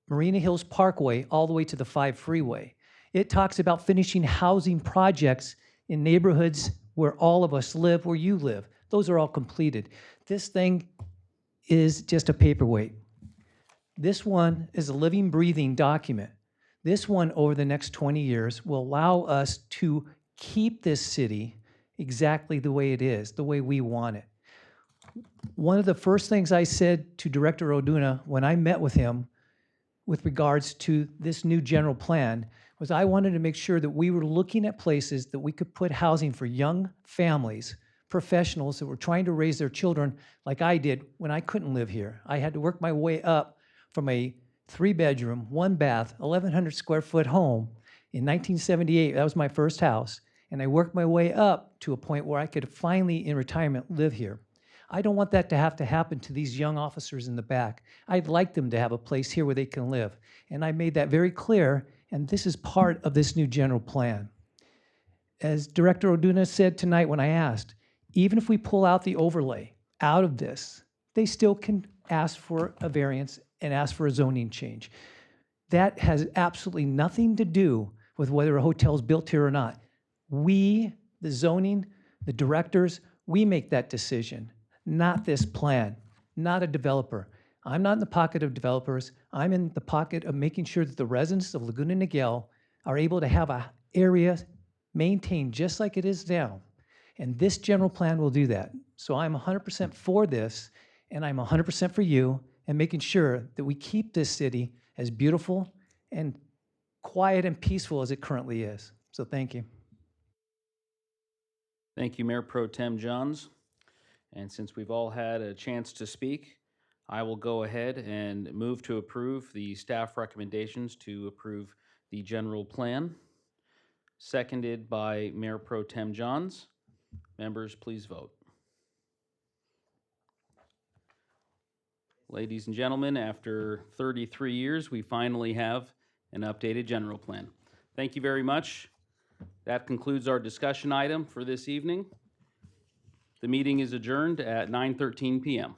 Speaker 11: Marina Hills Parkway all the way to the 5 freeway. It talks about finishing housing projects in neighborhoods where all of us live, where you live. Those are all completed. This thing is just a paperweight. This one is a living, breathing document. This one, over the next 20 years, will allow us to keep this city exactly the way it is, the way we want it. One of the first things I said to Director Oduna when I met with him with regards to this new general plan was I wanted to make sure that we were looking at places that we could put housing for young families, professionals that were trying to raise their children like I did when I couldn't live here. I had to work my way up from a 3-bedroom, 1-bath, 1,100 square foot home in 1978. That was my first house. And I worked my way up to a point where I could finally, in retirement, live here. I don't want that to have to happen to these young officers in the back. I'd like them to have a place here where they can live. And I made that very clear, and this is part of this new general plan. As Director Oduna said tonight when I asked, even if we pull out the overlay out of this, they still can ask for a variance and ask for a zoning change. That has absolutely nothing to do with whether a hotel is built here or not. We, the zoning, the directors, we make that decision, not this plan, not a developer. I'm not in the pocket of developers. I'm in the pocket of making sure that the residents of Laguna Niguel are able to have an area maintained just like it is now. And this general plan will do that. So I'm 100% for this, and I'm 100% for you, and making sure that we keep this city as beautiful and quiet and peaceful as it currently is. So thank you.
Speaker 1: Thank you, Mayor Pro Tem Johns. And since we've all had a chance to speak, I will go ahead and move to approve the staff recommendations to approve the general plan, seconded by Mayor Pro Tem Johns. Members, please vote. Ladies and gentlemen, after 33 years, we finally have an updated general plan. Thank you very much. That concludes our discussion item for this evening. The meeting is adjourned at 9:13 p.m.